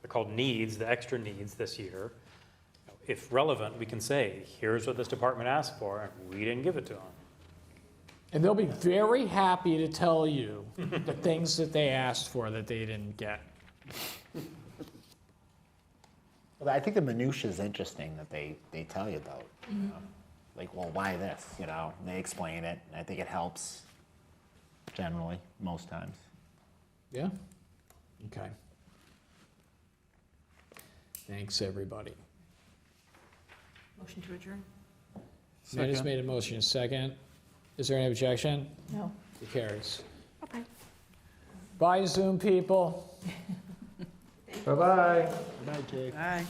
called needs, the extra needs this year, if relevant, we can say, here's what this department asked for, and we didn't give it to them. And they'll be very happy to tell you the things that they asked for that they didn't get. Well, I think the minutia is interesting that they tell you about. Like, well, why this? They explain it. I think it helps generally, most times. Yeah? Okay. Thanks, everybody. Motion to adjourn? Nate has made a motion, second. Is there any objection? No. It carries. Okay. Bye, Zoom people. Bye-bye. Good night, Jake. Aye.